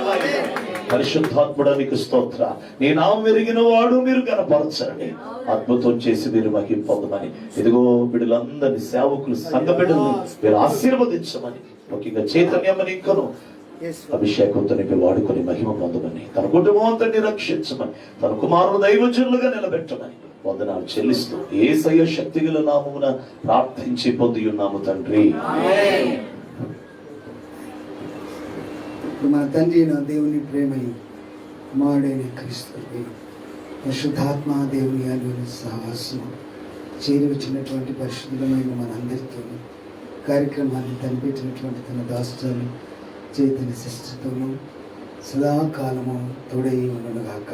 పరిశుద్ధాత్ముడానికి స్తోత్ర. నీ నామం ఎరిగిన వాడు మీరు కనపరచండి. అద్భుతం చేసి మీరు మహిమ పొందమని ఇదిగో బిడ్డలందరినీ సేవకులు సంఘ బిడ్డలను మీరు ఆశీర్వదించమని, ముఖ్యంగా చైతన్యమని ఇంకను అభిషేకంతో నింపి వాడుకొని మహిమ పొందమని, తన కుటుంబం అంతని రక్షించమని, తన కుమారుడు దైవజనులుగా నిలబెట్టమని వందనాలు చెల్లిస్తూ యేసయ్య శక్తిగల నామమున ప్రార్థించి పొంది ఉన్నాము తండ్రి. మన తండ్రి అయిన దేవుని ప్రేమని, కుమారుడైన క్రీస్తు పరిశుద్ధాత్మ దేవుని అను సహవాసం చేరి వచ్చినటువంటి పరిశుద్ధమైన మనందరితో కార్యక్రమాన్ని కనిపించినటువంటి తన దాస్తులను చైతన్య సిస్టర్తోనూ సదాకాలము తోడై ఉండనుగాక.